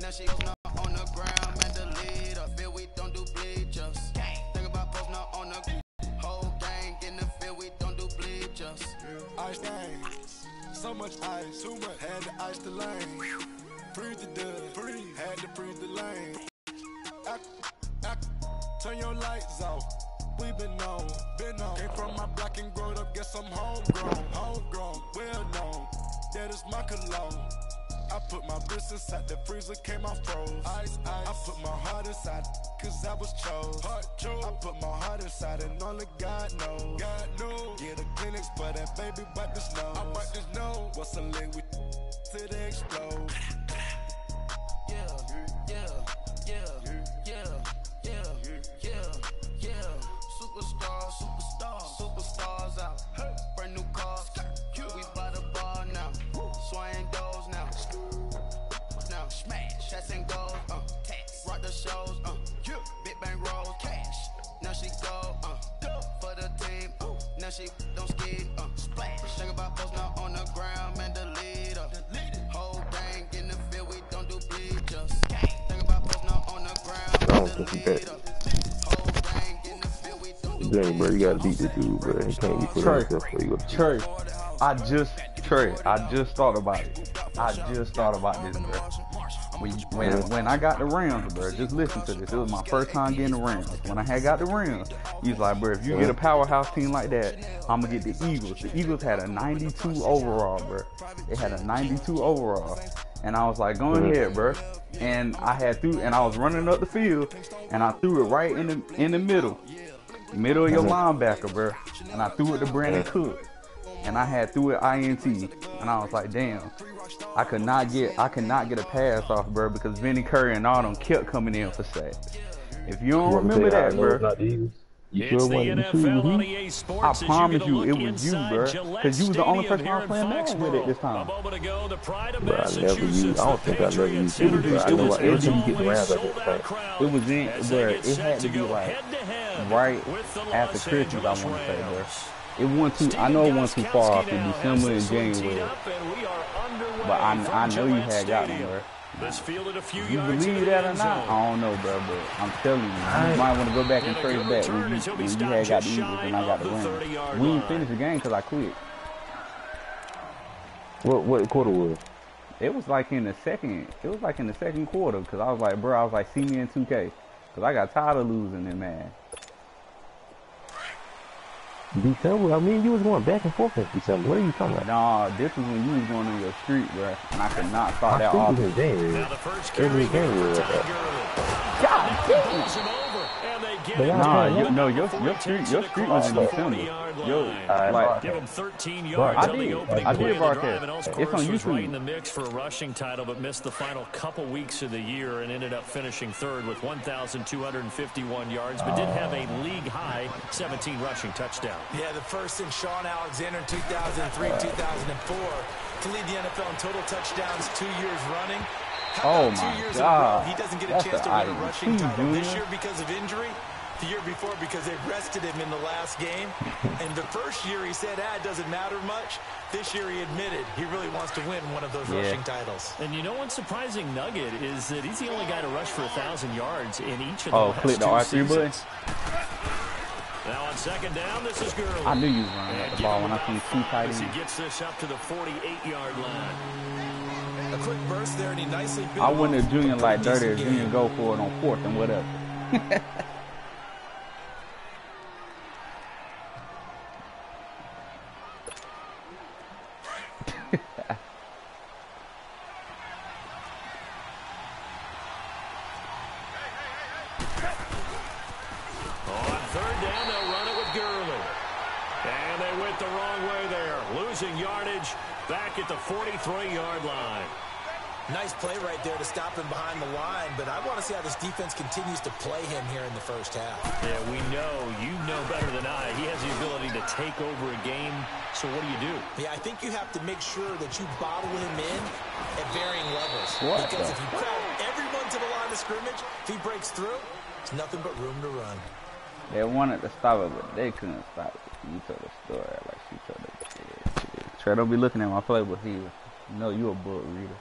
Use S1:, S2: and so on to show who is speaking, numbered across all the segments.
S1: Now she goes now on the ground, man, the leader. Feel we don't do bleachers. Think about post now on the whole gang. In the field, we don't do bleachers.
S2: Ice gang, so much ice, too much. Had to ice the lane. Freeze the dud, freeze. Had to freeze the lane. Turn your lights off. We been on. Came from my block and growed up, guess I'm homegrown, well known. That is my cologne. I put my wrist inside the freezer, came out froze. Ice. I put my heart inside, cause I was chose. I put my heart inside and only God knows. Get a clinics, but that baby bite this nose. I bite this nose. What's a leg with till they explode?
S1: Superstars out. Brand new cars. We by the bar now. Swaying doors now. Now smash, shots and goals. Tax. Rock the shows. Big bang rolls. Cash. Now she go. For the team. Now she don't ski. Splash. Think about post now on the ground, man, the leader. Whole gang in the field, we don't do bleachers. Think about post now on the ground, man, the leader. Whole gang in the field, we don't do bleachers.
S3: Dang, bro, you gotta beat the dude, bro. He can't be put on himself before you go to
S4: Trey, I just thought about it. I just thought about this, bro. When I got the Rams, bro, just listen to this. It was my first time getting the Rams. When I had got the Rams, he's like, bro, if you get a powerhouse team like that, I'm going to get the Eagles. The Eagles had a 92 overall, bro. They had a 92 overall. And I was like, go ahead, bro. And I was running up the field, and I threw it right in the middle of your linebacker, bro. And I threw it to Brandon Cook. And I had threw it INT, and I was like, damn, I could not get a pass off, bro, because Vinny Curry and all them kept coming in for sacks. If you don't remember that, bro,
S3: you sure wasn't
S4: I promise you, it was you, bro, because you was the only person I was playing Madden with at this time.
S3: Bro, I never used. I don't think I never used it, bro. I know every time you get the Rams, I get the Rams.
S4: It was in, bro. It had to be like right after Christmas, I want to say, bro. It wasn't too. I know it wasn't too far off in December and January, but I know you had got them, bro. You believe that or not? I don't know, bro, but I'm telling you, you might want to go back and trace back when you had got the Eagles and I got the Rams. We didn't finish the game because I quit.
S3: What quarter was?
S4: It was like in the second. It was like in the second quarter because I was like, bro, I was like, see me in 2K because I got tired of losing it, man.
S3: December? I mean, you was going back and forth in December. What are you talking about?
S4: Nah, this was when you was going on your street, bro, and I could not start that off.
S3: It was January. It was January.
S4: God damn! Nah, your street was in December.
S5: Give him 13 yards.
S4: I did broadcast. It's on YouTube.
S5: Right in the mix for a rushing title, but missed the final couple weeks of the year and ended up finishing third with 1,251 yards, but did have a league-high 17 rushing touchdowns.
S6: Yeah, the first in Sean Alexander in 2003, 2004 to lead the NFL in total touchdowns 2 years running.
S4: Oh my God!
S6: He doesn't get a chance to win a rushing title this year because of injury. The year before because they rested him in the last game. And the first year he said, it doesn't matter much. This year he admitted he really wants to win one of those rushing titles.
S5: And you know what's surprising nugget is that he's the only guy to rush for 1,000 yards in each of the last
S4: click the R3 button.
S5: Now on second down, this is Gurley.
S4: I knew you was running at the ball when I seen two tight ends.
S5: He gets this up to the 48-yard line.
S6: A quick burst there, and he nicely built.
S4: I wouldn't have Junior like dirty if Junior go for it on fourth and whatever.
S5: On third down, they'll run it with Gurley. And they went the wrong way there. Losing yardage back at the 43-yard line.
S6: Nice play right there to stop him behind the line, but I want to see how this defense continues to play him here in the first half.
S5: Yeah, you know better than I. He has the ability to take over a game, so what do?
S6: Yeah, I think you have to make sure that you bottle him in at varying levels. Because if you crowd everyone to the line of scrimmage, if he breaks through, there's nothing but room to run.
S4: They wanted to stop it, but they couldn't stop it. You told the story like she told it. Trey, don't be looking at my playbook here. You know you a book reader.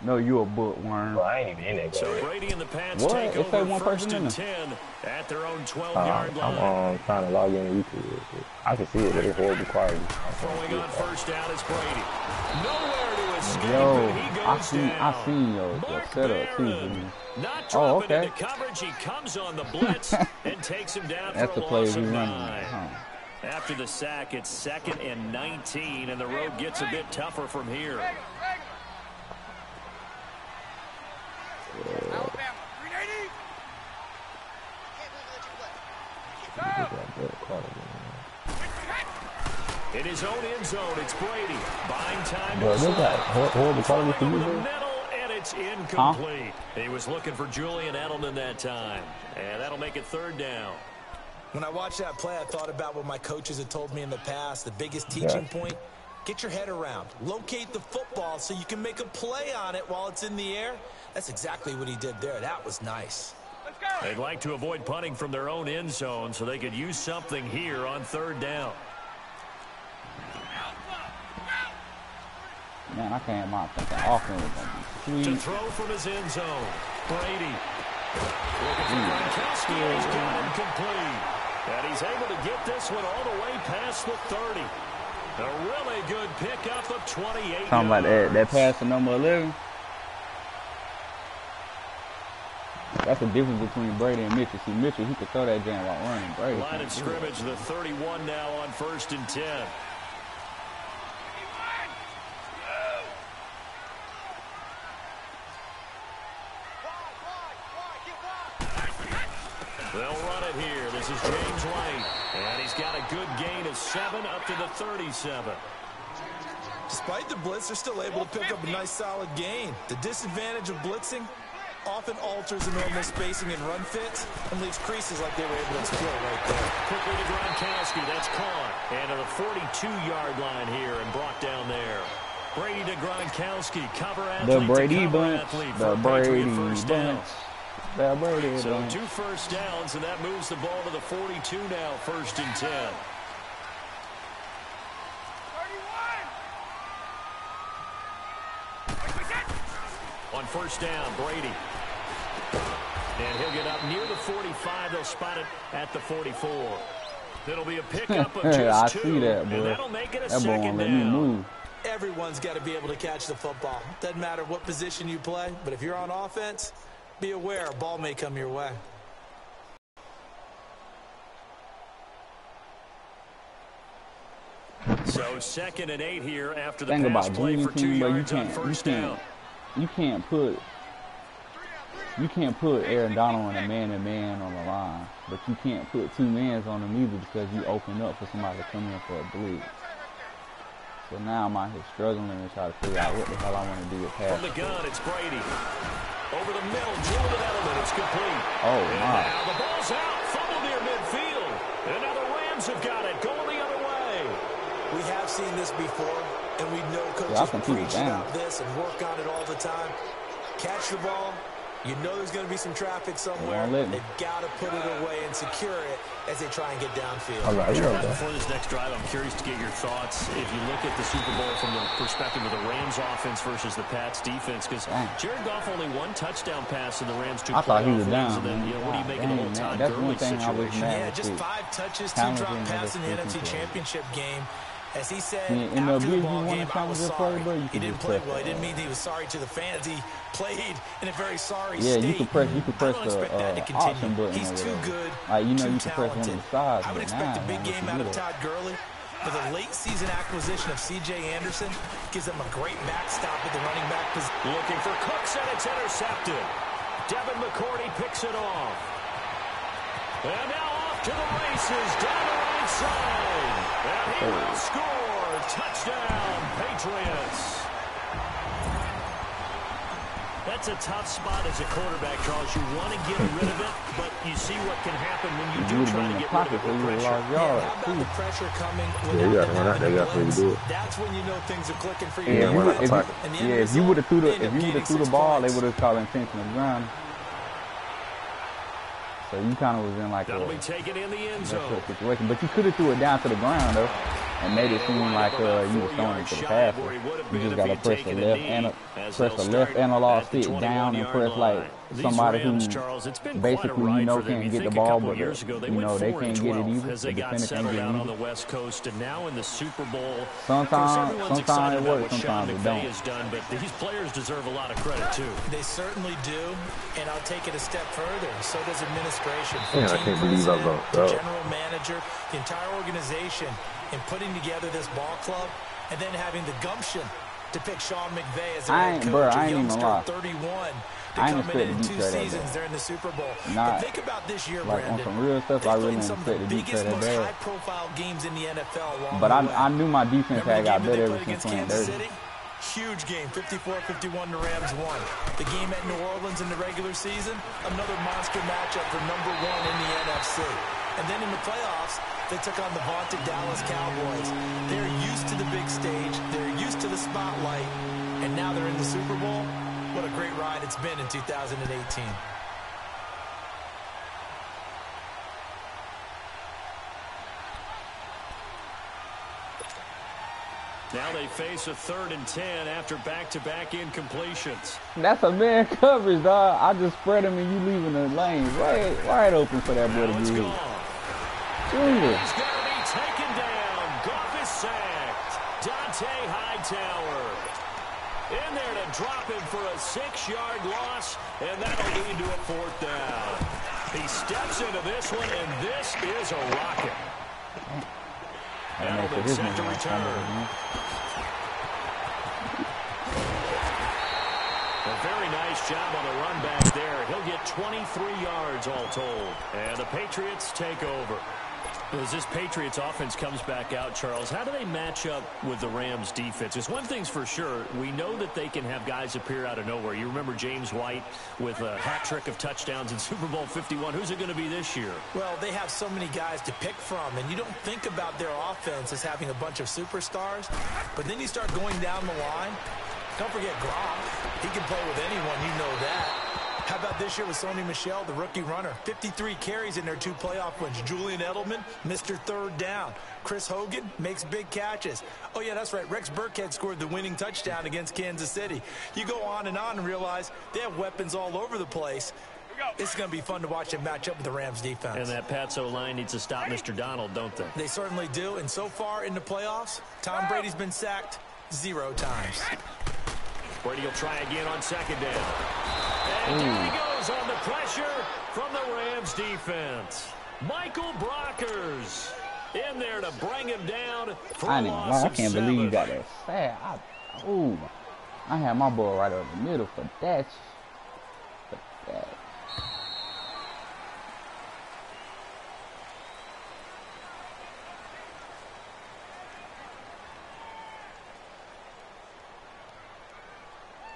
S4: No, you a bookworm.
S3: Bro, I ain't even in that game.
S5: So Brady and the Pats
S4: What?
S5: take
S4: It say
S5: over
S4: one
S5: first
S4: person in
S5: and
S4: there.
S5: 10 at their own 12-yard line.
S3: I'm trying to log in to YouTube. I can see it, but it's horrible quality.
S5: Throwing on first down is Brady. Nowhere to escape,
S4: Yo,
S5: and he goes down.
S4: I seen your setup too.
S5: Barron. Not
S4: Oh,
S5: dropping
S4: okay.
S5: into coverage. He comes on the blitz and takes him down
S4: That's
S5: for
S4: the
S5: a
S4: play
S5: loss
S4: we
S5: of
S4: running.
S5: 9.
S4: Huh.
S5: After the sack, it's 2nd and 19, and the road gets a bit tougher from here. In his own end zone, it's Brady. Buying time.
S3: Bro, this guy horrible quality for you,
S5: Over the
S3: bro.
S5: middle, and it's incomplete. He was looking for Julian Edelman that time, and that'll make it 3rd down.
S6: When I watched that play, I thought about what my coaches had told me in the past. The biggest teaching point, get your head around. Locate the football so you can make a play on it while it's in the air. That's exactly what he did there. That was nice.
S5: They'd like to avoid punting from their own end zone so they could use something here on 3rd down.
S4: Man, I can't mind thinking offense was gonna be
S5: To
S4: sweet.
S5: throw from his end zone, Brady. Looking for Gronkowski, and he's got him complete. And he's able to get this one all the way past the 30. A really good pickup of 28
S4: Talking about
S5: yards.
S4: that pass to number 11. That's the difference between Brady and Mitchell. See, Mitchell, he could throw that jam while running. Brady
S5: Line
S4: can't
S5: of
S4: do it.
S5: scrimmage, the 31 now on 1st and 10. They'll run it here. This is James White. And he's got a good gain of 7 up to the 37.
S6: Despite the blitz, they're still able to pick up a nice, solid gain. The disadvantage of blitzing often alters the normal spacing and run fits and leaves creases like they were able to exploit right there.
S5: Quickly to Gronkowski. That's caught. And to the 42-yard line here and brought down there. Brady to Gronkowski. Cover athlete
S4: The Brady
S5: to cover
S4: bunch.
S5: athlete
S4: The
S5: for a Patriot
S4: Brady
S5: first down.
S4: bunch. The Brady
S5: So
S4: bunch.
S5: 2 first downs, and that moves the ball to the 42 now, 1st and 10. On first down, Brady. And he'll get up near the 45. They'll spot it at the 44. It'll be a pickup of just 2.
S4: I see that, boy.
S5: And that'll make it a
S4: That boy won't
S5: second
S4: let me
S5: down.
S4: move.
S6: Everyone's got to be able to catch the football. Doesn't matter what position you play, but if you're on offense, be aware a ball may come your way.
S5: So 2nd and 8 here after the
S4: Think
S5: pass
S4: about
S5: play for 2
S4: Junior team,
S5: yards on first down.
S4: you can't put Aaron Donald and a man on the line, but you can't put 2 mans on them either because you open up for somebody to come in for a blitz. So now I'm out here struggling to try to figure out what the hell I want to do with pass.
S5: From the gun, it's Brady. Over the middle, Julian Edelman. It's complete.
S4: Oh,
S5: and
S4: my.
S5: now the ball's out. Fumble near midfield. And now the Rams have got it. Going the other way.
S6: We have seen this before, and we know
S4: I
S6: coaches
S4: can keep it
S6: preach
S4: down.
S6: about this and work on it all the time. Catch the ball. You know there's going to be some traffic somewhere.
S4: Won't let me.
S6: They've got to put it away and secure it as they try and get downfield.
S3: All right,
S5: Before this next drive, I'm curious to get your thoughts. If you look at the Super Bowl from the perspective of the Rams offense versus the Pats defense, because Jared Goff only 1 touchdown pass in the Rams 2
S4: I thought he was
S5: playoff wins,
S4: down,
S5: and then,
S4: man.
S5: you know, what do you make of the
S4: Dang,
S5: whole
S4: man.
S5: Todd
S4: That's one
S5: Gurley
S4: thing I was
S5: situation?
S4: mad
S6: Yeah,
S4: at.
S6: just 5 touches, 2
S4: Talented
S6: drop
S4: and
S6: pass in the
S4: other
S6: NFC
S4: people.
S6: Championship game. As he said,
S4: In
S6: after
S4: the
S6: the ball
S4: one
S6: game, I
S4: time
S6: was
S4: good
S6: sorry.
S4: play, bro, you
S6: He
S4: can
S6: didn't
S4: just
S6: play
S4: press
S6: well. He
S4: that.
S6: didn't mean he was sorry to the fans. He played in a very sorry
S4: Yeah,
S6: state.
S4: you can press
S6: I don't
S4: the
S6: expect that to
S4: option
S6: continue.
S4: button
S6: He's
S4: or
S6: too
S4: whatever.
S6: good,
S4: Like, you know,
S6: too
S4: you can press one of
S6: talented.
S4: the sides.
S6: I would
S4: but
S6: expect
S4: now,
S6: a big
S4: man,
S6: game
S4: what
S6: out
S4: you
S6: of
S4: do?
S6: Todd Gurley. But the late season acquisition of C.J. Anderson gives them a great backstop at the running back position.
S5: Looking for Cooks, and it's intercepted. Devin McCourty picks it off. And now off to the races, down the right side. And he will score. Touchdown, Patriots. That's a tough spot as a quarterback, Charles. You want to get rid of it, but you see what can happen when you do try to get rid of it with pressure.
S6: How about the pressure coming
S3: Yeah, you
S6: without
S3: gotta run out there. You gotta
S6: blitz?
S3: do it.
S6: That's when you know things are clicking for you.
S3: Yeah,
S4: If you
S3: run
S4: would-
S3: out
S4: if
S3: the
S4: you-
S3: pocket.
S6: And the end
S4: yeah, if you
S6: result,
S4: would have threw
S6: they end up gaining
S4: the
S6: 6
S4: ball, they
S6: points.
S4: would have called intentional ground. So you kind of was in like
S5: That'll
S4: a
S5: be taken in the end
S4: messed
S5: zone.
S4: up situation, but you could have threw it down to the ground though. and made it seem like you was throwing it to the passer. You just gotta press the left analog stick down and press like somebody who basically can't get the ball, but they can't get it either. The defender can't get it
S5: on the
S4: either.
S5: West Coast, and now in the Super Bowl.
S4: Sometimes it works, sometimes it don't.
S5: Has done, but these players deserve a lot of credit too.
S6: They certainly do, and I'll take it a step further. So does administration.
S3: Man, I can't believe I lost.
S6: The general manager, the entire organization, in putting together this ball club, and then having the gumption to pick Sean McVay as their head coach, a youngster 31, to come in 2 seasons during the Super Bowl. But think about this year,
S4: like
S6: Brandon.
S4: on some real stuff, I really didn't expect the
S6: biggest,
S4: defense
S6: most
S4: that bad.
S6: high-profile games in the NFL.
S4: But I knew my defense had got better ever since playing dirty.
S6: Huge game, 54-51, the Rams won. The game at New Orleans in the regular season, another monster matchup for #1 in the NFC. And then in the playoffs, they took on the vaunted Dallas Cowboys. They're used to the big stage. They're used to the spotlight. And now they're in the Super Bowl. What a great ride it's been in 2018.
S5: Now they face a 3rd and 10 after back-to-back incompletions.
S4: That's a man coverage, dog. I just spread him and you leaving the lane wide open for that boy to be in. Junior.
S5: He's going to be taken down. Goff is sacked. Dante Hightower in there to drop him for a 6-yard loss, and that'll lead to a 4th down. He steps into this one, and this is a rocket. Edelman set to return. A very nice job on the run back there. He'll get 23 yards all told. And the Patriots take over. As this Patriots offense comes back out, Charles, how do they match up with the Rams defense? Because one thing's for sure, we know that they can have guys appear out of nowhere. You remember James White with a hat trick of touchdowns in Super Bowl 51. Who's it going to be this year? Well, they have so many guys to pick from, and you don't think about their offense as having a bunch of superstars, but then you start going down the line. Don't forget Gronk. He can play with anyone, you know that. How about this year with Sony Michel, the rookie runner? 53 carries in their 2 playoff wins. Julian Edelman, Mr. 3rd down. Chris Hogan makes big catches. Oh, yeah, that's right. Rex Burkhead scored the winning touchdown against Kansas City. You go on and realize they have weapons all over the place. It's going to be fun to watch them match up with the Rams defense. And that Patso line needs to stop Mr. Donald, don't they? They certainly do. And so far in the playoffs, Tom Brady's been sacked 0 times. Brady will try again on 2nd down. And down he goes on the pressure from the Rams defense. Michael Brockers in there to bring him down for a loss of 7.
S4: I can't believe you got that sack. I had my ball right over the middle for that.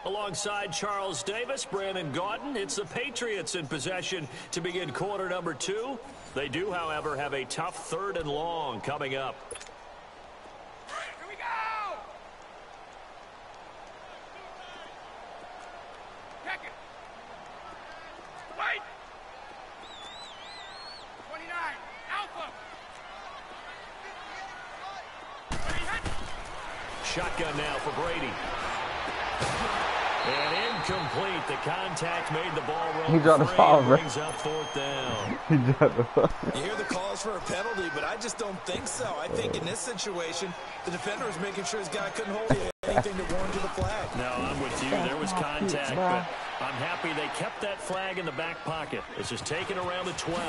S5: Alongside Charles Davis, Brandon Gaudin, it's the Patriots in possession to begin quarter number 2. They do, however, have a tough 3rd and long coming up.
S1: Here we go! Check it. Wait! 29, Alpha!
S5: Shotgun now for Brady. And incomplete. The contact made the ball roll.
S4: He dropped the ball, bro.
S5: Brings up 4th down.
S4: He dropped the ball.
S6: You hear the calls for a penalty, but I just don't think so. I think in this situation, the defender was making sure his guy couldn't hold anything that warranted the flag.
S5: No, I'm with you. There was contact, but I'm happy they kept that flag in the back pocket. It's just taken around the 12.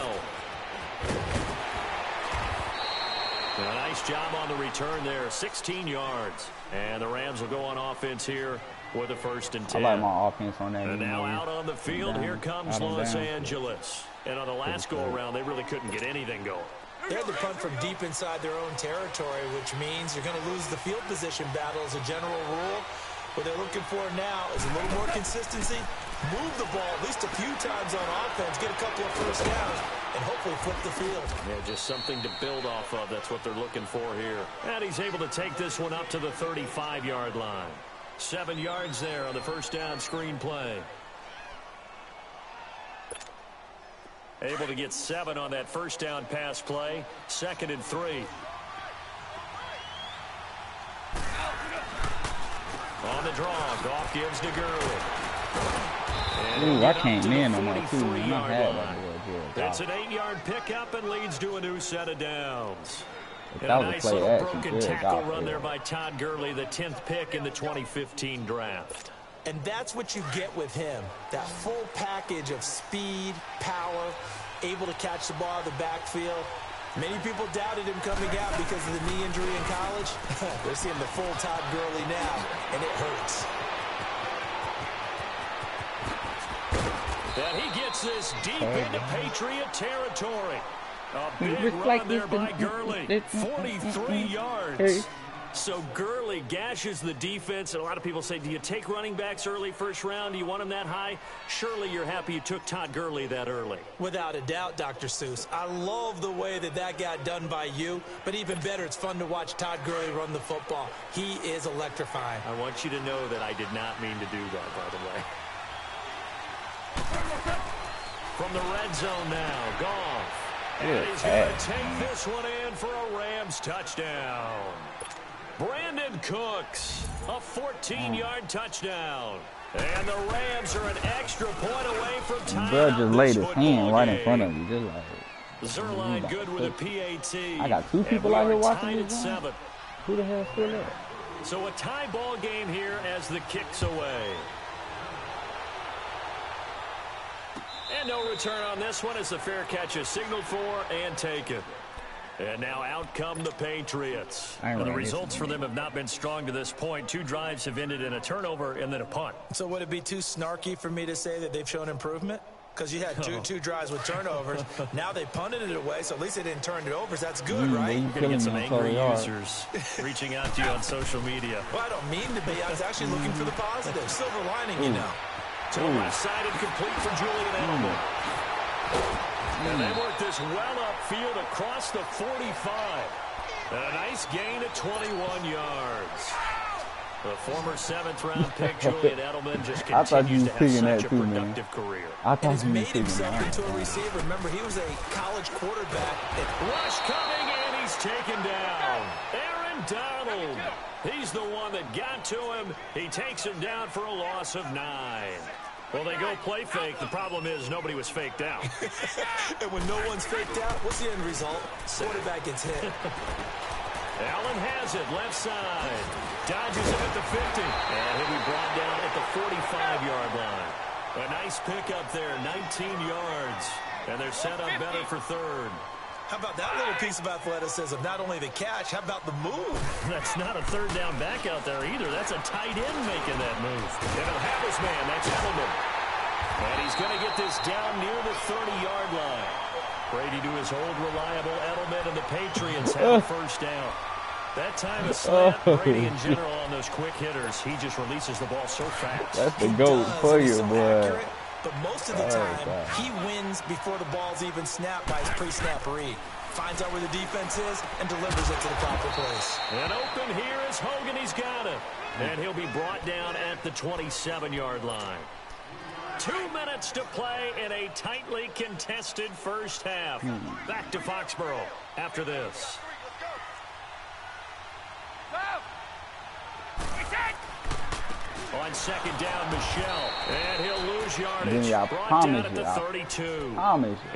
S5: A nice job on the return there, 16 yards. And the Rams will go on offense here with a 1st and 10.
S4: I like my offense on that.
S5: And now out on the field, here comes Los Angeles. And on the last go-around, they really couldn't get anything going.
S6: They had to punt from deep inside their own territory, which means you're going to lose the field position battle as a general rule. What they're looking for now is a little more consistency, move the ball at least a few times on offense, get a couple of 1st downs, and hopefully flip the field. Yeah, just something to build off of. That's what they're looking for here.
S5: And he's able to take this one up to the 35-yard line. 7 yards there on the 1st down screen play. Able to get 7 on that 1st down pass play. 2nd and 3. draw. Goff gives to Gurley.
S4: Ooh, I came in on that too, man. I had that boy.
S5: It's an 8-yard pickup and leads to a new set of downs. And
S4: That
S5: a
S4: was a
S5: nice
S4: play
S5: little
S4: action.
S5: broken tackle run there by Todd Gurley, the 10th pick in the 2015 draft.
S6: And that's what you get with him. That full package of speed, power, able to catch the ball out of the backfield. Many people doubted him coming out because of the knee injury in college. They're seeing the full Todd Gurley now, and it hurts.
S5: And he gets this deep into Patriot territory. A big run there by Gurley. 43 yards. So Gurley gashes the defense, and a lot of people say, do you take running backs early first round? Do you want them that high? Surely you're happy you took Todd Gurley that early.
S6: Without a doubt, Dr. Seuss. I love the way that got done by you, but even better, it's fun to watch Todd Gurley run the football. He is electrifying.
S5: I want you to know that I did not mean to do that, by the way. From the red zone now, Goff. And he's going to take this one in for a Rams touchdown. Brandon Cooks, a 14-yard touchdown. And the Rams are an extra point away from tying
S4: Bro
S5: up
S4: just
S5: this
S4: laid his hand
S5: football
S4: right in
S5: game.
S4: front of you, just like.
S5: Zerline good with a PAT.
S4: I got two people
S5: And
S4: out
S5: we
S4: here
S5: are
S4: watching
S5: tied
S4: this
S5: at
S4: game?
S5: 7.
S4: Who the hell still there?
S5: So a tie ball game here as the kick's away. And no return on this one as the fair catch is signaled for and taken. And now out come the Patriots. And the results for them have not been strong to this point. 2 drives have ended in a turnover and then a punt.
S6: So would it be too snarky for me to say that they've shown improvement? Because you had two drives with turnovers. Now they punted it away, so at least they didn't turn it over. So that's good, right?
S5: You're going to get some angry users reaching out to you on social media.
S6: Well, I don't mean to be. I was actually looking for the positive. Silver lining, you know.
S5: To the left side and complete for Julian Edelman. And they work this well upfield across the 45. And a nice gain of 21 yards. The former 7th-round pick, Julian Edelman, just continues to have such a productive career.
S6: And he's made himself into a receiver. Remember, he was a college quarterback.
S5: Rush coming, and he's taken down. Aaron Donald. He's the one that got to him. He takes him down for a loss of 9. Well, they go play fake. The problem is nobody was faked out.
S6: And when no one's faked out, what's the end result? Quarterback gets hit.
S5: Allen has it, left side. Dodges him at the 50. And he'll be brought down at the 45-yard line. A nice pickup there, 19 yards. And they're set up better for 3rd.
S6: How about that little piece of athleticism? Not only the catch, how about the move?
S5: That's not a 3rd down back out there either. That's a tight end making that move. And he'll have his man. That's Edelman. And he's going to get this down near the 30-yard line. Brady to his old reliable Edelman, and the Patriots have a first down. That time of snap, Brady in general on those quick hitters, he just releases the ball so fast.
S4: That's the GOAT for you, boy.
S6: Accurate, but most of the time, he wins before the ball's even snapped by his pre-snap read. Finds out where the defense is and delivers it to the proper place.
S5: And open here is Hogan. He's got it. And he'll be brought down at the 27-yard line. 2 minutes to play in a tightly contested first half. Back to Foxborough after this. On 2nd down, Michelle. And he'll lose yardage. Brought down at the 32.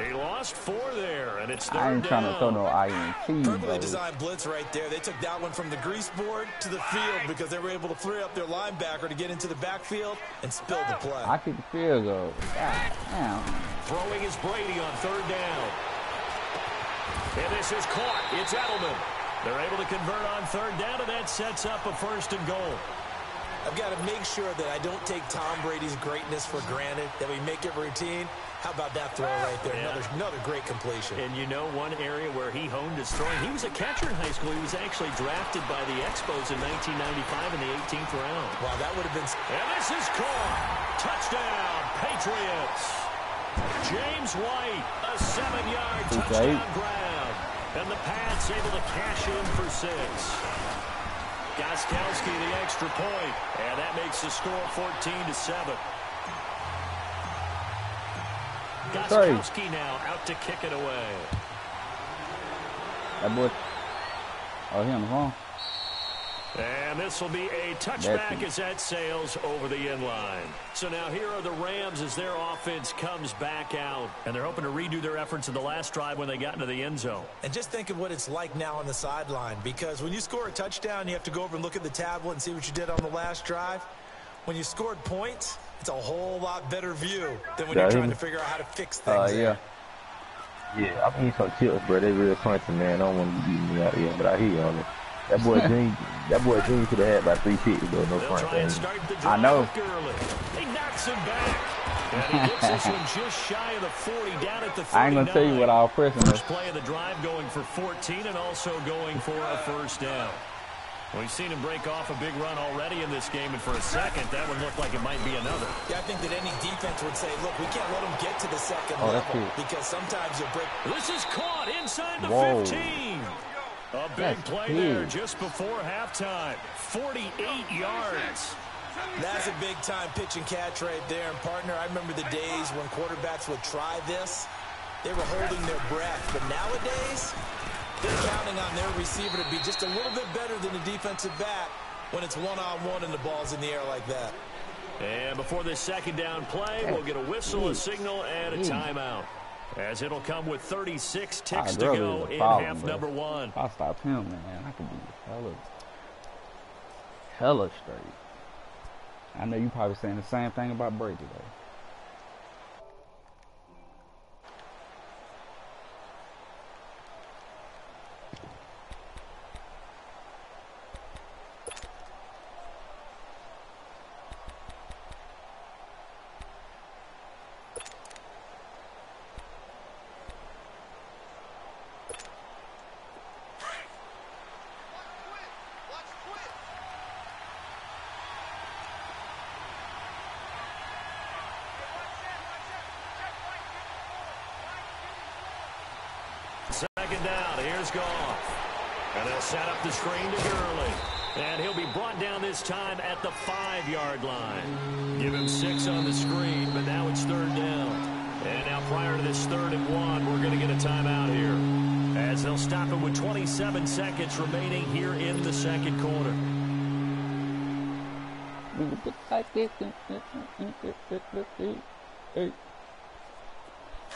S5: He lost 4 there, and it's 3rd down.
S4: I ain't trying to throw no INT,
S6: Perfectly designed blitz right there. They took that one from the grease board to the field because they were able to free up their linebacker to get into the backfield and spill the play.
S4: I kick the field goal. Damn.
S5: Throwing is Brady on 3rd down. And this is caught. It's Edelman. They're able to convert on 3rd down, and that sets up a 1st and goal.
S6: I've got to make sure that I don't take Tom Brady's greatness for granted, that we make it routine. How about that throw right there? Yeah. Another great completion.
S5: And you know one area where he honed his throwing, he was a catcher in high school. He was actually drafted by the Expos in 1995 in the 18th round.
S6: Wow, that would have been...
S5: And this is caught. Touchdown, Patriots. James White, a 7-yard touchdown grab. And the Pats able to cash in for 6. Gostkowski the extra point, and that makes the score 14-7. Gostkowski now out to kick it away.
S4: That boy. Oh, he on the phone.
S5: And this will be a touchback as that sails over the end line. So now here are the Rams as their offense comes back out. And they're hoping to redo their efforts in the last drive when they got into the end zone.
S6: And just think of what it's like now on the sideline. Because when you score a touchdown, you have to go over and look at the tablet and see what you did on the last drive. When you scored points, it's a whole lot better view than when you're trying to figure out how to fix things.
S3: Yeah, I need some chips, bro. They real crunchy, man. I don't want to beat me out here, but I hear you on it. That boy Gene could have had about 3 picks, though. No front.
S5: I know. He knocks him back. And he gets this one just shy of the 40, down at the 39.
S4: I ain't gonna tell you what I was pressing.
S5: First play of the drive going for 14 and also going for a first down. We've seen him break off a big run already in this game, and for a second, that one looked like it might be another.
S6: Yeah, I think that any defense would say, look, we can't let him get to the second level because sometimes you'll break.
S5: This is caught inside the 15. A big play there just before halftime. 48 yards.
S6: That's a big-time pitch and catch right there. And, partner, I remember the days when quarterbacks would try this. They were holding their breath. But nowadays, they're counting on their receiver to be just a little bit better than the defensive back when it's one-on-one and the ball's in the air like that.
S5: And before this second down play, we'll get a whistle, a signal, and a timeout. As it'll come with 36 ticks to go in half number one.
S4: If I stop him, man, I could be hella straight. I know you probably saying the same thing about Brady, though.
S5: Second down, here's Goff. And they'll set up the screen to Gurley. And he'll be brought down this time at the 5-yard line. Give him 6 on the screen, but now it's third down. And now prior to this 3rd and 1, we're going to get a timeout here. As they'll stop it with 27 seconds remaining here in the second quarter.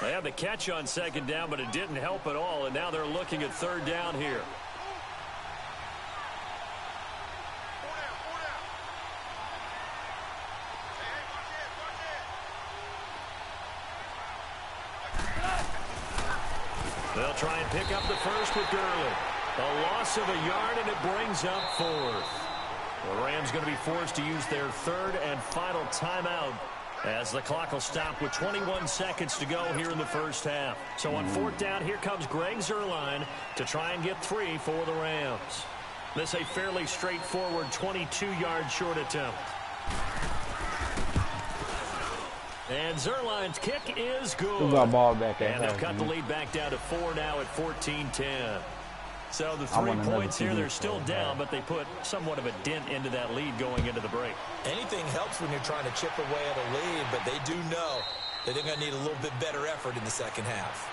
S5: They had the catch on second down, but it didn't help at all, and now they're looking at third down here. They'll try and pick up the first with Gurley. A loss of a yard, and it brings up 4th. The Rams going to be forced to use their 3rd and final timeout, as the clock will stop with 21 seconds to go here in the first half. So on 4th down, here comes Greg Zuerlein to try and get 3 for the Rams. This a fairly straightforward 22-yard short attempt. And Zuerlein's kick is good.
S4: Ball back
S5: and they've cut the lead back down to 4 now at 14-10. So the 3 points here, they're still down, but they put somewhat of a dent into that lead going into the break.
S6: Anything helps when you're trying to chip away at a lead, but they do know that they're going to need a little bit better effort in the second half.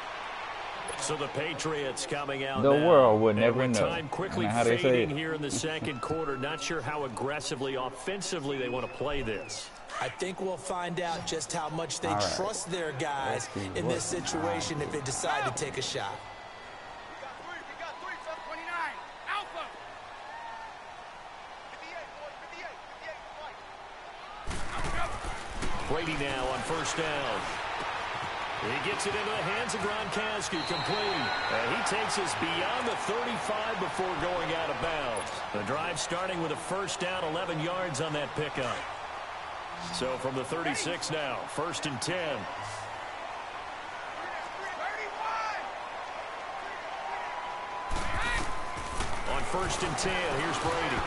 S5: So the Patriots coming out
S4: the
S5: now.
S4: world would never
S5: and
S4: know.
S5: Time quickly fading here in the second quarter. Not sure how aggressively, offensively they want to play this.
S6: I think we'll find out just how much they trust their guys in this situation if they decide to take a shot.
S5: Brady now on first down. He gets it into the hands of Gronkowski, complete. And he takes us beyond the 35 before going out of bounds. The drive starting with a first down, 11 yards on that pickup. So from the 36 now, 1st and 10. On 1st and 10, here's Brady.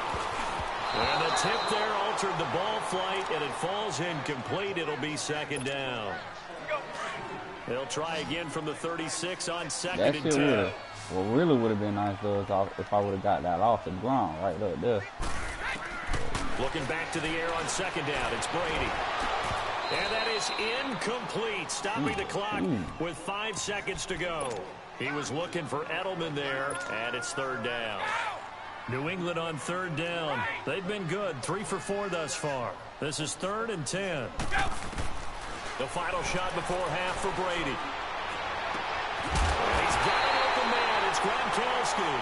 S5: And the tip there altered the ball flight, and it falls incomplete. It'll be second down. They'll try again from the 36 on 2nd and 10.
S4: What really would have been nice, though, is if I would have got that off the ground right there.
S5: Looking back to the air on 2nd down, it's Brady. And that is incomplete, stopping the clock with 5 seconds to go. He was looking for Edelman there, and it's 3rd down. New England on third down. They've been good, 3 for 4 thus far. This is 3rd and 10. The final shot before half for Brady. He's got an open man. It's Gronkowski.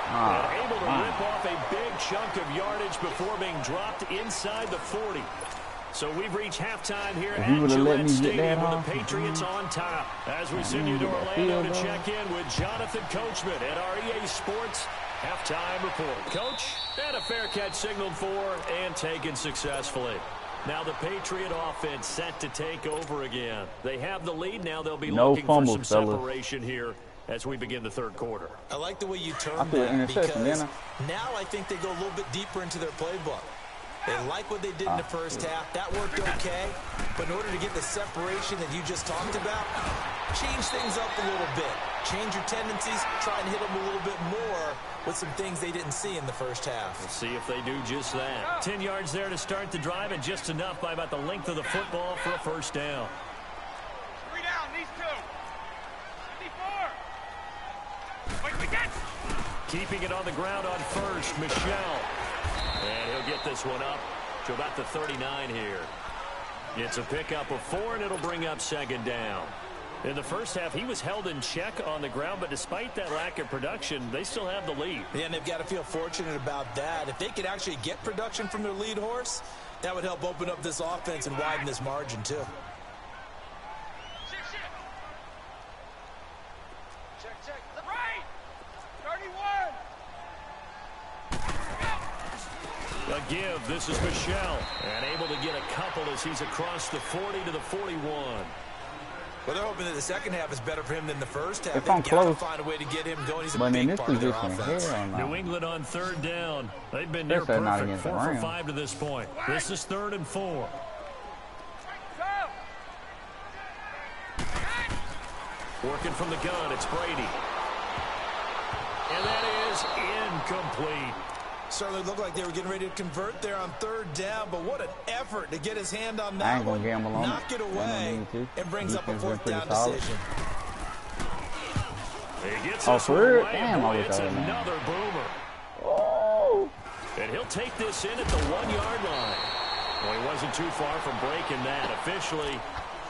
S5: And able to rip off a big chunk of yardage before being dropped inside the 40. So we've reached halftime here at Gillette Stadium with the Patriots on top. As we send you to Orlando to check in with Jonathan Coachman at our EA Sports Halftime Report. Coach, and a fair catch signaled for and taken successfully. Now the Patriot offense set to take over again. They have the lead. Now they'll be looking for some separation here as we begin the third quarter.
S6: I like the way you termed that because now I think they go a little bit deeper into their playbook. They like what they did in the first half. That worked okay. But in order to get the separation that you just talked about, change things up a little bit. Change your tendencies. Try and hit them a little bit more with some things they didn't see in the first half.
S5: We'll see if they do just that. 10 yards there to start the drive, and just enough by about the length of the football for a first down.
S7: 3 down, these 2. 54. Wait,
S5: Keeping it on the ground on first, Michelle. And he'll get this one up to about the 39 here. It's a pickup of 4, and it'll bring up 2nd down. In the first half, he was held in check on the ground, but despite that lack of production, they still have the lead.
S6: Yeah, and they've got to feel fortunate about that. If they could actually get production from their lead horse, that would help open up this offense and widen this margin, too.
S7: Check. Right. 31.
S5: A give. This is Michelle. And able to get a couple as he's across the 40 to the 41.
S6: Well, they're hoping that the second half is better for him than the first half.
S4: If I'm close,
S6: find a way to get him going. He's a
S4: but in
S6: big
S4: this
S6: part of their
S4: position,
S6: offense.
S5: New England on 3rd down. They've been near perfect, 4 for 5 to this point. This is 3rd and 4. Working from the gun, it's Brady. And that is incomplete.
S6: Certainly looked like they were getting ready to convert there on 3rd down, but what an effort to get his hand on
S4: I
S6: that
S4: ain't gonna
S6: one,
S4: gamble on
S6: knock it away, and brings up a 4th down
S4: solid.
S6: decision.
S5: He gets
S4: Oh, for
S5: away.
S4: damn, I
S5: It's
S4: was
S5: another boomer.
S4: Oh.
S5: And he'll take this in at the 1-yard line. Well, he wasn't too far from breaking that. Officially,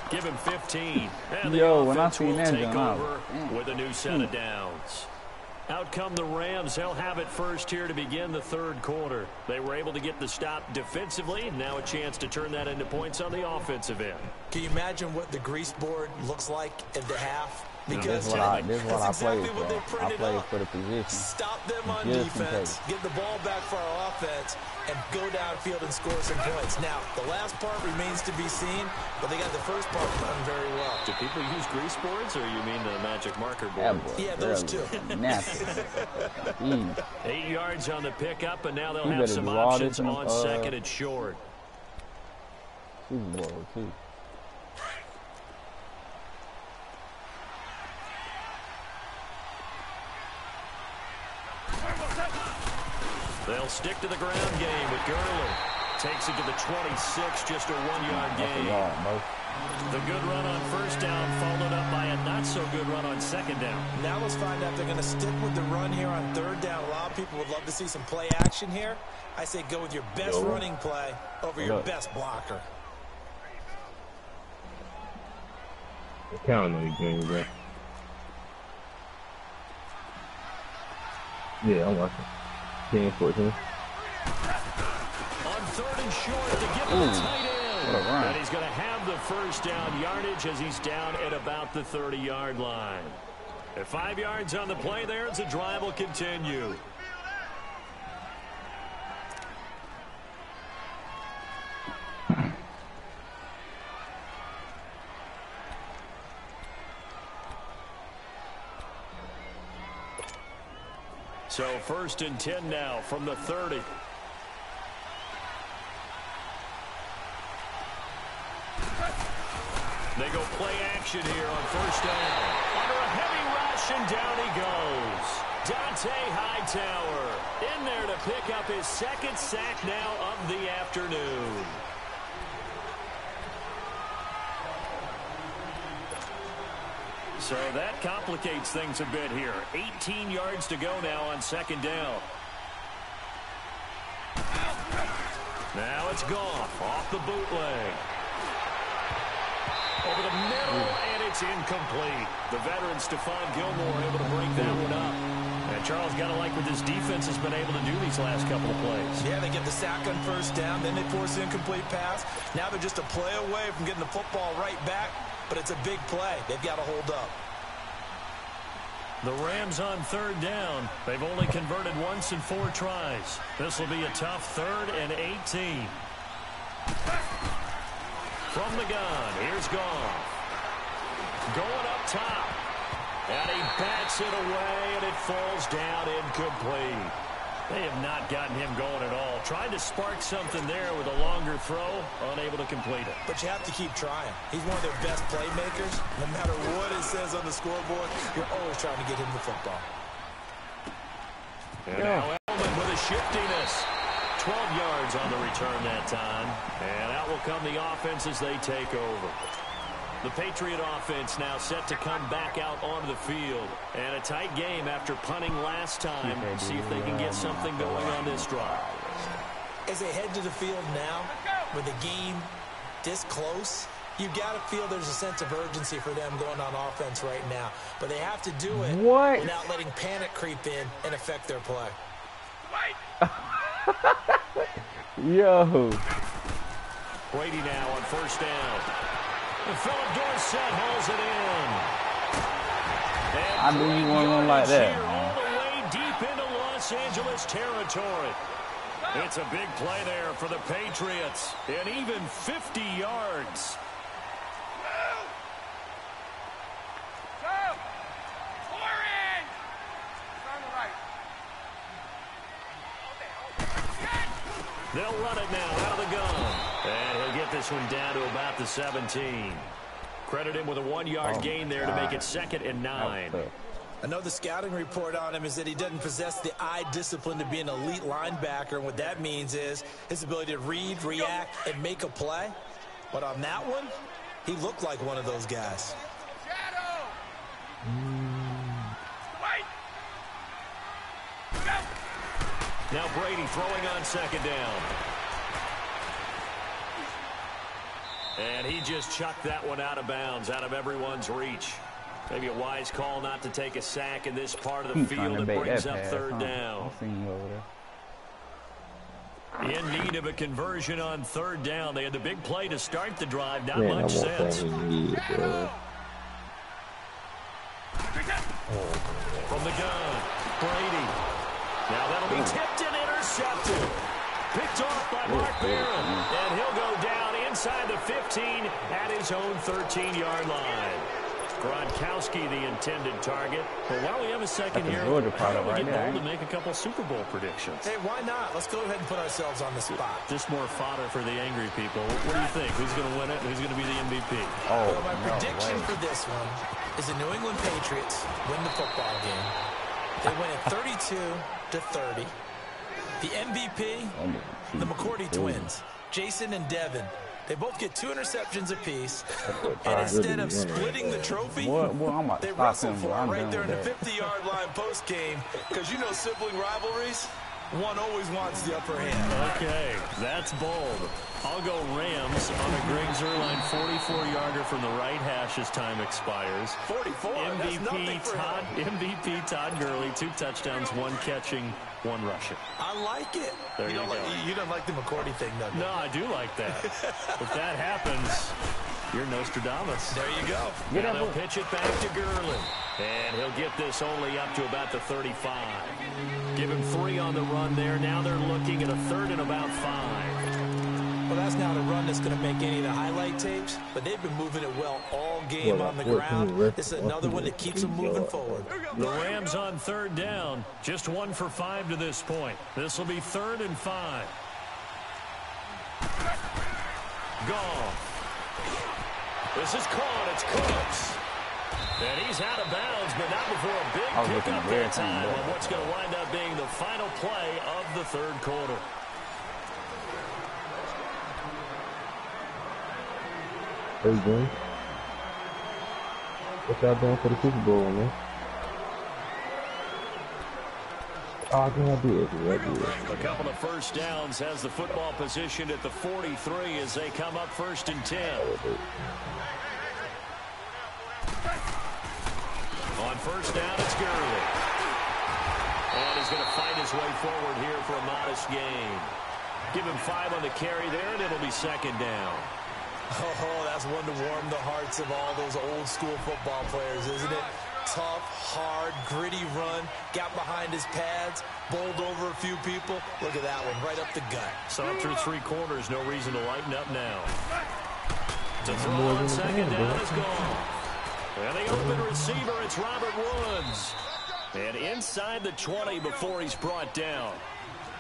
S5: give him 15. And the offense will take over with a new set of downs. Out come the Rams. They'll have it first here to begin the 3rd quarter. They were able to get the stop defensively. Now a chance to turn that into points on the offensive end.
S6: Can you imagine what the grease board looks like at the half?
S4: Because
S6: This is what I
S4: played
S6: what they
S4: for. I
S6: printed
S4: played
S6: up.
S4: for the position.
S6: Stop them on
S4: Just in
S6: defense,
S4: case.
S6: get the ball back for our offense, and go downfield and score some points. Now, the last part remains to be seen, but they got the first part done very well.
S5: Do people use grease boards, or you mean the magic marker board?
S6: Yeah, those two.
S4: Nasty.
S5: 8 yards on the pickup, and now they'll have some options on 2nd and short.
S4: Super Bowl, too.
S5: They'll stick to the ground game with Gurley. Takes it to the 26, just a 1-yard gain. The good run on 1st down followed up by a not-so-good run on 2nd down.
S6: Now let's find out if they're going to stick with the run here on 3rd down. A lot of people would love to see some play action here. I say go with your best running play over your best blocker.
S3: Counting on you, game, bro. Yeah, I'm watching. 10, 14.
S5: On 3rd and short to give him the tight end. And he's going to have the first down yardage as he's down at about the 30-yard line. At 5 yards on the play there, as the drive will continue. So 1st and 10 now from the 30. They go play action here on 1st down. Under a heavy rush, and down he goes. Dante Hightower in there to pick up his 2nd sack now of the afternoon. So that complicates things a bit here. 18 yards to go now on 2nd down. Now it's Goff off the bootleg. Over the middle, and it's incomplete. The veteran Stephon Gilmore able to break that one up. And Charles got to like what this defense has been able to do these last couple of plays.
S6: Yeah, they get the sack on first down, then they force an incomplete pass. Now they're just a play away from getting the football right back, but it's a big play. They've got to hold up.
S5: The Rams on third down. They've only converted once in 4 tries. This will be a tough 3rd and 18. From the gun, here's Goff. Going up top. And he bats it away, and it falls down incomplete. They have not gotten him going at all. Tried to spark something there with a longer throw, unable to complete it.
S6: But you have to keep trying. He's one of their best playmakers. No matter what it says on the scoreboard, you're always trying to get him the football.
S5: And now Elman with a shiftiness. 12 yards on the return that time. And out will come the offense as they take over. The Patriot offense now set to come back out onto the field. And a tight game after punting last time. See if they can get something going on this drive.
S6: As they head to the field now, with the game this close, you've got to feel there's a sense of urgency for them going on offense right now. But they have to do it without letting panic creep in and affect their play.
S3: Yo.
S5: Brady now on first down. And Philip Dorsett hauls it in. And
S3: I knew you weren't gonna like that.
S5: All the way deep into Los Angeles territory. It's a big play there for the Patriots. And even 50 yards. They'll run it now out of the gun. And he'll get this one down to about the 17. Credit him with a 1-yard gain there to make it 2nd and 9.
S6: I know the scouting report on him is that he doesn't possess the eye discipline to be an elite linebacker. And what that means is his ability to read, react, and make a play. But on that one, he looked like one of those guys.
S5: Now Brady throwing on 2nd down. And he just chucked that one out of bounds, out of everyone's reach. Maybe a wise call not to take a sack in this part of the field. It brings up 3rd down. In need of a conversion on 3rd down. They had the big play to start the drive. Not much sense. From the gun, Brady. Now that'll be tipped and intercepted. Picked off by Mark Barron. And he'll go down inside the 15 at his own 13-yard line. Gronkowski, the intended target. But while we have a second here, why don't we get bold to make a couple Super Bowl predictions?
S6: Hey, why not? Let's go ahead and put ourselves on the spot.
S5: Just more fodder for the angry people. What do you think? Who's going to win it? Who's going to be the MVP?
S6: Well, my prediction for this one is the New England Patriots win the football game. They win it 32-30. The MVP, the McCourty twins, Jason and Devin. They both get 2 interceptions apiece, and instead of splitting the trophy, they wrestle for it right there in the 50-yard line post-game, because you know sibling rivalries, one always wants the upper hand.
S5: Okay, that's bold. I'll go Rams on a Greg Zuerlein 44-yarder from the right hash as time expires.
S6: 44,
S5: MVP Todd Gurley, 2 touchdowns, 1 catching, 1 rushing.
S6: I like it.
S5: There you go.
S6: You don't like the McCourty thing, though?
S5: No, I do like that. If that happens, you're Nostradamus.
S6: There you go.
S5: Now they'll pitch it back to Gurley. And he'll get this only up to about the 35. Give him 3 on the run there. Now they're looking at a 3rd and about 5.
S6: Well, that's not a run that's going to make any of the highlight tapes, but they've been moving it well all game on the ground. This is another one that keeps them moving forward.
S5: The Rams on 3rd down. Just 1 for 5 to this point. This will be 3rd and 5. Goff. This is caught. It's Cooks. And he's out of bounds, but not before a big pickup that time on what's going to wind up being the final play of the 3rd quarter.
S3: How you doing? What y'all doing for the Super Bowl, man? Oh, yeah, I did. Yeah, I did.
S5: A couple of first downs has the football position at the 43 as they come up 1st and 10. On first down, it's Gurley. And he's going to fight his way forward here for a modest gain. Give him 5 on the carry there, and it'll be 2nd down.
S6: Oh, that's one to warm the hearts of all those old school football players, isn't it? Tough, hard, gritty run, got behind his pads, bowled over a few people. Look at that one, right up the gut.
S5: So up through 3 quarters, no reason to lighten up now. To throw on 2nd down is gone. And the open receiver, it's Robert Woods. And inside the 20 before he's brought down.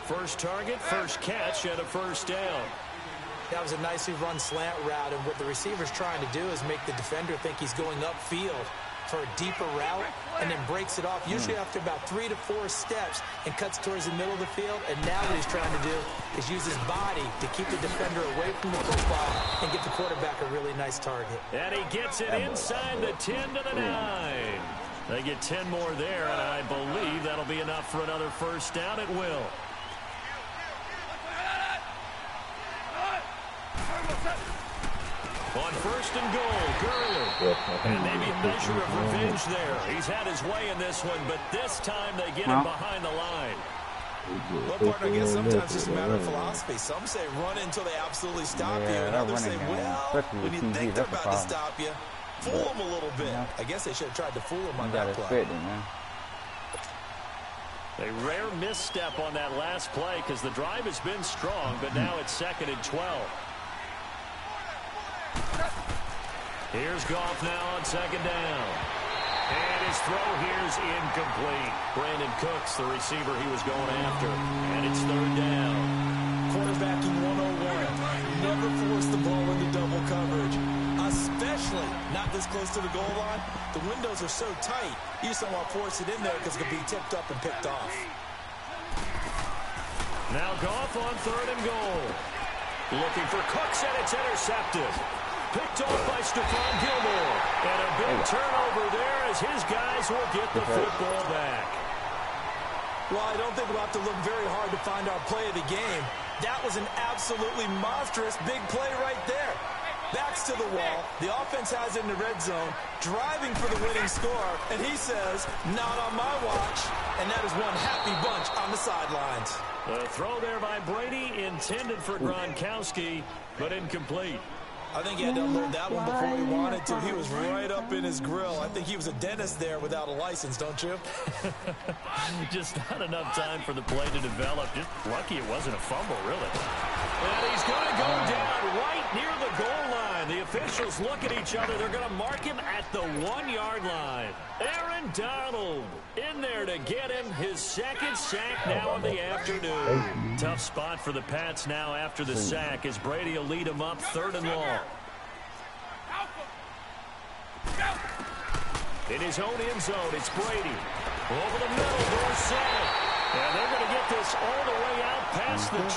S5: First target, first catch, and a first down.
S6: That was a nicely run slant route, and what the receiver's trying to do is make the defender think he's going upfield for a deeper route, and then breaks it off, usually after about 3 to 4 steps, and cuts towards the middle of the field. And now what he's trying to do is use his body to keep the defender away from the football and give the quarterback a really nice target.
S5: And he gets it inside the 10 to the 9. They get 10 more there, and I believe that'll be enough for another first down. It will. On 1st and goal, Gurley. And maybe a measure of revenge there. He's had his way in this one, but this time they get him behind the line.
S6: Well, partner, I guess sometimes it's a matter of philosophy. Some say run until they absolutely stop you, and others say, well, when you think they're about to stop you, fool them a little bit. I guess they should have tried to fool him on that play.
S5: A rare misstep on that last play because the drive has been strong, but now it's 2nd and 12. Here's Goff now on 2nd down. And his throw here's incomplete. Brandon Cooks, the receiver he was going after. And it's 3rd down.
S6: Quarterbacking 101. Never force the ball into double coverage, especially not this close to the goal line. The windows are so tight, you just don't want to force it in there because it could be tipped up and picked off.
S5: Now Goff on 3rd and goal. Looking for Cooks, and it's intercepted. Picked off by Stephon Gilmore. And a big turnover there as his guys will get the football back.
S6: Well, I don't think we'll have to look very hard to find our play of the game. That was an absolutely monstrous big play right there. Backs to the wall. The offense has it in the red zone, driving for the winning score. And he says, not on my watch. And that is one happy bunch on the sidelines.
S5: The throw there by Brady intended for Gronkowski, but incomplete.
S6: I think he had to unload that one before he wanted to. He was right up in his grill. I think he was a dentist there without a license, don't you?
S5: Just not enough time for the play to develop. Just lucky it wasn't a fumble, really. And he's going to go down right near the goal line. The officials look at each other. They're going to mark him at the 1-yard line. Aaron Donald in there to get him his 2nd sack now of the afternoon. Tough spot for the Pats now after the sack as Brady will lead him up 3rd and long. In his own end zone, it's Brady. Over the middle, Dorsett. And they're going to get this all the way out past the 20.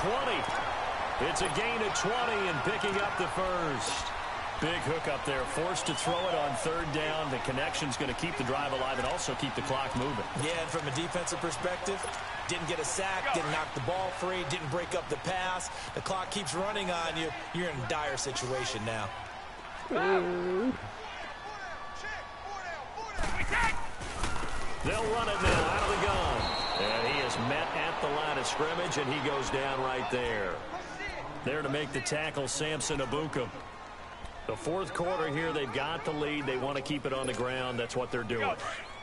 S5: It's a gain of 20 and picking up the first. Big hook up there, forced to throw it on 3rd down. The connection's going to keep the drive alive and also keep the clock moving.
S6: Yeah, and from a defensive perspective, didn't get a sack, didn't knock the ball free, didn't break up the pass. The clock keeps running on you. You're in a dire situation now.
S5: They'll run it now out of the gun. And he is met at the line of scrimmage, and he goes down right there. There to make the tackle, Samson Abuka. The 4th quarter here, they've got the lead. They want to keep it on the ground. That's what they're doing.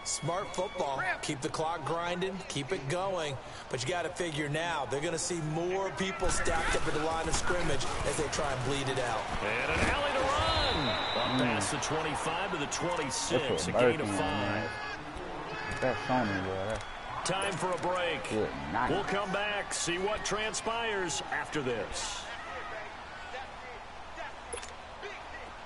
S6: Smart football. Keep the clock grinding. Keep it going. But you got to figure now, they're going to see more people stacked up at the line of scrimmage as they try and bleed it out.
S5: And an alley to run. Up past the 25 to the 26. A gain of 5.
S4: That's on me, bro.
S5: Time for a break. We'll come back, see what transpires after this.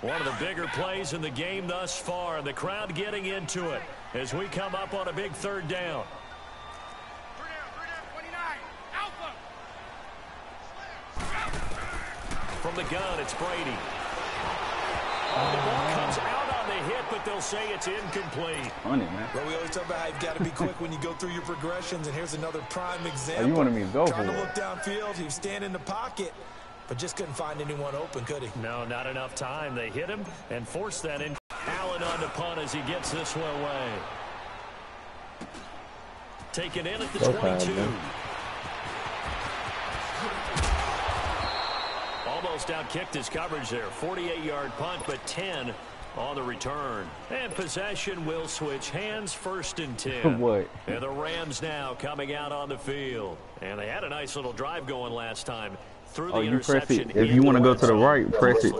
S5: One of the bigger plays in the game thus far, and the crowd getting into it as we come up on a big 3rd down.
S7: 29. Alpha.
S5: From the gun, it's Brady. Oh, the ball comes out on the hit, but but they'll say it's incomplete.
S4: Funny, man.
S6: Well, we always talk about how you've got to be quick when you go through your progressions, and here's another prime example.
S4: Oh, you wanted me to go for
S6: Trying to
S4: it.
S6: look downfield, he was standing in the pocket, but just couldn't find anyone open, could he?
S5: No, not enough time. They hit him and forced that in. Allen on the punt as he gets this one away. Taken in at the 22. Almost outkicked his coverage there. 48-yard punt, but 10 on the return. And possession will switch hands, 1st and 10.
S4: What?
S5: And the Rams now coming out on the field. And they had a nice little drive going last time. Through the
S4: Oh, you press
S5: interception.
S4: it. If you want to go to the right, press it.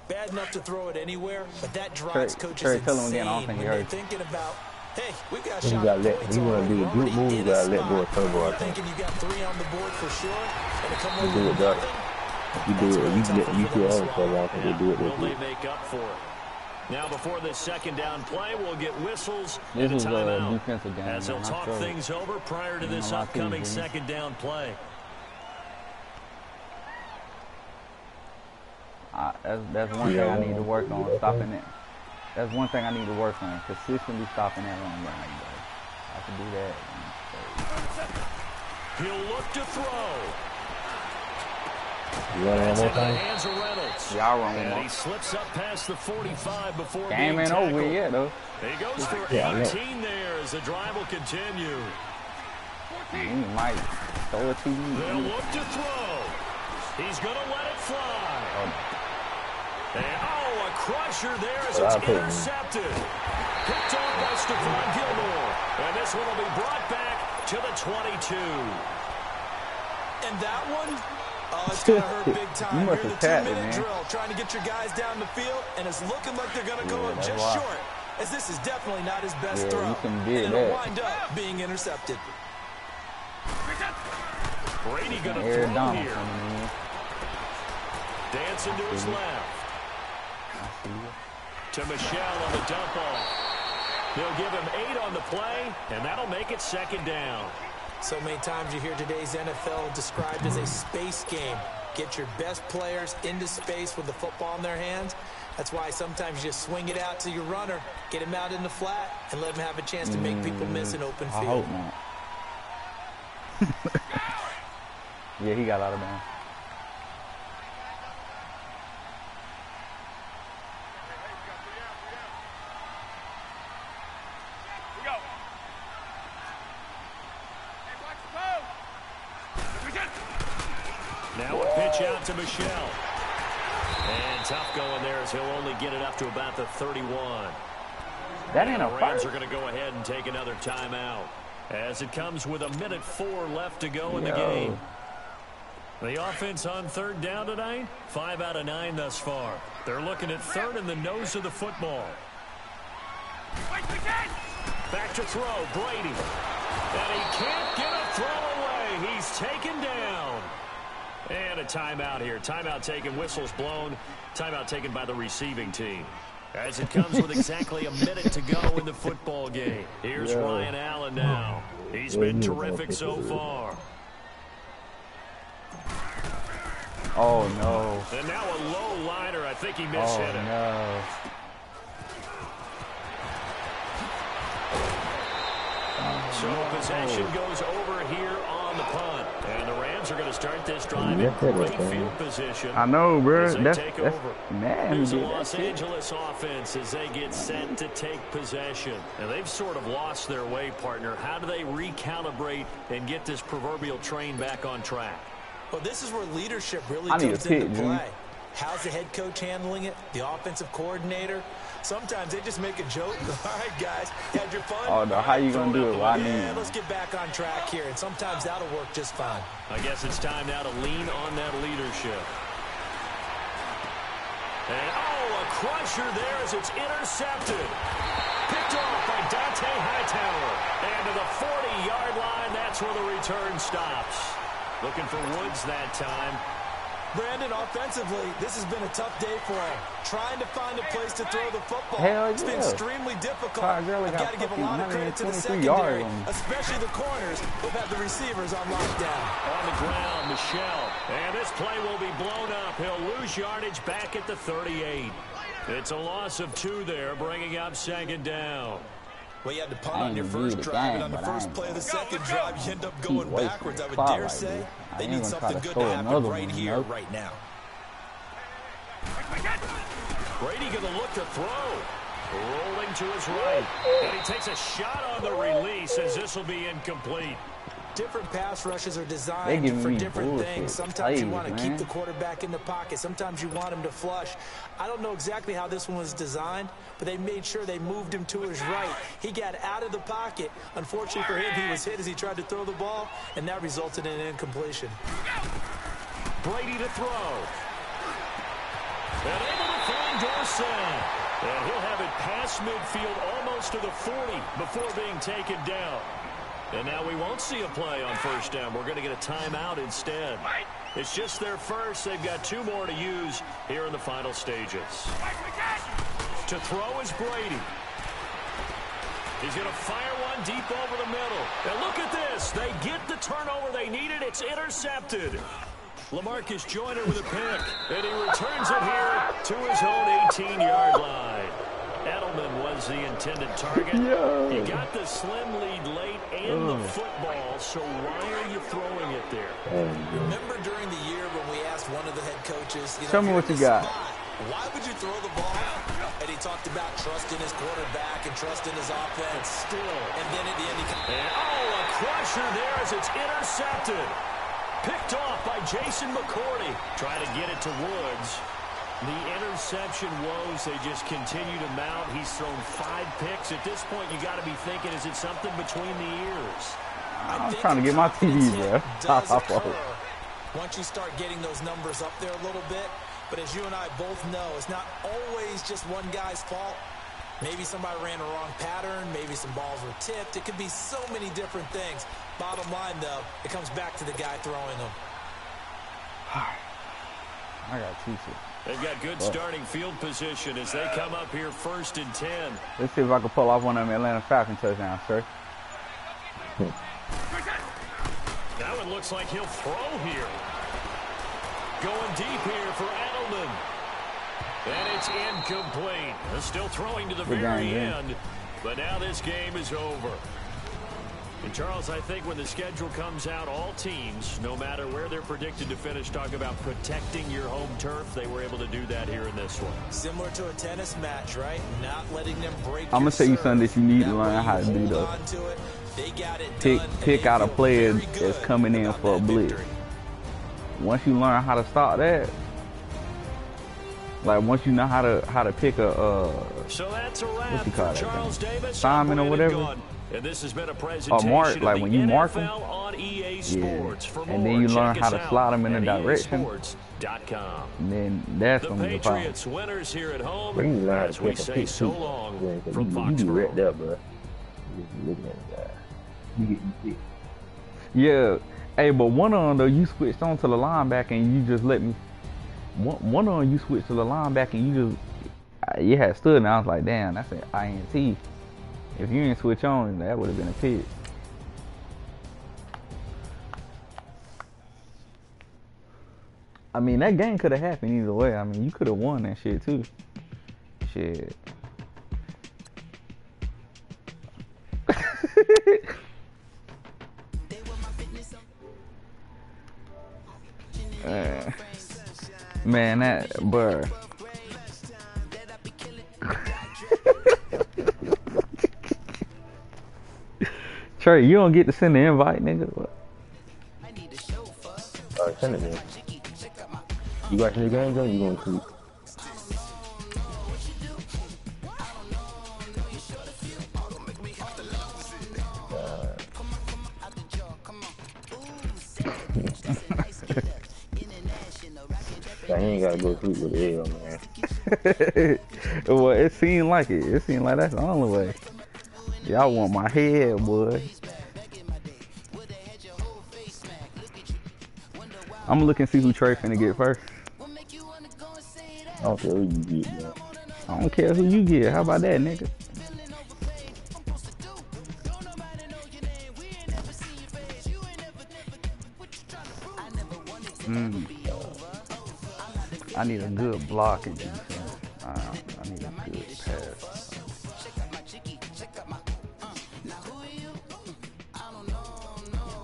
S6: Bad enough to throw it anywhere, but that drives
S4: Trey,
S6: coaches
S4: tell him
S6: insane
S4: again, I don't think he
S6: when they're
S4: heard.
S6: thinking about, hey, we've got
S3: You
S6: shot
S3: gotta let.
S6: points
S3: You want to
S6: already.
S3: do a
S6: We're
S3: good
S6: already
S3: move.
S6: in
S3: You
S6: a
S3: gotta let
S6: spot.
S3: go of turbo. I
S6: You're
S3: think.
S6: thinking you got 3 on the board for sure, and to come
S3: You
S6: over
S3: do
S6: with
S3: it, Doc.
S6: nothing,
S3: You do it. You feel home so long.
S5: Yeah.
S3: You do it.
S5: Will they make up for it? Now, before this second down play, we'll get whistles
S4: This
S5: and a
S4: is a
S5: timeout.
S4: defensive game,
S5: as they'll
S4: man. I
S5: talk
S4: struggle.
S5: things over prior to this
S4: I like
S5: upcoming
S4: these, man.
S5: second down play.
S4: That's one thing I need to work on, stopping it. That's one thing I need to work on, consistently stopping that run game, bro. I can do that.
S5: He'll look to throw.
S3: You want it one
S5: That's
S3: more
S5: into the
S3: time?
S5: hands of Reynolds.
S4: Y'all run one
S5: And
S4: more.
S5: he slips up past the 45 before
S4: Game
S5: being
S4: ain't over
S5: tackled.
S4: yet, though.
S5: He goes for
S3: Yeah, I know.
S5: 18 there as the drive will continue.
S4: He might throw it to you.
S5: They'll look to throw. He's going to let it fly. And, a crusher there as it's intercepted. Picked off by Stephon Gilmore. And this one will be brought back to the 22.
S6: and that one, it's going to hurt big time.
S4: You must
S6: You're
S4: have
S6: the
S4: tapped it,
S6: 2-minute
S4: man.
S6: drill, trying to get your guys down the field, and it's looking like they're going to go up
S4: that's
S6: just
S4: why.
S6: short, as this is definitely not his best
S4: Yeah,
S6: throw.
S4: you can
S6: And
S4: dig
S6: it'll
S4: that.
S6: wind up being intercepted.
S5: Brady going to
S4: Aaron
S5: throw
S4: Donald
S5: here.
S4: coming in.
S5: Dancing to his left. To Michelle on the dump off. They'll give him 8 on the play, and that'll make it second down.
S6: So many times you hear today's NFL described as a space game. Get your best players into space with the football in their hands. That's why sometimes you just swing it out to your runner, get him out in the flat, and let him have a chance to make people miss an open
S4: I
S6: field.
S4: hope not. Yeah, he got out of bounds.
S7: We go. Hey, watch the pose.
S5: Now a pitch out to Michelle. And tough going there as he'll only get it up to about the 31.
S4: That ain't
S5: The
S4: a
S5: Rams
S4: first.
S5: are going to go ahead and take another timeout as it comes with 1:04 left to go in the game. The offense on third down tonight, 5 out of 9 thus far. They're looking at third in the nose of the football. Back to throw, Brady. And he can't get a throw away. He's taken down. And a timeout here. Timeout taken, whistles blown. Timeout taken by the receiving team. As it comes with exactly 1 minute to go in the football game. Here's Ryan Allen now. He's been terrific so far.
S4: Oh, no.
S5: And now a low liner. I think he mishit
S4: Oh,
S5: it.
S4: no.
S5: So possession goes over here on the punt. And the Rams are going to start this drive in great field position.
S4: I know, bro.
S5: As they
S4: That's
S5: take over.
S4: man.
S5: Here's the
S4: Dude,
S5: Los
S4: that shit.
S5: Angeles offense as they get set to take possession. And they've sort of lost their way, partner. How do they recalibrate and get this proverbial train back on track?
S6: Well, this is where leadership really
S4: I need
S6: comes
S4: a pick,
S6: into
S4: dude.
S6: play. How's the head coach handling it? The offensive coordinator? Sometimes they just make a joke. All right, guys, you had your fun?
S4: Oh, no, how you
S6: Throw
S4: gonna do
S6: out
S4: it?
S6: the
S4: Why
S6: way.
S4: me?
S6: Yeah, let's get back on track here, and sometimes that'll work just fine.
S5: I guess it's time now to lean on that leadership. And, a crusher there as it's intercepted. Picked off by Dante Hightower. And to the 40-yard line, that's where the return stops. Looking for Woods that time.
S6: Brandon, offensively, this has been a tough day for him. Trying to find a place to throw the football.
S4: Hell
S6: It's been
S4: yeah.
S6: extremely difficult.
S4: Todd Gurley
S6: I've got
S4: got
S6: to give a
S4: fucking
S6: lot of credit to the
S4: 123 yards
S6: secondary,
S4: on him.
S6: especially the corners who've had the receivers on lockdown.
S5: On the ground, Michelle. And this play will be blown up. He'll lose yardage back at the 38. It's a loss of 2 there, bringing up 2nd down.
S6: Well, you had to punt on your first drive, and on the first play of the second drive, you end up going backwards. I would dare say they need something good to happen right here, right now.
S5: Brady going to look to throw. Rolling to his right. And he takes a shot on the release as this will be incomplete.
S6: Different pass rushes are designed for different things. Sometimes you want to keep the quarterback in the pocket. Sometimes you want him to flush. I don't know exactly how this one was designed, but they made sure they moved him to his right. He got out of the pocket. Unfortunately for him, he was hit as he tried to throw the ball, and that resulted in an incompletion.
S5: Brady to throw. And able to find Dorsett. And he'll have it past midfield almost to the 40 before being taken down. And now we won't see a play on first down. We're going to get a timeout instead. It's just their first. They've got 2 more to use here in the final stages. To throw is Brady. He's going to fire one deep over the middle. And look at this. They get the turnover they needed. It's intercepted. LaMarcus Joyner with a pick. And he returns it here to his own 18-yard line. Edelman was the intended target. You got the slim lead late and the football, so why are you throwing it there?
S6: Remember during the year when we asked one of the head coaches,
S4: Show me what you got.
S6: Why would you throw the ball? And he talked about trusting his quarterback and trusting his offense.
S5: Still.
S6: And then at the end,
S5: a crusher there as it's intercepted. Picked off by Jason McCourty. Try to get it to Woods. The interception woes, they just continue to mount. He's thrown 5 picks. At this point, you got to be thinking, is it something between the ears?
S4: I'm trying to get my TV, bro.
S6: Once you start getting those numbers up there a little bit, but as you and I both know, it's not always just one guy's fault. Maybe somebody ran a wrong pattern. Maybe some balls were tipped. It could be so many different things. Bottom line, though, it comes back to the guy throwing them.
S4: I got 2 shit.
S5: They've got good starting field position as they come up here 1st and 10.
S4: Let's see if I can pull off one of them Atlanta Falcons touchdowns, sir.
S5: That one looks like he'll throw here. Going deep here for Edelman. And it's incomplete. They're still throwing to the very end. But now this game is over. And Charles, I think when the schedule comes out, all teams, no matter where they're predicted to finish, talk about protecting your home turf. They were able to do that here in this one.
S6: Similar to a tennis match, right? Not letting them break.
S4: I'm going to tell you something that you need to learn how to do, though. Pick out a player that's coming in for a blitz. Once you learn how to stop that, like once you know how to pick a
S5: so that's a wrap
S4: what you call
S5: Charles
S4: that
S5: Davis,
S4: Simon or whatever.
S5: And this has been a presentation
S4: mark, like when you mark them,
S5: on EA Sports. For
S4: and then you learn how to slide them in a direction.
S5: And
S4: then that's when
S5: the Patriots winners here at home.
S3: Bring you learn
S5: as
S3: how to
S5: we
S3: pick a
S5: say
S3: pick
S5: so
S3: too.
S5: long
S3: Yeah,
S5: from
S3: you be right
S5: Foxborough.
S3: there, bro. Just looking at the guy. You get you pick.
S4: Yeah, hey, but one of them though, you switched on to the linebacker and you just let me. One of them you switched to the linebacker and you just had stood and I was like, damn, that's an INT. If you didn't switch on, that would have been a pick. I mean, that game could have happened either way. I mean, you could have won that shit too. Shit. Man, that bruh. Trey, you don't get to send the invite, nigga. What?
S3: Alright, send it, man. You watching the game, John? You going to sleep? I ain't gotta go to sleep with the L, man.
S4: Well, it seemed like it. It seemed like that's the only way. Y'all want my head, boy. I'm gonna look and see who Trey finna get first.
S3: I don't care who you get, man.
S4: I don't care who you get. How about that, nigga? I need a good blocking defense. I need a good pass.
S1: Check out my chicky, check out my. Now who are you? I don't know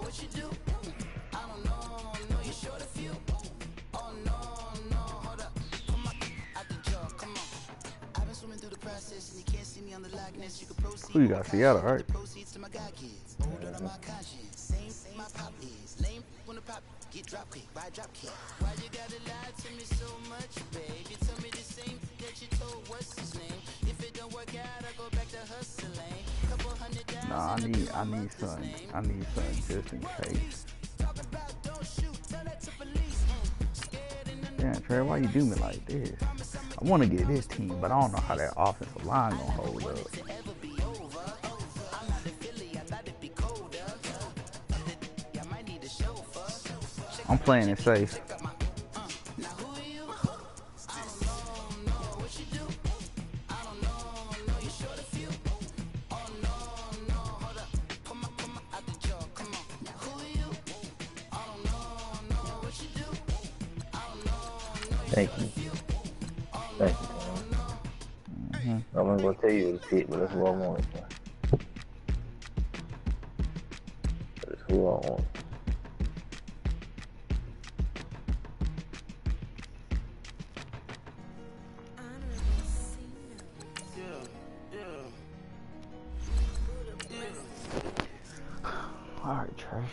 S1: what you do. I don't know you short a few. Oh no, hold up. Come on, out the jaw, come on. I've been swimming through the process and you can't see me on the likeness. You can proceed.
S4: Who you got? Seattle, right?
S1: Proceeds to my god kids. Older than my conscience. Same my pop is. Lame when the pop get drop quick, buy drop kick. Why you gotta lie to me so much, babe? You tell me the same that you told what's his name. If it don't work out, I go back to hustling. Couple $100,000.
S4: Nah, I need something. I need something just in case. Damn, Trey, why you do me like this? I want to get this team, but I don't know how that offensive line gonna hold up. I'm playing it safe.
S3: Thank you. Thank you. I'm not gonna tell you the shit, but that's what I want. That's who I want.
S4: All right, Trey.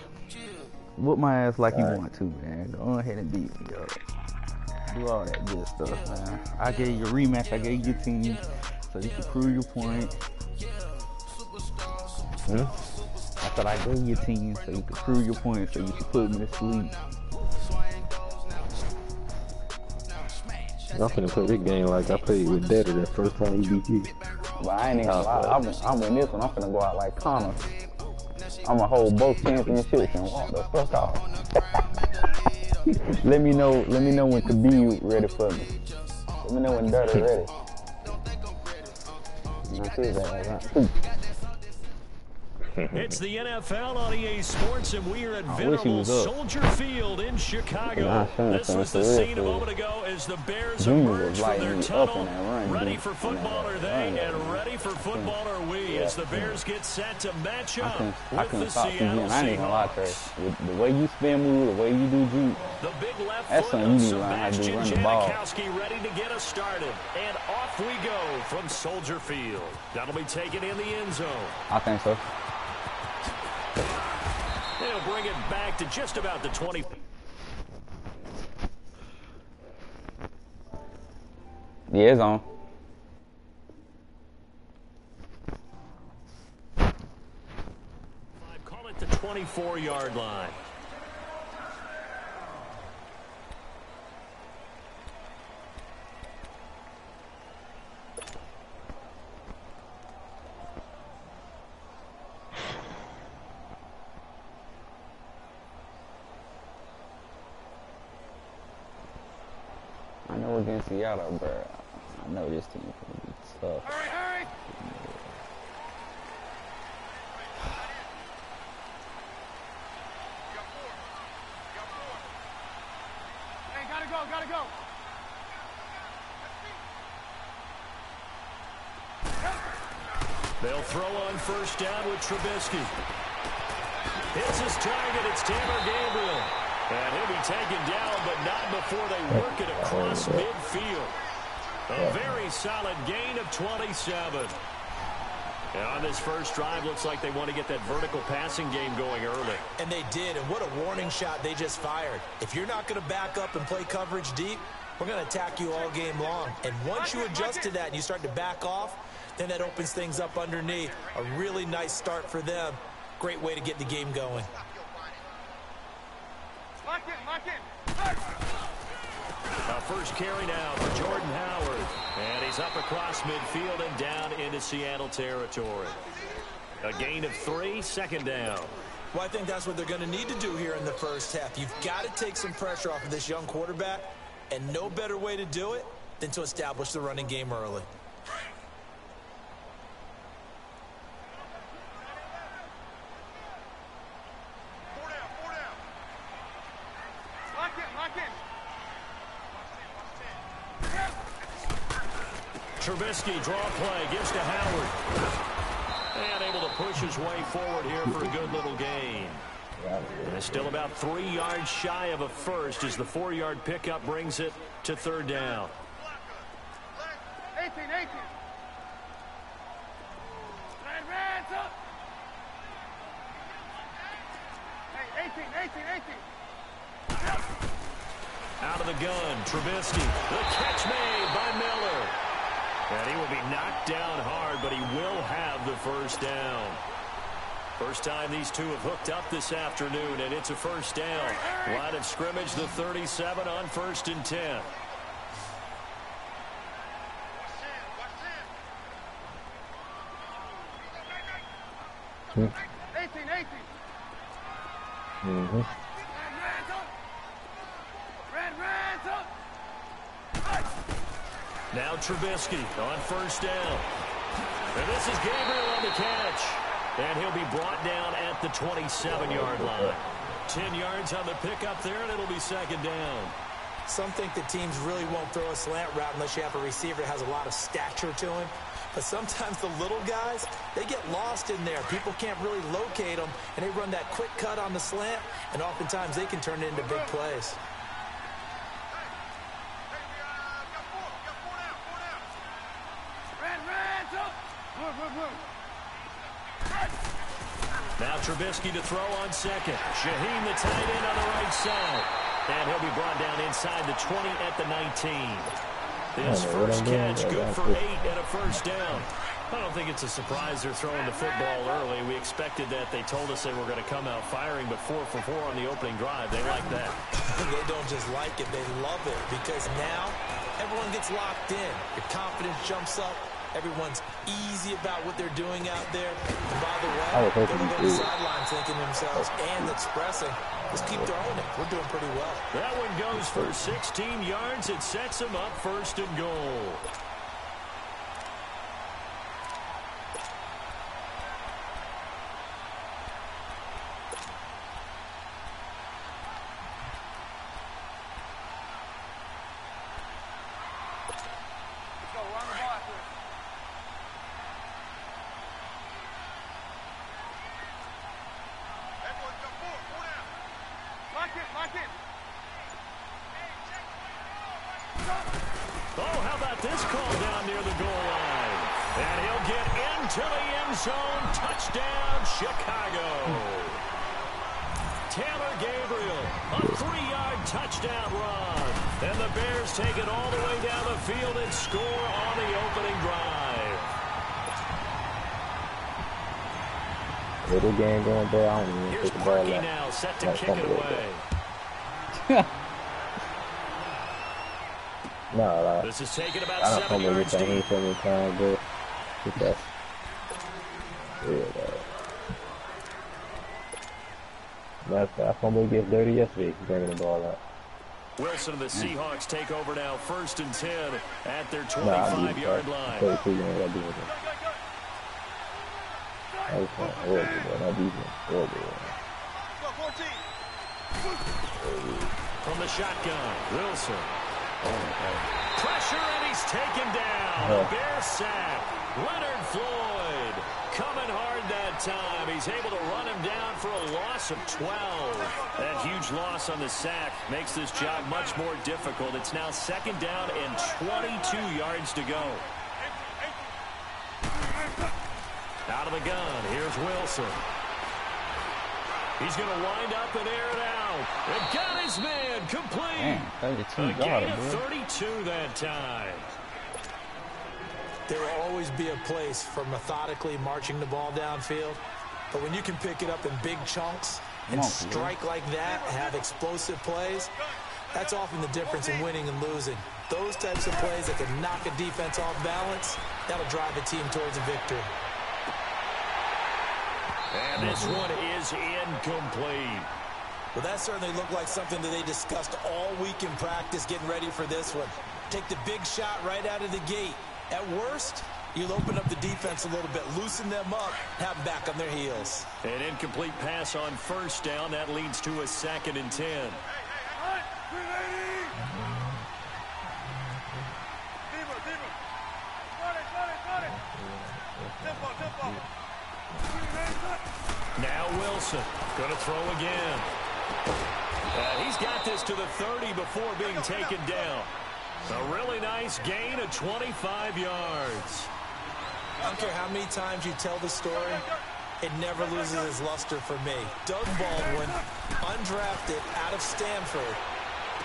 S4: Whoop my ass like you want to, man. Go ahead and beat me up. Do all that good stuff, man. I gave you a rematch. I gave you your team so you can prove your point. I thought I gave you your team so you could prove your point, so you could put me to sleep.
S3: I'm finna play this game like I played with Daddy that first time he beat you.
S4: But I ain't even gonna lie. I'm in this one. I'm finna go out like Connor. I'm gonna hold both championships and walk the fuck off. Let me know when to be ready for me. Let me know when Dirty ready.
S5: It's the NFL on EA Sports, and we are at venerable Soldier Field in Chicago. This was the scene a moment ago as the Bears emerge from their tunnel. Ready for football are they, and ready for football are we, as the Bears get set to match up with the Seattle Seahawks.
S4: The way you spin move, the way you do juke,
S5: the big left
S4: that's
S5: foot
S4: something
S5: of
S4: you need to learn how to do,
S5: Sebastian
S4: run the ball.
S5: Janikowski ready to get us started. And off we go from Soldier Field. That'll be taken in the end zone.
S4: I think so.
S5: They'll bring it back to just about the 20.
S4: Yeah, it's on.
S5: Call it the 24-yard line.
S4: I know against Seattle, bro. I know this team can be tough.
S7: Hurry! Hey, gotta go!
S5: They'll throw on first down with Trubisky. Hits his target. It's Taylor Gabriel. And he'll be taken down, but not before they work it across midfield. A very solid gain of 27. And on this first drive, looks like they want to get that vertical passing game going early.
S6: And they did, and what a warning shot they just fired. If you're not going to back up and play coverage deep, we're going to attack you all game long. And once you adjust to that and you start to back off, then that opens things up underneath. A really nice start for them. Great way to get the game going.
S7: Lock in!
S5: First carry now for Jordan Howard. And he's up across midfield and down into Seattle territory. A gain of 3, second down.
S6: Well, I think that's what they're going to need to do here in the first half. You've got to take some pressure off of this young quarterback, and no better way to do it than to establish the running game early.
S5: Trubisky, draw play, gives to Howard. And able to push his way forward here for a good little gain. And still about 3 yards shy of a first as the 4-yard pickup brings it to third down.
S7: 18. Reds up. Hey, 18.
S5: Out of the gun, Trubisky. The catch made by Miller. And he will be knocked down hard, but he will have the first down. First time these two have hooked up this afternoon, and it's a first down. Line of scrimmage, the 37 on 1st and 10.
S7: Eighteen.
S3: Mm-hmm.
S7: Reds up.
S5: Now Trubisky on first down. And this is Gabriel on the catch. And he'll be brought down at the 27-yard line. 10 yards on the pickup there, and it'll be second down.
S6: Some think that teams really won't throw a slant route unless you have a receiver that has a lot of stature to him. But sometimes the little guys, they get lost in there. People can't really locate them, and they run that quick cut on the slant, and oftentimes they can turn it into big plays.
S7: Reds up. Look.
S5: Now Trubisky to throw on second. Shaheen, the tight end, on the right side. And he'll be brought down inside the 20 at the 19. His first catch, good for 8 and a first down. I don't think it's a surprise they're throwing the football early. We expected that. They told us they were going to come out firing, but 4 for 4 on the opening drive. They like that.
S6: They don't just like it, they love it, because now everyone gets locked in. Your confidence jumps up. Everyone's easy about what they're doing out there. And by the way, they're going to the sideline thinking to themselves and expressing, just keep throwing it. We're doing pretty well.
S5: That one goes for 16 yards. It sets them up first and goal. Oh, how about this call down near the goal line? And he'll get into the end zone. Touchdown, Chicago. Taylor Gabriel, a 3-yard touchdown run. And the Bears take it all the way down the field and score on the opening drive.
S3: Little game going there. I don't even
S5: Here's
S3: take the ball
S5: Parkey
S3: out.
S5: now, set to kick it away.
S3: No,
S5: This is taken about
S3: I don't
S5: 7
S3: know
S5: yards
S3: what
S5: deep.
S3: he's saying time, but that's I fumbled against Dirty yesterday, bringing the ball out.
S5: Wilson of the Seahawks take over now, 1st and 10 at their 25-yard line.
S3: 32, you know what I do with it. I was playing horrible, but I beat him. Horrible.
S5: From the shotgun, Wilson. Pressure, and he's taken down. The Bears sack. Leonard Floyd coming hard that time. He's able to run him down for a loss of 12. That huge loss on the sack makes this job much more difficult. It's now 2nd down and 22 yards to go. Out of the gun, here's Wilson. He's going to wind up and air it out. And got his man complete.
S4: Man, 32
S5: A gain
S4: yards,
S5: of
S4: bro.
S5: 32 that time.
S6: There will always be a place for methodically marching the ball downfield. But when you can pick it up in big chunks and strike like that, have explosive plays, that's often the difference in winning and losing. Those types of plays that can knock a defense off balance, that'll drive a team towards a victory.
S5: And this one is incomplete.
S6: Well, that certainly looked like something that they discussed all week in practice getting ready for this one. Take the big shot right out of the gate. At worst, you'll open up the defense a little bit, loosen them up, have them back on their heels.
S5: An incomplete pass on 1st down. That leads to a 2nd and 10. Now Wilson going to throw again. And he's got this to the 30 before being taken down. A really nice gain of 25 yards.
S6: I don't care how many times you tell the story, it never loses its luster for me. Doug Baldwin, undrafted out of Stanford,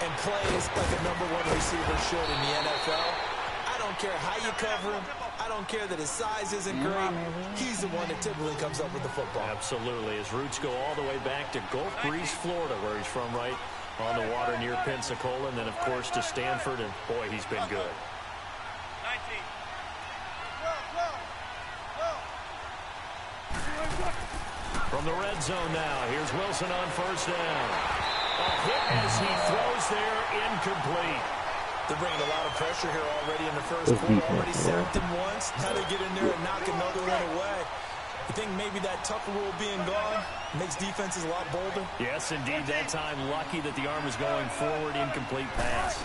S6: and plays like a #1 receiver should in the NFL. I don't care how you cover him. I don't care that his size isn't great. He's the one that typically comes up with the football.
S5: Absolutely. His roots go all the way back to Gulf Breeze, Florida, where he's from, right on the water near Pensacola, and then, of course, to Stanford, and, boy, he's been good.
S7: 19.
S5: From the red zone now, here's Wilson on first down. A hit as he throws there, incomplete.
S6: They're bringing a lot of pressure here already in the first quarter. Already sacked him once. Now they get in there and knock another one away. You think maybe that Tucker rule being gone makes defenses a lot bolder?
S5: Yes, indeed. That time, lucky that the arm was going forward. Incomplete pass.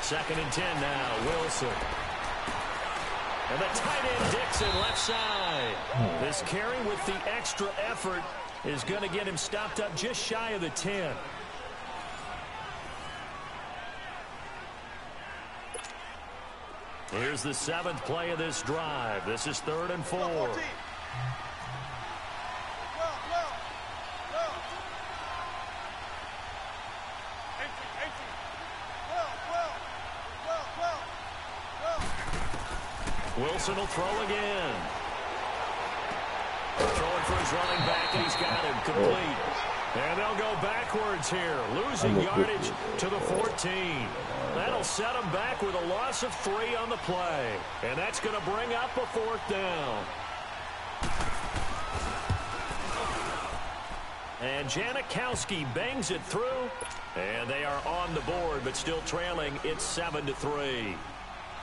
S5: 2nd and 10 now. Wilson. And the tight end, Dixon, left side. This carry with the extra effort is going to get him stopped up just shy of the 10. Here's the 7th play of this drive. This is 3rd and 4.
S7: 14.
S5: Wilson will throw again. Throwing for his running back, and he's got him complete. And they'll go backwards here, losing yardage to the 14. That'll set them back with a loss of 3 on the play. And that's going to bring up a 4th down. And Janikowski bangs it through. And they are on the board, but still trailing. It's 7-3.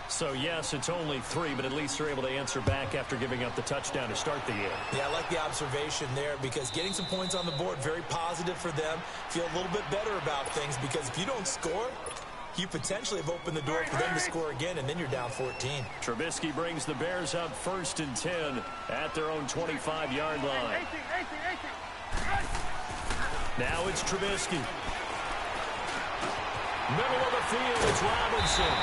S5: So, yes, it's only 3, but at least they're able to answer back after giving up the touchdown to start the year.
S6: Yeah, I like the observation there because getting some points on the board, very positive for them. Feel a little bit better about things because if you don't score, you potentially have opened the door for them to score again, and then you're down 14.
S5: Trubisky brings the Bears up 1st and 10 at their own 25-yard line.
S7: 18.
S5: Now it's Trubisky. Middle of the field, it's Robinson.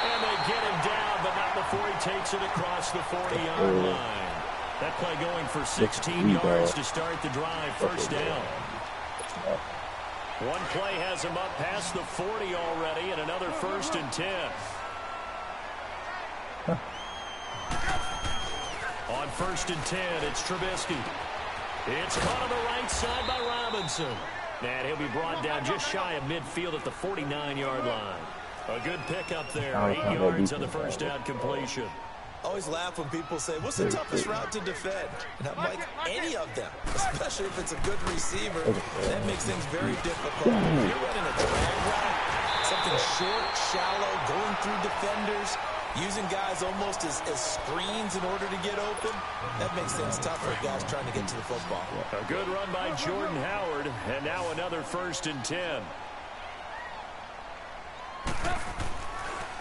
S5: And they get him down, but not before he takes it across the 40-yard line. That play going for 16 yards to start the drive. 1st down. One play has him up past the 40 already, and another 1st and 10. On 1st and 10, it's Trubisky. It's caught on the right side by Robinson. And he'll be brought down just shy of midfield at the 49-yard line. A good pickup there, 8 yards on the 1st down completion.
S6: I always laugh when people say, what's the toughest route to defend? And I'm like, any of them, especially if it's a good receiver. That makes things very difficult. If you're running a drag route, something short, shallow, going through defenders, using guys almost as screens in order to get open, that makes things tough for guys trying to get to the football.
S5: A good run by Jordan Howard, and now another 1st and 10.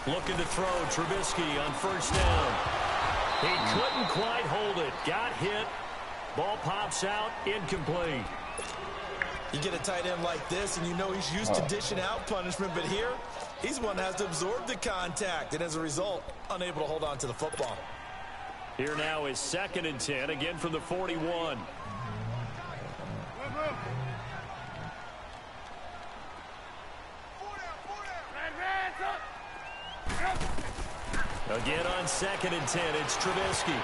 S5: Looking to throw, Trubisky on 1st down. He couldn't quite hold it. Got hit. Ball pops out, incomplete.
S6: You get a tight end like this, and you know he's used to dishing out punishment, but here, he's the one that has to absorb the contact, and as a result, unable to hold on to the football.
S5: Here now is 2nd and 10, again from the 41. Again on 2nd and 10, it's Trubisky.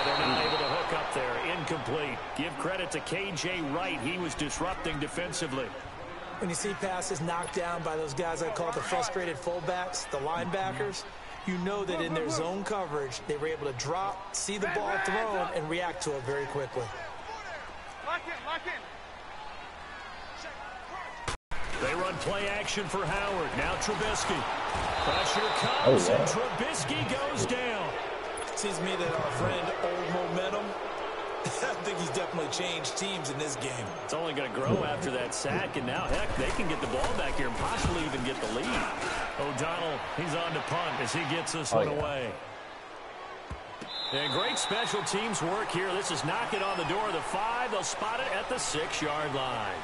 S5: They're not able to hook up there. Incomplete. Give credit to K.J. Wright. He was disrupting defensively.
S6: When you see passes knocked down by those guys I call the frustrated fullbacks, the linebackers, you know that in their zone coverage, they were able to drop, see the ball thrown, and react to it very quickly.
S7: Lock in.
S5: They run play action for Howard. Now Trubisky. Pressure comes, and Trubisky goes down.
S6: Seems to me that our friend Old Momentum, I think he's definitely changed teams in this game.
S5: It's only going to grow after that sack, and now, heck, they can get the ball back here and possibly even get the lead. O'Donnell, he's on to punt as he gets this one away. And great special teams work here. This is knocking on the door of the 5. They'll spot it at the 6-yard line.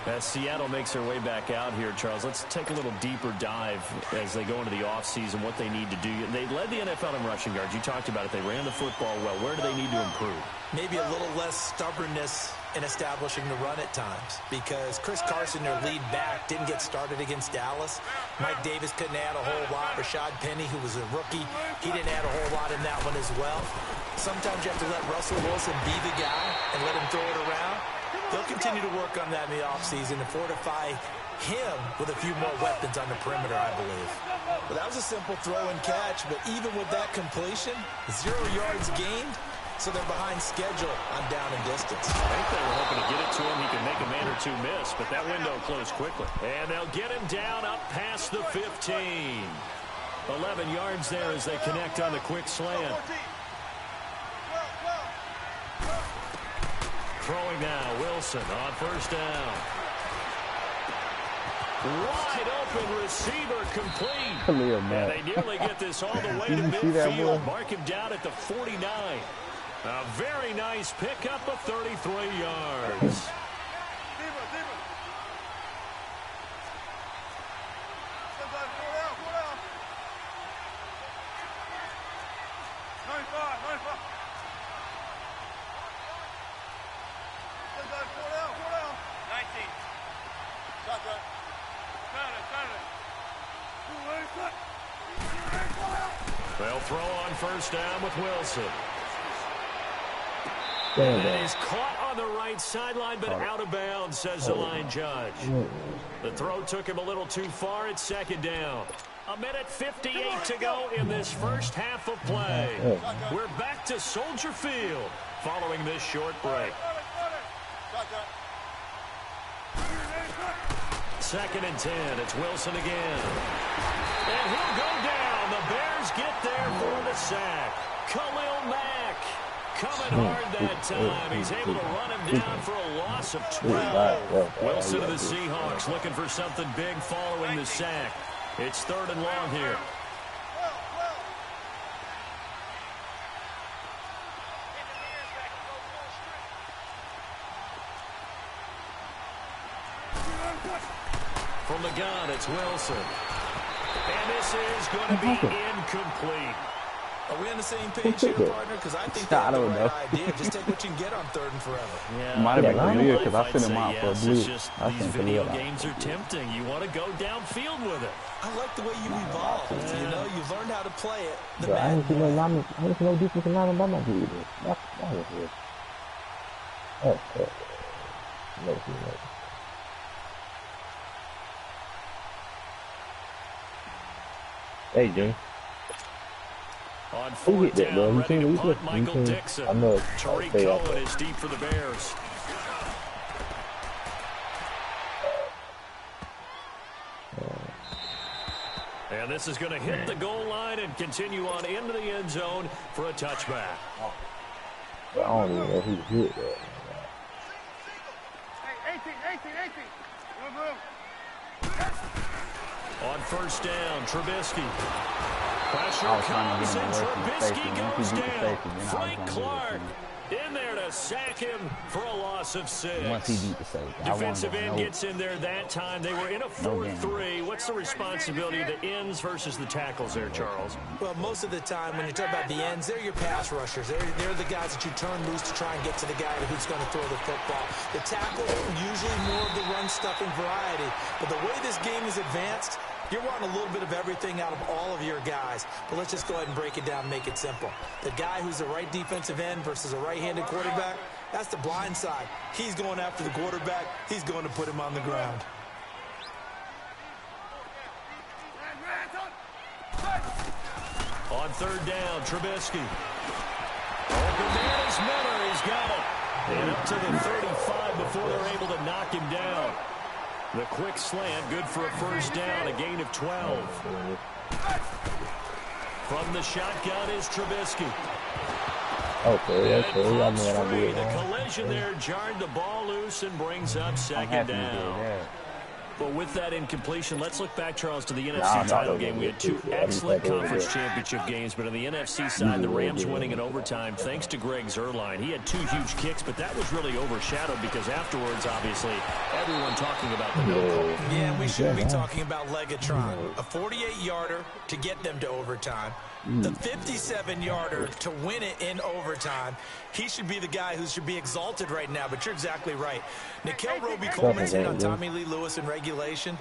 S5: As Seattle makes their way back out here, Charles, let's take a little deeper dive as they go into the offseason, what they need to do. They led the NFL in rushing yards. You talked about it. They ran the football well. Where do they need to improve?
S6: Maybe a little less stubbornness in establishing the run at times, because Chris Carson, their lead back, didn't get started against Dallas. Mike Davis couldn't add a whole lot. Rashad Penny, who was a rookie, he didn't add a whole lot in that one as well. Sometimes you have to let Russell Wilson be the guy and let him throw it around. They'll continue to work on that in the offseason and fortify him with a few more weapons on the perimeter, I believe. Well, that was a simple throw and catch, but even with that completion, 0 yards gained, so they're behind schedule on down and distance.
S5: I think they were hoping to get it to him. He could make a man or two miss, but that window closed quickly. And they'll get him down up past the 15. 11 yards there as they connect on the quick slant. Throwing now, Wilson on first down. Wide open receiver complete. And they nearly get this all the way to midfield. Mark him down at the 49. A very nice pickup of 33 yards. They'll throw on first down with Wilson. And he's caught on the right sideline, but out of bounds, says the line judge. The throw took him a little too far. It's second down. 1:58 to go in this first half of play. We're back to Soldier Field following this short break. Second and 10. It's Wilson again. And he'll go down. The Bears get there for the sack. Khalil Mack coming hard that time. He's able to run him down for a loss of 12. Wilson of the Seahawks looking for something big following the sack. It's third and long here. From the gun, it's Wilson. And this is going to be incomplete.
S6: Are we on the same page here, partner? Because I think that's the right idea. Just take what you can get on third and forever.
S4: Yeah, might have been clear because I sent him out for a blue.
S5: It's just these video games are tempting. You want to go downfield with it.
S6: I like the way you evolved. You know, you've learned how to play it.
S3: I didn't see no defensive line by my dude. That was it. No. Hey, Jim.
S5: On fourth down, ready to punt, Michael Dixon. Tariq Cohen is deep for the Bears. And this is going to hit the goal line and continue on into the end zone for a touchback.
S3: I don't even know who hit that.
S7: Hey, 18.
S5: On first down, Trubisky. Pressure comes and Trubisky goes down. Frank Clark in there to sack him for a loss of 6.
S4: Once he beat the safety.
S5: Defensive end gets in there that time. They were in a 4-3. What's the responsibility of the ends versus the tackles there, Charles?
S6: Well, most of the time when you talk about the ends, they're your pass rushers. They're the guys that you turn loose to try and get to the guy who's going to throw the football. The tackles are usually more of the run-stuffing variety. But the way this game is advanced, you're wanting a little bit of everything out of all of your guys. But let's just go ahead and break it down and make it simple. The guy who's the right defensive end versus a right-handed quarterback, that's the blind side. He's going after the quarterback. He's going to put him on the ground.
S5: On third down, Trubisky. Open man is Miller. He's got it. And up to the 35 before they're able to knock him down. The quick slant, good for a first down, a gain of 12. From the shotgun is Trubisky.
S3: Okay.
S5: The collision there jarred the ball loose and brings up second down. Well, with that incompletion, let's look back, Charles, to the NFC title game. We had two excellent conference championship games, but on the NFC side, the Rams winning in overtime thanks to Greg Zuerlein. He had two huge kicks, but that was really overshadowed because afterwards, obviously, everyone talking about the no call.
S6: Yeah, we should be talking about Legatron. A 48-yarder to get them to overtime. The 57-yarder to win it in overtime. He should be the guy who should be exalted right now, but you're exactly right. Nickel Roby-Coleman's hit on Tommy Lee Lewis in regulation.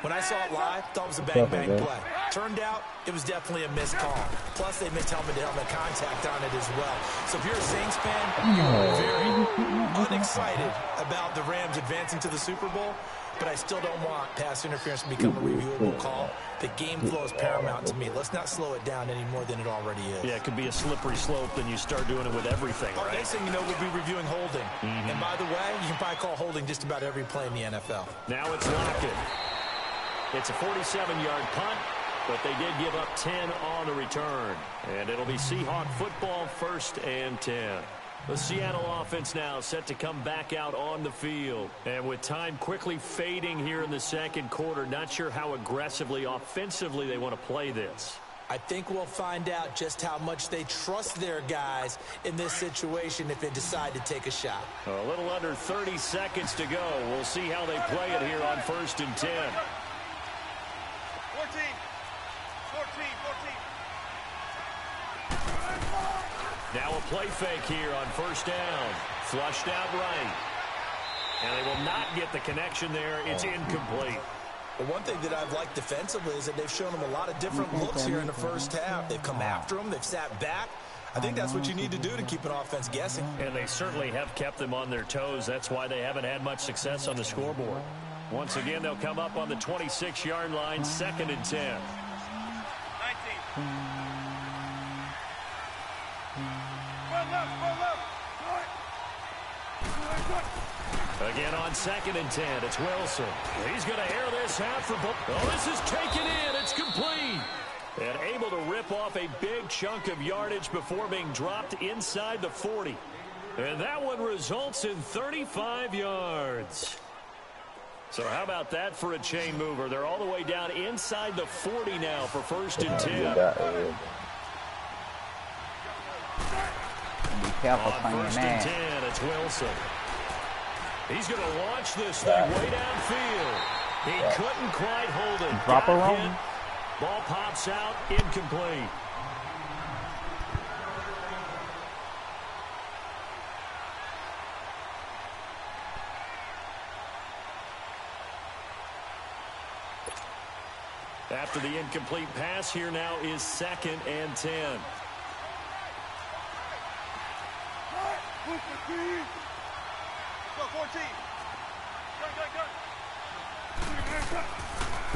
S6: When I saw it live, thought it was a bang-bang play. Turned out, it was definitely a missed call. Plus, they missed helmet-to-helmet contact on it as well. So if you're a Saints fan, you're very unexcited about the Rams advancing to the Super Bowl. But I still don't want pass interference to become a reviewable call. The game flow is paramount to me. Let's not slow it down any more than it already is.
S5: Yeah, it could be a slippery slope, then you start doing it with everything, right?
S6: Next thing you know, we'll be reviewing holding. And by the way, you can probably call holding just about every play in the NFL.
S5: Now it's Lockett. It's a 47-yard punt, but they did give up 10 on the return. And it'll be Seahawk football, 1st and 10. The Seattle offense now set to come back out on the field. And with time quickly fading here in the second quarter, not sure how aggressively, offensively they want to play this.
S6: I think we'll find out just how much they trust their guys in this situation if they decide to take a shot.
S5: A little under 30 seconds to go. We'll see how they play it here on 1st and 10.
S7: 14.
S5: Now a play fake here on 1st down. Flushed out right. And they will not get the connection there. It's incomplete.
S6: Well, one thing that I've liked defensively is that they've shown them a lot of different looks here in the first half. They've come after them. They've sat back. I think that's what you need to do to keep an offense guessing.
S5: And they certainly have kept them on their toes. That's why they haven't had much success on the scoreboard. Once again, they'll come up on the 26-yard line, 2nd and 10.
S7: 19.
S5: Again on 2nd and 10, it's Wilson. He's going to air this out for both. Oh, this is taken in. It's complete. And able to rip off a big chunk of yardage before being dropped inside the 40. And that one results in 35 yards. So how about that for a chain mover? They're all the way down inside the 40 now for 1st and 10.
S4: Be careful,
S5: on 1st and 10, it's Wilson. He's going to launch this thing way downfield. He couldn't quite hold it.
S4: Drop around.
S5: Ball pops out, incomplete. After the incomplete pass, here now is 2nd and 10.
S7: Go, 14. Go.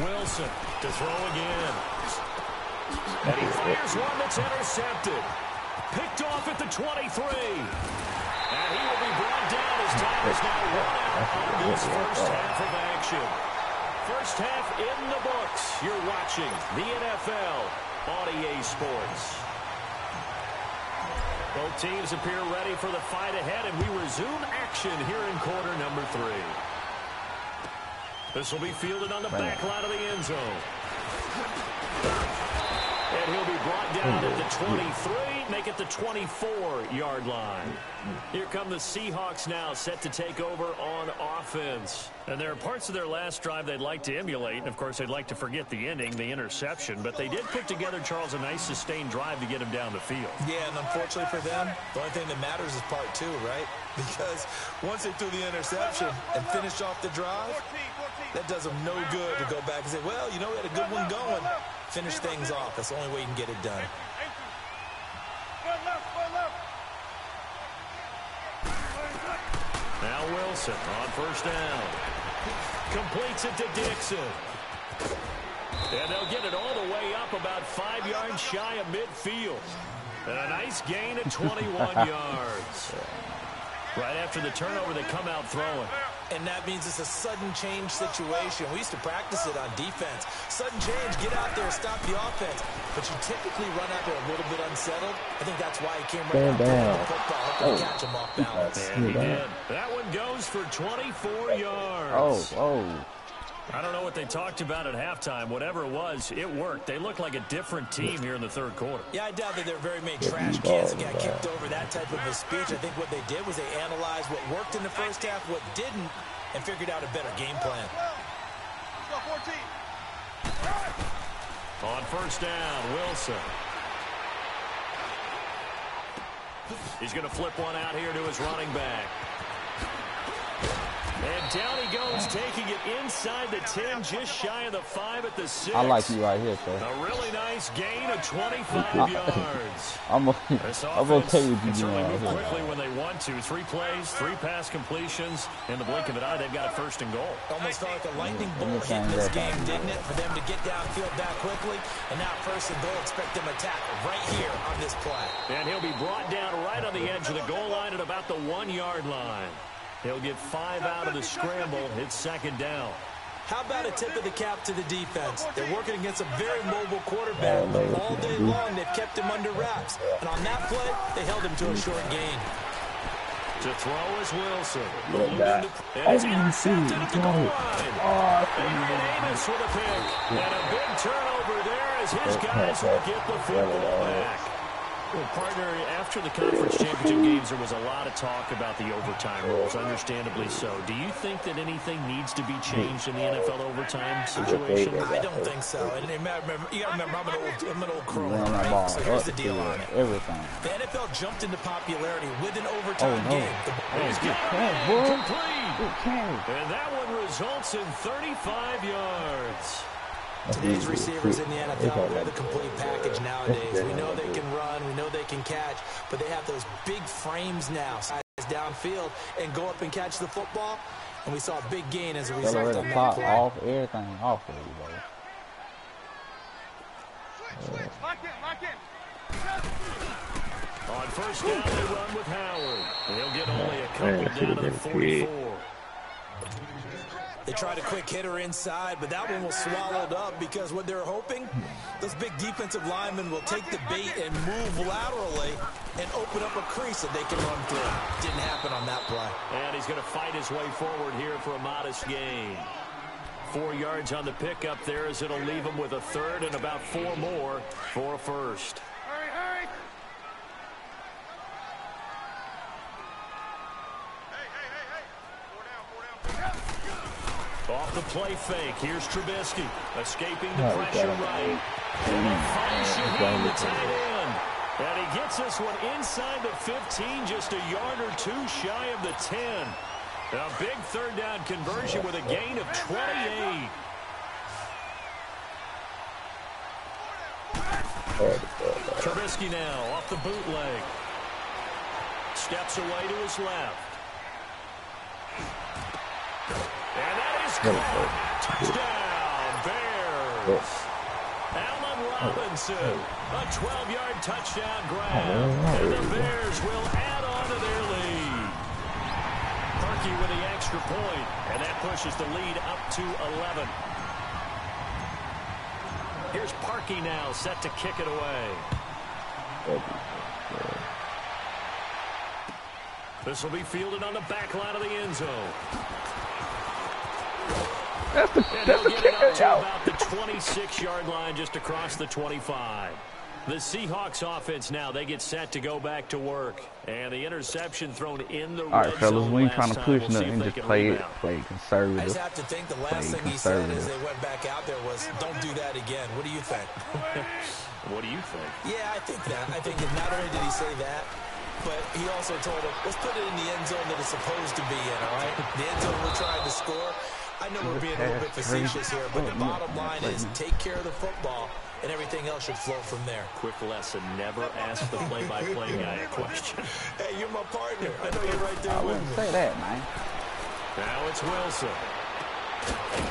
S5: Wilson to throw again. And he fires one that's intercepted. Picked off at the 23. And he will be brought down as time is now run out on this first half of action. First half in the books. You're watching the NFL on EA Sports. Both teams appear ready for the fight ahead, and we resume action here in quarter number 3. This will be fielded on the back line of the end zone. And he'll be brought down at the 23, make it the 24-yard line. Here come the Seahawks now, set to take over on offense. And there are parts of their last drive they'd like to emulate. And, of course, they'd like to forget the ending, the interception. But they did put together, Charles, a nice sustained drive to get him down the field.
S6: Yeah, and unfortunately for them, the only thing that matters is part 2, right? Because once they threw the interception and finished off the drive,
S7: 14.
S6: that does them no good to go back and say, well, you know, we had a good one going. Finish things off. That's the only way you can get it done.
S5: Now Wilson on 1st down. Completes it to Dixon. And they'll get it all the way up about 5 yards shy of midfield. And a nice gain of 21 yards. Right after the turnover, they come out throwing.
S6: And that means it's a sudden change situation. We used to practice it on defense. Sudden change, get out there, stop the offense. But you typically run out there a little bit unsettled. I think that's why he came right down the football. Hoping to catch him off balance.
S5: And he did. That one goes for 24 yards. I don't know what they talked about at halftime. Whatever it was, it worked. They looked like a different team here in the third quarter.
S6: Yeah, I doubt that there were very many trash cans that got kicked over, that type of a speech. I think what they did was they analyzed what worked in the first half, what didn't, and figured out a better game plan.
S7: Let's go 14.
S5: On first down, Wilson. He's going to flip one out here to his running back. And down he goes, taking it inside the 10, just shy of the 5 at the 6.
S4: I like you right here, sir.
S5: A really nice gain of 25 yards.
S4: I'm gonna tell you what you do
S5: Certainly
S4: right
S5: move
S4: here.
S5: quickly when they want to. 3 plays, 3 pass completions. In the blink of an eye, they've got a first and goal.
S6: Almost felt like a lightning bolt hitting this game, didn't it? For them to get downfield that quickly. And now first and goal, expect them to tackle right here on this play.
S5: And he'll be brought down right on the edge of the goal line at about the 1-yard line. He'll get 5 out of the scramble. It's second down.
S6: How about a tip of the cap to the defense? They're working against a very mobile quarterback, but all day long they've kept him under wraps. And on that play, they held him to a short gain.
S5: To throw is Wilson. And it's intercepted at the goal line. Aaron Amos with a pick. And a big turnover there as his guys will get the football back. Well, partner, after the conference championship games, there was a lot of talk about the overtime rules, understandably so. Do you think that anything needs to be changed in the NFL overtime situation?
S6: I don't think so. And you got to remember, I'm an old crow, right? So here's the deal on it.
S4: Everything.
S6: The NFL jumped into popularity with an overtime game.
S5: He's got it complete. And that one results in 35 yards.
S6: Today's receivers in the NFL, they're the complete package nowadays. We know they can run, we know they can catch, but they have those big frames now, size downfield, and go up and catch the football. And we saw a big gain as a result of that play.
S4: Off, everything off of you, bro.
S7: Switch. Lock in.
S5: On first down, they run with Howard. He'll get only a couple down to the 44.
S6: They tried a quick hitter inside, but that one was swallowed up because what they're hoping, those big defensive linemen will take the bait and move laterally and open up a crease that they can run through. Didn't happen on that play.
S5: And he's going to fight his way forward here for a modest gain. 4 yards on the pickup there as it'll leave him with a third and about 4 more for a first.
S7: Hurry. Hey. 4 down.
S5: Off the play fake, here's Trubisky, escaping the pressure right. And he finds Shaheen, the tight end. And he gets this one inside the 15, just a yard or 2 shy of the 10. A big third down conversion with a gain of 28. Trubisky now off the bootleg. Steps away to his left. And that is caught. Touchdown, Bears. Allen Robinson, a 12-yard touchdown grab. And the Bears will add on to their lead. Parkey with the extra point, and that pushes the lead up to 11. Here's Parkey now, set to kick it away. This will be fielded on the back line of the end zone.
S3: That's the
S5: kicker, about the 26-yard line, just across the 25. The Seahawks offense now, they get set to go back to work. And the interception thrown in the red zone.
S4: All right, fellas, we ain't trying to push
S5: We'll
S4: nothing. Just play conservative.
S6: I just have to think the last thing he said as they went back out there was, don't do that again. What do you think?
S5: What do you think?
S6: Yeah, I think that. I think that not only did he say that, but he also told him, let's put it in the end zone that it's supposed to be in, all right? The end zone we're trying to score. I know we're being a little bit facetious here, but the bottom line is take care of the football, and everything else should flow from there.
S5: Quick lesson, never ask the play-by-play guy a question.
S6: Hey, you're my partner. I know you're right there with me.
S4: Say that, man.
S5: Now it's Wilson.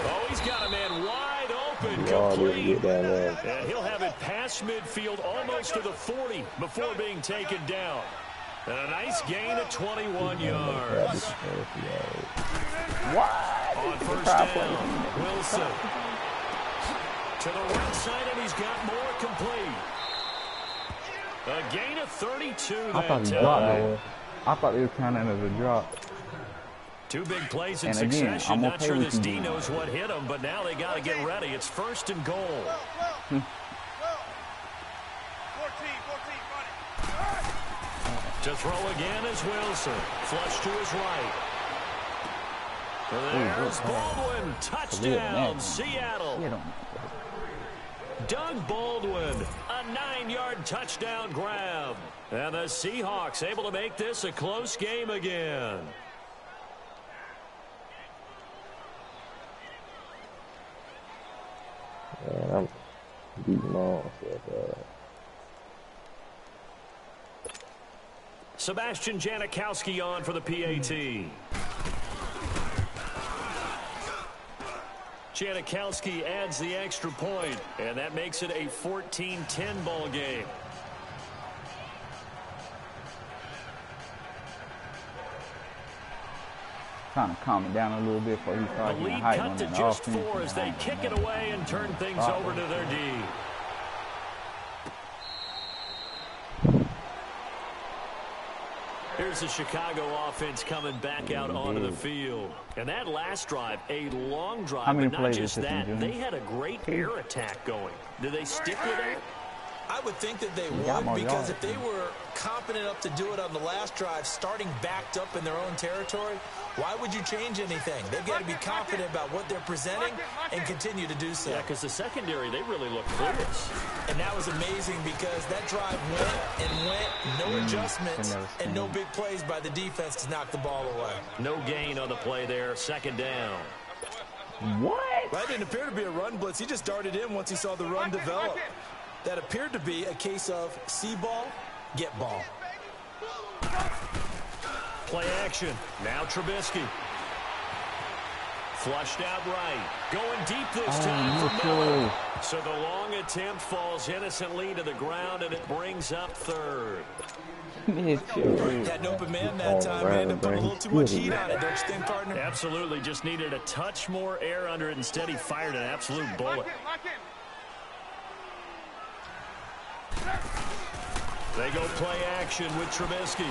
S5: Oh, he's got a man wide open, complete. And he'll have it past midfield almost to the 40 before being taken down. And a nice gain of 21 yards.
S4: What?
S5: On first down, Wilson. To the right side, and he's got more complete. A gain of 32 that time.
S4: I thought he was counting as a drop.
S5: Two big plays in
S4: And again,
S5: succession.
S4: I'm
S5: Not
S4: okay
S5: sure
S4: with
S5: this
S4: you
S5: D
S4: doing
S5: knows what hit him, but now they got to get ready. It's 1st and goal.
S7: 14, 14,
S5: To throw again is Wilson. Flush to his right. There's Baldwin. Touchdown, Seattle. Doug Baldwin, a 9-yard touchdown grab. And the Seahawks able to make this a close game again.
S3: Man, I'm beating on myself,
S5: Sebastian Janikowski on for the PAT. Janikowski adds the extra point, and that makes it a 14-10 ball game.
S4: Kind of calm it down a little bit before he
S5: The
S4: starts getting
S5: lead
S4: hyped
S5: cut
S4: on
S5: to
S4: that
S5: just
S4: offense.
S5: 4 as they kick it away and turn things over to their D. Here's the Chicago offense coming back out onto the field. And that last drive, a long drive,
S4: How many
S5: but not
S4: plays
S5: just
S4: is it,
S5: that.
S4: Junior?
S5: They had a great air attack going. Do they stick with that?
S6: I would think that they
S4: got
S6: would,
S4: more
S6: because
S4: yards,
S6: if they
S4: man.
S6: were confident enough to do it on the last drive, starting backed up in their own territory, why would you change anything? They've got to be confident about what they're presenting and continue to do so.
S5: Yeah, because the secondary, they really look clueless.
S6: And that was amazing because that drive went and went, no adjustments, and no big plays by the defense to knock the ball away.
S5: No gain on the play there, 2nd down.
S4: What?
S6: That didn't appear to be a run blitz. He just darted in once he saw the run develop. That appeared to be a case of see ball, get ball.
S5: Play action. Now Trubisky. Flushed out right. Going deep this time for Miller. So the long attempt falls innocently to the ground, and it brings up 3rd.
S6: Had an open man that time and ended up putting a little too much heat on it, don't you think, partner?
S5: Absolutely. Just needed a touch more air under it. Instead, he fired an absolute bullet. They go play action with Trubisky.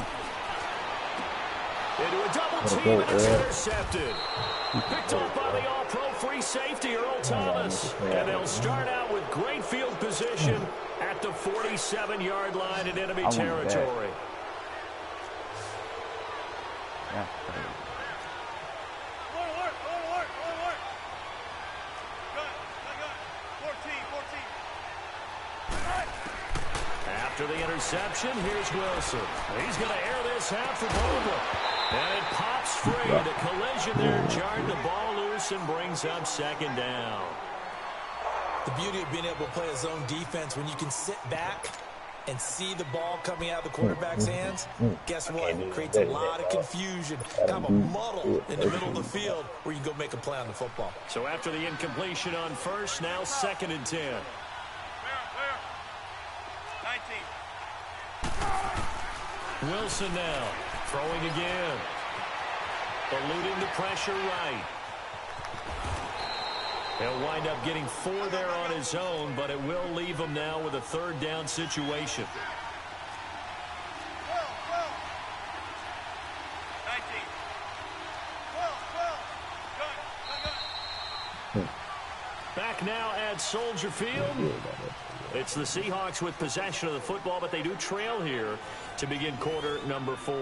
S5: Into a double team, and it's intercepted. Picked off by the all-pro free safety, Earl Thomas. And they'll start out with great field position at the 47-yard line in enemy territory. After the interception, here's Wilson. He's going to air this out for Baldwin. And it pops free. The collision there jarred the ball loose and brings up 2nd down.
S6: The beauty of being able to play a zone defense when you can sit back and see the ball coming out of the quarterback's hands, guess what? It creates a lot of confusion, kind of a muddle in the middle of the field where you can go make a play on the football.
S5: So after the incompletion on 1st, now 2nd and 10.
S7: 19.
S5: Wilson now throwing again. Eluding the pressure right. He'll wind up getting 4 there on his own, but it will leave him now with a 3rd down situation.
S7: 12, 19. 12, 12. Gun.
S5: Back now at Soldier Field. It's the Seahawks with possession of the football, but they do trail here to begin quarter number 4.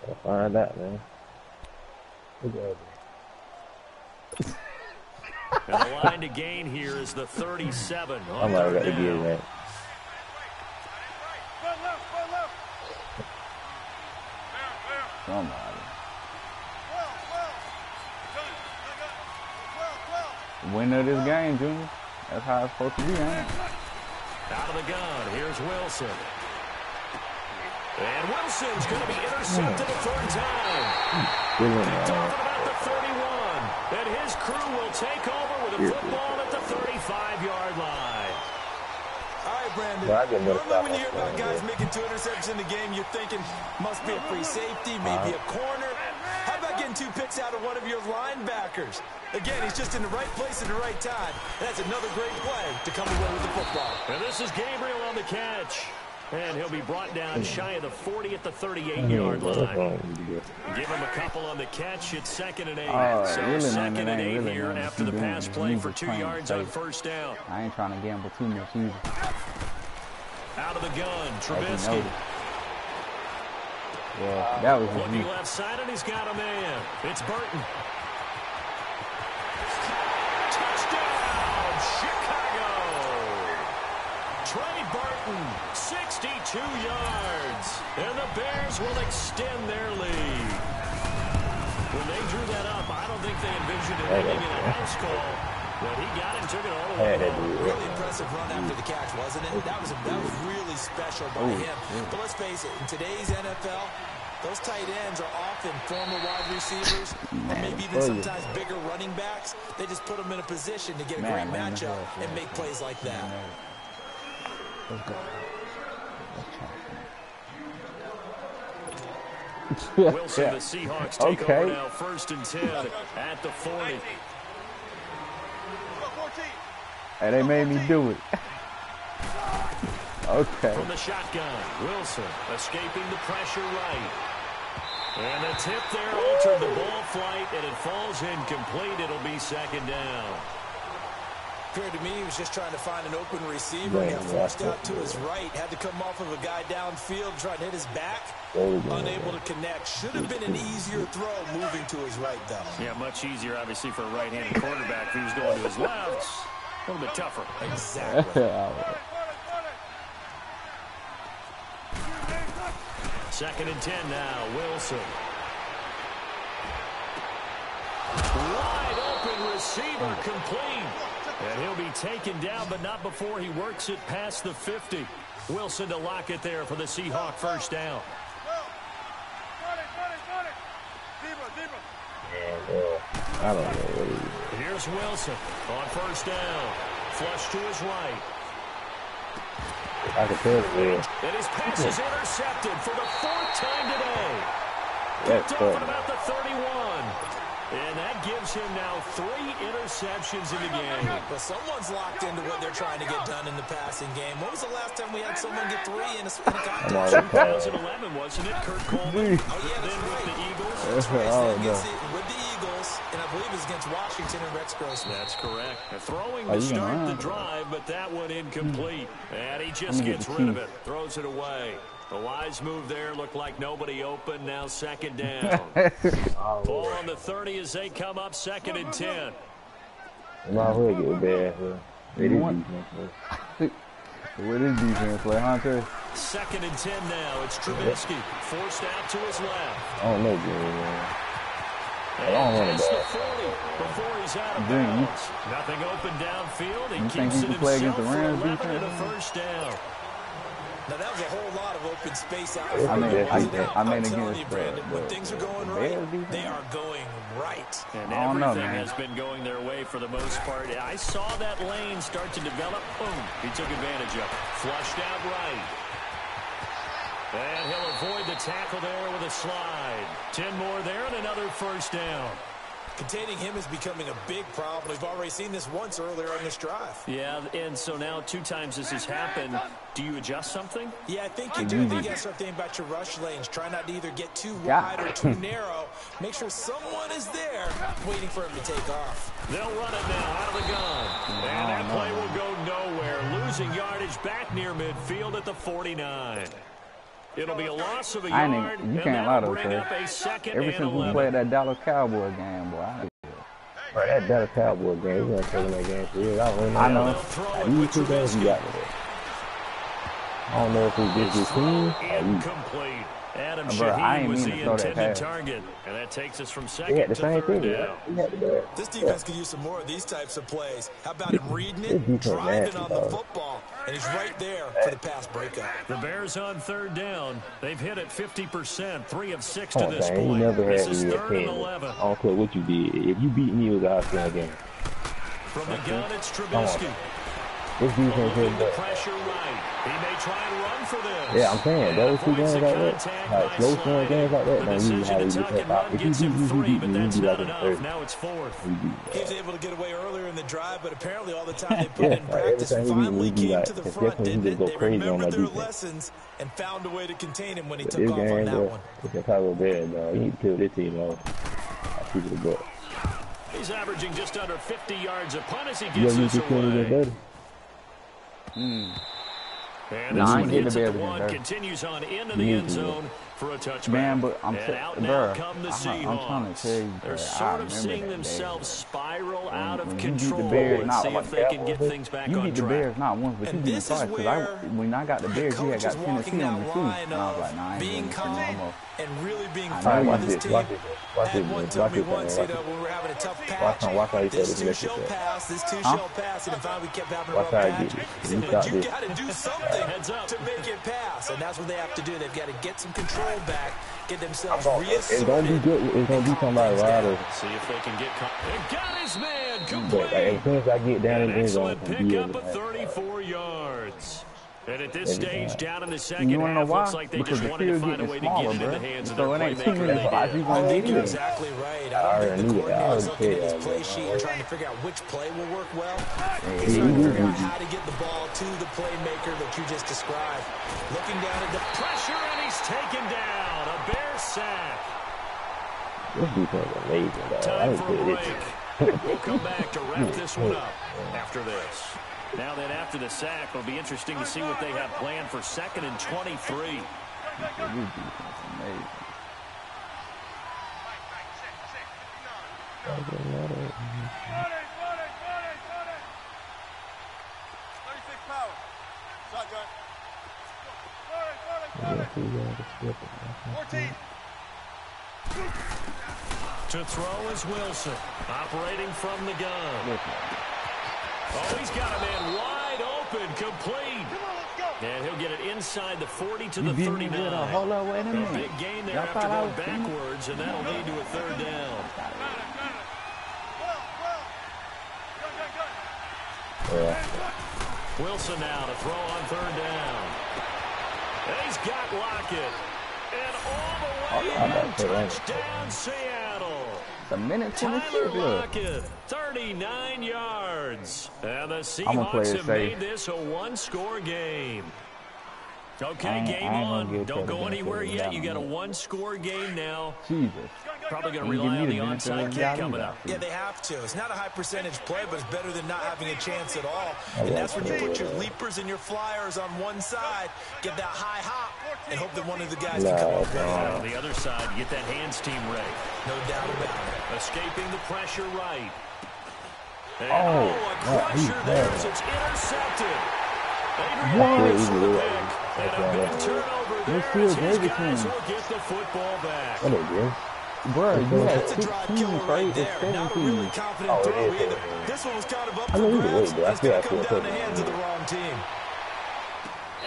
S3: I'll find out, man.
S5: And the line to gain here is the 37 on
S3: I'm already
S5: 3rd
S3: got to get
S5: down.
S3: that.
S4: Somebody.
S7: 12.
S4: Winner of this game, Junior. That's how it's supposed to be, ain't it?
S5: Out of the gun, here's Wilson. And Wilson's going to be intercepted a 3rd time. Picked off at about the 31. And his crew will take over with a football at the 35-yard line.
S6: All right, Brandon.
S3: Well, I get another
S6: Normally when you hear
S3: stop
S6: about
S3: on
S6: guys
S3: Sunday.
S6: making 2 interceptions in the game, you're thinking must be a free safety, maybe a corner. How about getting getting 2 picks out of one of your linebackers. Again, he's just in the right place at the right time. That's another great play to come away with the football.
S5: And this is Gabriel on the catch. And he'll be brought down shy of the 40 at the 38-yard line. Give him a couple on the catch. It's 2nd and 8. So
S4: really,
S5: 2nd
S4: man,
S5: and 8
S4: really,
S5: here
S4: man,
S5: after the pass play for 2 yards on
S4: safe.
S5: 1st down.
S4: I ain't trying to gamble too much either.
S5: Out of the gun, Trubisky.
S4: Yeah, that was
S5: Looking left side, and he's got a man. It's Burton. Touchdown, Chicago! Trey Burton, 62 yards. And the Bears will extend their lead. When they drew that up, I don't think they envisioned it ending in a house call. But he got it and took it all the way home.
S6: Really impressive run after the catch, wasn't it? That was really special by him. But let's face it, in today's NFL, those tight ends are often former wide receivers, or maybe even sometimes bigger running backs. They just put them in a position to get a great matchup and make plays like that.
S5: Wilson, the Seahawks take over now, 1st and 10 at the 40.
S4: Hey, they made me do it. Okay.
S5: From the shotgun, Wilson escaping the pressure right. And the tip there altered the ball flight, and it falls incomplete. It'll be 2nd down.
S6: Appeared to me he was just trying to find an open receiver. He got forced out to his right. Had to come off of a guy downfield, trying to hit his back. Unable to connect. Should have been an easier throw moving to his right, though.
S5: Yeah, much easier, obviously, for a right-handed quarterback. If he was going to his left, a little bit tougher.
S6: Exactly.
S5: 2nd and 10 now, Wilson. Wide open receiver, complete. And he'll be taken down, but not before he works it past the 50. Wilson to lock it there for the Seahawk 1st down.
S3: I don't know what it is.
S5: Here's Wilson on 1st down. Flush to his right.
S3: I can tell it is.
S5: And his pass is intercepted for the 4th time today.
S3: That's
S5: Picked off at about the 31. And that gives him now 3 interceptions in the game.
S6: But someone's locked into what they're trying to get done in the passing game. When was the last time we had someone get 3 in a contest?
S5: 2011, wasn't it? Kurt Coleman.
S6: Oh, yeah, that's
S5: Then with
S6: right.
S5: the Eagles.
S6: That's right. So against with the Eagles, and I believe it's against Washington and Rex Grossman.
S5: That's correct. Throwing to start the drive, but that one incomplete. And he just gets rid of it. Throws it away. The wise move there. Looked like nobody open. Now 2nd down. Ball on the 30 as they come up 2nd and 10.
S3: My hood get bad. It is
S4: What is defense play, Hunter?
S5: 2nd and 10 now. It's Trubisky. Forced out to his left.
S3: I don't know, man.
S5: And
S3: don't want
S5: past
S3: to
S5: the 40 before he's out of bounds. Nothing open downfield. He
S4: think
S5: keeps
S4: he
S5: it
S4: can play
S5: himself
S4: against the
S5: for
S4: Rams
S5: 11 and a
S4: defense?
S5: 1st down.
S6: Now, that was a whole lot of open space out
S3: I mean,
S6: I'm telling you,
S4: against
S6: Brandon, when
S4: the
S6: things are going
S4: Bears
S6: right,
S4: defense?
S6: they are going right.
S5: And
S4: I don't know,
S5: everything
S4: man.
S5: has been going their way for the most part. I saw that lane start to develop. Boom. He took advantage of it. Flushed out right. And he'll avoid the tackle there with a slide. 10 more there and another 1st down.
S6: Containing him is becoming a big problem. We've already seen this once earlier on this drive.
S5: Yeah, and so now 2 times this has happened. Do you adjust something?
S6: Yeah, I think you do. I think you got to start thinking about your rush lanes. Try not to either get too wide or too narrow. Make sure someone is there waiting for him to take off.
S5: They'll run it now out of the gun. And that play will go nowhere. Losing yardage back near midfield at the 49. It'll be a loss of a yard,
S4: You can't lie to
S5: bring
S4: it,
S5: up a 2nd
S4: Ever
S5: and
S4: since we
S5: 11.
S4: played that Dallas Cowboy game, boy.
S3: Bro, that Dallas Cowboy game, we weren't taking that game for real.
S4: I know.
S3: These 2 games we got today. I don't know if it's just this team or you.
S5: Incomplete. Adam
S4: Bro, I
S5: Shaheen
S4: ain't
S5: was
S4: mean
S5: the
S4: to throw that
S5: intended
S4: pass.
S5: target. And that takes us from
S3: We
S5: 2nd
S3: had the
S5: to
S3: same
S5: 3rd
S3: thing.
S5: down.
S3: We had the
S6: This defense could use some more of these types of plays. How about him reading
S3: This
S6: it,
S3: defense
S6: driving
S3: nasty,
S6: on the
S3: dog.
S6: football, and he's right there for the pass breakup.
S5: The Bears on 3rd down. They've hit it 50%, 3 of 6
S3: Oh,
S5: to this
S3: dang, you
S5: point.
S3: never
S5: This
S3: had
S5: is
S3: me at
S5: 3rd and
S3: 10.
S5: 11.
S3: I don't care what you did. If you beat me, it was our game.
S5: From the gun, it's Trubisky.
S3: This defense
S5: Moving
S3: is
S5: the
S3: good.
S5: pressure right. He may try and run for this.
S3: Yeah, I'm saying, those two
S5: Avoids
S3: games
S5: the
S3: like that,
S5: contact
S3: like
S5: by
S3: slow scoring
S5: sliding.
S3: games like that,
S5: The
S3: don't usually
S5: decision
S3: how
S5: to
S3: we
S5: tuck
S3: get
S5: and
S3: that.
S5: run
S3: If
S5: gets him 3, but that's
S3: be
S5: not
S3: like in
S5: enough.
S3: 30.
S5: Now it's 4th.
S6: He was able to get away earlier in the drive, but apparently all the time they put
S3: Yeah,
S6: in
S3: like
S6: practice
S3: every time he
S6: finally
S3: be
S6: came
S3: like,
S6: to the
S3: it's
S6: front,
S3: definitely he
S6: didn't
S3: just
S6: it?
S3: go
S6: They
S3: crazy on
S6: remembered
S3: that
S6: their
S3: defense.
S6: lessons and found a way to contain him when he
S3: But
S6: took
S3: this
S6: off on
S3: game,
S6: that
S3: bro,
S6: one.
S3: it's Chicago bad, dog. You need to kill this team off. I keep it up.
S5: He's averaging just under 50 yards a punt as he
S3: You
S5: gets
S3: ever need
S5: this
S3: to kill
S5: away.
S3: it better?
S5: And
S4: Nah,
S5: this
S4: I
S5: one
S4: ain't getting
S5: hits
S4: the
S5: at
S4: Bears
S5: the
S4: again,
S5: one,
S4: bro.
S5: continues on into
S3: You
S5: the
S3: need
S5: end
S3: to,
S5: zone for a touchback.
S4: Man, but I'm
S5: and out
S4: bro,
S5: now come the
S4: I'm trying to
S5: Seahawks.
S4: tell you,
S5: They're
S4: bro,
S5: sort
S4: I
S5: of
S4: remember
S5: seeing
S4: that day,
S5: themselves spiral
S4: bro.
S5: out of
S4: When you beat the
S5: control.
S4: Bears,
S5: Let's
S4: not
S5: see
S4: like
S5: if they can get things back
S4: you
S5: on
S4: beat the
S5: track.
S4: Bears not once, but you
S6: And
S4: beat them
S6: this is
S4: twice. Cause
S6: where
S4: when I got the Bears, you had
S6: coach is
S4: got
S6: walking
S4: Tennessee on
S6: that
S4: me too,
S6: line
S4: and I was
S6: of
S4: like, nah, I ain't
S6: being
S4: doing this
S6: calm
S4: no more.
S6: and really being
S4: I
S6: firm
S4: know
S6: with
S4: you
S6: this
S4: did.
S6: team.
S3: Watch
S6: Had one told me once,
S3: watch
S6: when we were having a tough
S3: Watch
S6: patch,
S3: how you
S6: this
S3: say
S6: two
S3: this
S6: shall
S3: message.
S6: pass, this two
S4: Huh?
S6: shall pass, and finally we kept having a
S3: Watch
S6: rough
S3: how I
S6: patch.
S3: get it.
S6: He said,
S3: You
S6: but
S3: got
S6: you
S3: this.
S6: got to do something
S5: Heads up.
S6: to make it pass, and that's what they have to do. They've got to get some control back, get themselves
S3: It's gonna be
S6: reasserted.
S3: good. It's gonna be somebody rider.
S5: See if they can get caught. They got his man
S3: But like, as
S5: complete.
S3: soon as I get down in
S5: An
S3: the end zone,
S5: excellent
S3: I'm be
S5: pickup
S3: able
S5: of
S3: to
S5: 34 yards. And at this
S3: Every
S5: stage,
S3: time.
S5: down in the second
S4: You wanna know
S5: half,
S4: why?
S5: looks like they
S4: Because
S5: just
S4: the
S5: wanted to
S4: field
S5: find a
S4: getting
S5: way to
S4: smaller,
S5: get it in
S4: bro.
S5: the hands of
S4: So
S5: their
S4: it ain't too
S5: playmaker,
S4: many
S5: and they
S4: spots
S5: did.
S4: you
S6: I
S4: gonna
S6: think
S4: get
S6: you're
S4: in.
S6: exactly right.
S3: I
S6: I don't
S3: already
S6: think the
S3: knew that. I
S6: coordinator is
S3: already
S6: looking at
S3: said
S6: his
S3: that,
S6: play
S3: bro.
S6: sheet and trying to figure out which play will work well.
S4: Yeah,
S6: He's trying to
S3: he
S6: figure out
S3: is.
S6: how to get the ball to the playmaker that you just described. Looking down at the
S5: Pressure, and he's taken down. A Bear sack.
S3: This defense is amazing, dog. I
S5: Time
S3: ain't
S5: for a
S3: kill this
S5: break. We'll come back to wrap this one up after this. Now then, after the sack, it'll be interesting to see what they have planned for 2nd and 23.
S4: This defense is amazing.
S5: To throw is Wilson, operating from the gun. Oh, he's got a man wide open, complete. And he'll get it inside the 40 to the
S4: You beat me
S5: 39.
S4: with a hold up, wait a
S5: A
S4: minute.
S5: big gain there
S4: Y'all
S5: after
S4: thought I
S5: going
S4: was finished?
S5: backwards, and that'll lead to a 3rd down. Wilson now to throw on 3rd down. And he's got Lockett. And all the way in, touchdown Seattle.
S4: It's a minute
S5: Tyler
S4: 26 look.
S5: Lockett, 39 yards. And the
S4: I'ma play
S5: Seahawks
S4: it
S5: have
S4: safe.
S5: made this a one-score game. Okay,
S4: I ain't
S5: game
S4: gonna
S5: on.
S4: give
S5: Don't
S4: Taylor
S5: go
S4: benefit
S5: anywhere
S4: of the
S5: yet.
S4: doubt
S5: You
S4: on
S5: got a
S4: that.
S5: one-score game now.
S4: Jesus.
S5: Probably going to
S4: You give
S5: rely
S4: me
S5: on
S4: the
S5: the
S4: benefit of
S5: onside
S4: the
S5: kick
S4: doubt
S5: coming
S4: either.
S5: up.
S6: Yeah, they have to. It's not a high percentage play, but it's better than not having a chance at all. And that's when you put your leapers and your flyers on one side, get that high hop, and hope that one of the guys can come up with it.
S5: And on the other side, get that hands team ready.
S6: No doubt about it.
S5: Escaping the pressure right. And
S3: Oh,
S5: a crusher
S3: he's
S5: there
S3: bad.
S5: as it's intercepted. Adrian
S3: What?
S5: Peterson for the
S3: Yeah.
S5: pick. And a big turnover there
S4: They still
S5: as his
S4: gave it to
S5: guys
S4: him.
S5: will get the football back.
S3: What it is?
S4: Bro, you had
S6: That's a drive
S4: 16
S6: killer right
S4: straight
S6: there.
S4: to
S6: Not a really
S4: 17.
S6: confident
S3: Oh, it
S6: throw
S3: is.
S6: either. This one was kind of up
S3: I
S6: for
S3: mean, either way,
S6: grabs.
S3: but I
S6: It's
S3: still
S6: going
S3: have
S6: to come
S3: to
S6: down
S3: put
S6: the
S3: it
S6: hands of
S3: in.
S6: the wrong team.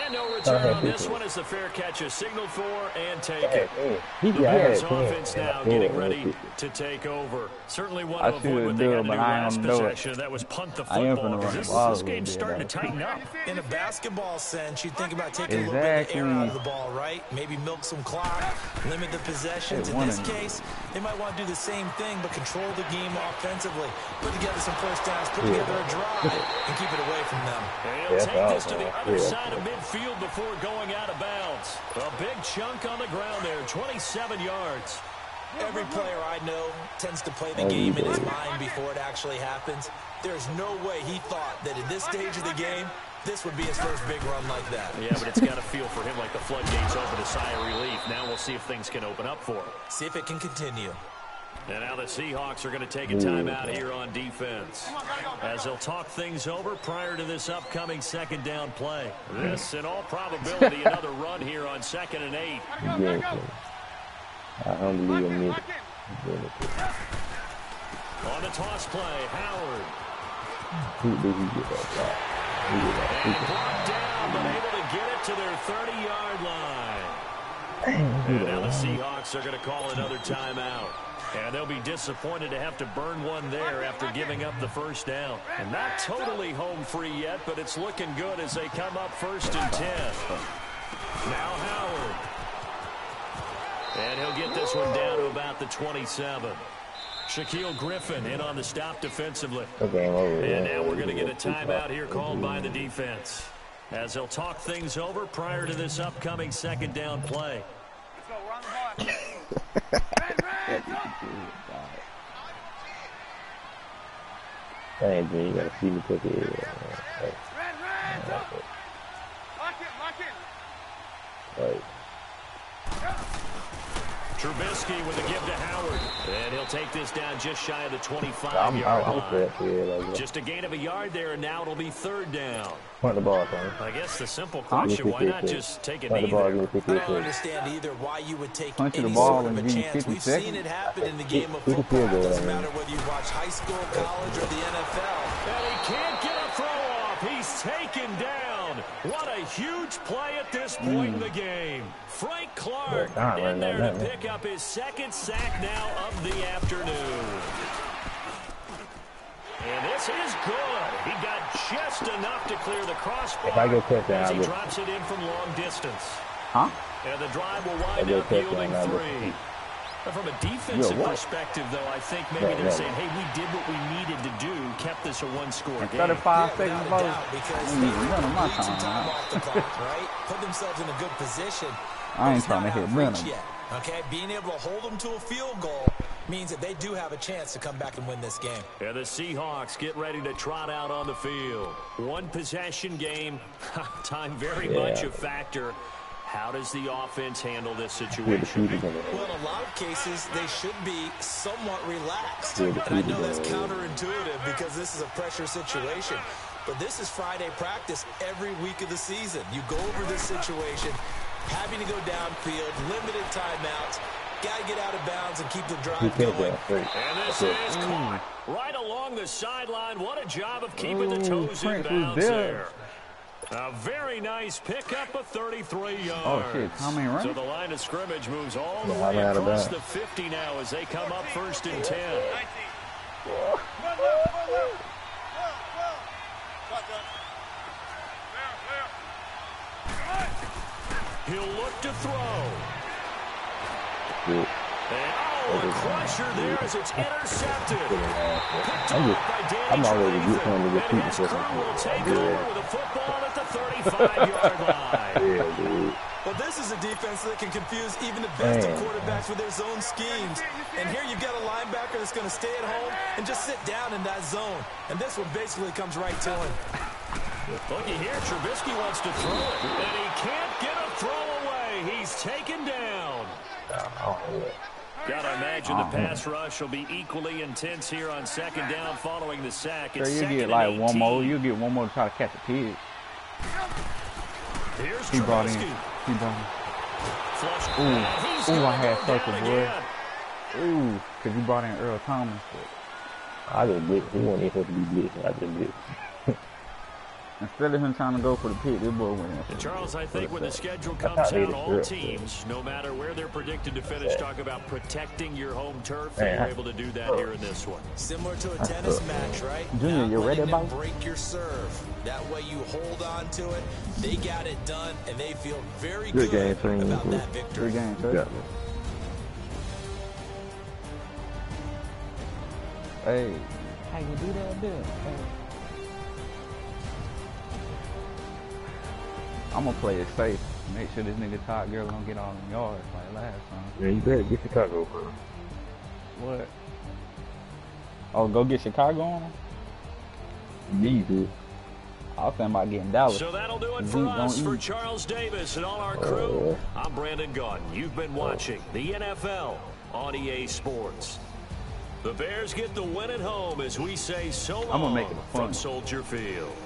S5: And no return
S3: had
S5: on this
S3: people.
S5: one as the fair catch is signaled for and take
S3: Hey,
S5: it.
S3: man. He
S5: The
S3: got
S5: Bears
S3: it.
S5: offense now getting ready to take over. Certainly want
S4: I
S5: to avoid
S4: should
S5: what they
S4: do
S5: had
S4: it,
S5: to
S4: but
S5: do
S4: I
S5: last
S4: don't do it.
S5: possession. That was punt the
S4: I am
S5: football.
S4: finna run the
S5: This
S4: ball a
S5: game's
S4: little
S5: starting to
S4: bit,
S5: tighten up.
S6: In a basketball sense, you think about taking a little bit of the air out of the ball, right? Maybe milk some clock, limit the possessions.
S4: Hey,
S6: In
S4: one
S6: this
S4: of
S6: case, they might want to do the same thing, but control the game offensively. Put together some first downs, put together a drive, and keep it away from them.
S5: And he'll
S3: Yeah,
S5: take this to the
S3: yeah.
S5: other side of midfield before going out of bounds. A big chunk on the ground there, 27 yards.
S6: Every player I know tends to play the game in his mind before it actually happens. There's no way he thought that at this stage of the game, this would be his first big run like that.
S5: Yeah, but it's got to feel for him like the floodgates open, a sigh of relief. Now we'll see if things can open up for him.
S6: See if it can continue.
S5: And now the Seahawks are going to take a timeout here on defense, as they'll talk things over prior to this upcoming 2nd down play. This, in all probability, another run here on 2nd and 8.
S3: I don't believe him either.
S5: On the toss play, Howard.
S3: Who did he get that shot? He get that
S5: And
S3: super.
S5: brought down, but able to get it to their 30-yard line.
S3: Dang, he
S5: And
S3: did
S5: now the
S3: that.
S5: Seahawks are going to call another timeout. And they'll be disappointed to have to burn one there after giving up the first down. And not totally home free yet, but it's looking good as they come up 1st and 10. Now Howard. And he'll get this one down to about the 27. Shaquille Griffin in on the stop defensively. And now we're going to get a timeout here called by the defense, as they'll talk things over prior to this upcoming 2nd down play.
S7: Let's go, run the ball.
S3: Hey, man, you gotta see me take it.
S7: Lock in.
S3: Right.
S5: Trubisky with a give to Howard. And he'll take this down just shy of the 25-yard line. Just a gain of a yard there, and now it'll be 3rd down.
S3: Punt the ball, Tony.
S5: I guess the simple question, why not just take a knee there?
S6: I don't understand either why you would take
S4: Punch the
S6: any
S4: ball
S6: sort of
S4: and
S6: a
S4: give you
S6: chance.
S4: 50
S6: We've
S4: seconds.
S6: seen it happen in the game of football. It doesn't matter whether you watch high school, college, or the NFL.
S5: And he can't get a throw off. He's taken down. What a huge play at this point in the game. Frank Clark in there to pick up his 2nd sack now of the afternoon. And this is good. He got just enough to clear the crossbar
S3: If I get touchdown,
S5: as he drops it in from long distance.
S4: Huh?
S5: And the drive will wind up yielding 3. From a defensive perspective, though, I think maybe they're saying, hey, we did what we needed to do, kept this a 1-score game.
S4: 35 seconds, bro.
S6: Because they need some time off the clock, right? Put themselves in a good position.
S4: I ain't trying to hit none of them.
S6: Okay, being able to hold them to a field goal means that they do have a chance to come back and win this game.
S5: And the Seahawks get ready to trot out on the field. 1 possession game. Time very much a factor. How does the offense handle this situation?
S6: Well, in a lot of cases, they should be somewhat relaxed. And I know that's counterintuitive because this is a pressure situation. But this is Friday practice every week of the season. You go over this situation, having to go downfield, limited timeouts, got to get out of bounds and keep the drive going.
S5: And this is caught right along the sideline. What a job of keeping the toes in bounds there. A very nice pickup of 33 yards.
S4: Oh, shit. How many runs?
S5: So the line of scrimmage moves all the way across the 50 now as they come up 1st and 10.
S7: 19.
S5: He'll look to throw. And a crusher there as it's intercepted. Picked off by Danny Trevathan. And his crew will take over with a football at the 35-yard line.
S6: Well, this is a defense that can confuse even the best of quarterbacks with their zone schemes. And here you've got a linebacker that's going to stay at home and just sit down in that zone. And this one basically comes right to him.
S5: Looky here, Trubisky wants to throw it, and he can't get a throw away. He's taken down. Gotta imagine the pass rush will be equally intense here on 2nd down following the sack.
S4: Sure, you get like 1 more. You get 1 more to try to catch a pig.
S5: Here's
S4: He brought in.
S5: Trubisky.
S4: He brought in.
S5: Flush.
S4: Ooh, I had circle, boy. Ooh, because you brought in Earl Thomas.
S3: I just blitz. He wasn't even supposed to be blitzing. I just blitz.
S4: Instead of him trying to go for the pick, this boy went in.
S5: And Charles, I think when the schedule comes out, all teams, no matter where they're predicted to finish, talk about protecting your home turf. And you're able to do that here in this one.
S6: Similar to a tennis match, right?
S4: Junior, you ready about
S6: break your serve. That way you hold on to it. They got it done, and they feel very good about that victory.
S4: Good game, sir. Hey, how you do that, Bill? Hey. I'm gonna play it safe. Make sure this nigga Todd Girl don't get all them yards like last time.
S3: Yeah, you better get Chicago, bro.
S4: What? Oh, go get Chicago on him?
S3: You need to.
S4: I was thinking about getting Dallas.
S5: So that'll do it for us. For Charles Davis and all our crew, I'm Brandon Gaudin. You've been watching the NFL on EA Sports. The Bears get the win at home as we say so long
S4: I'm gonna make it fun
S5: from Soldier Field.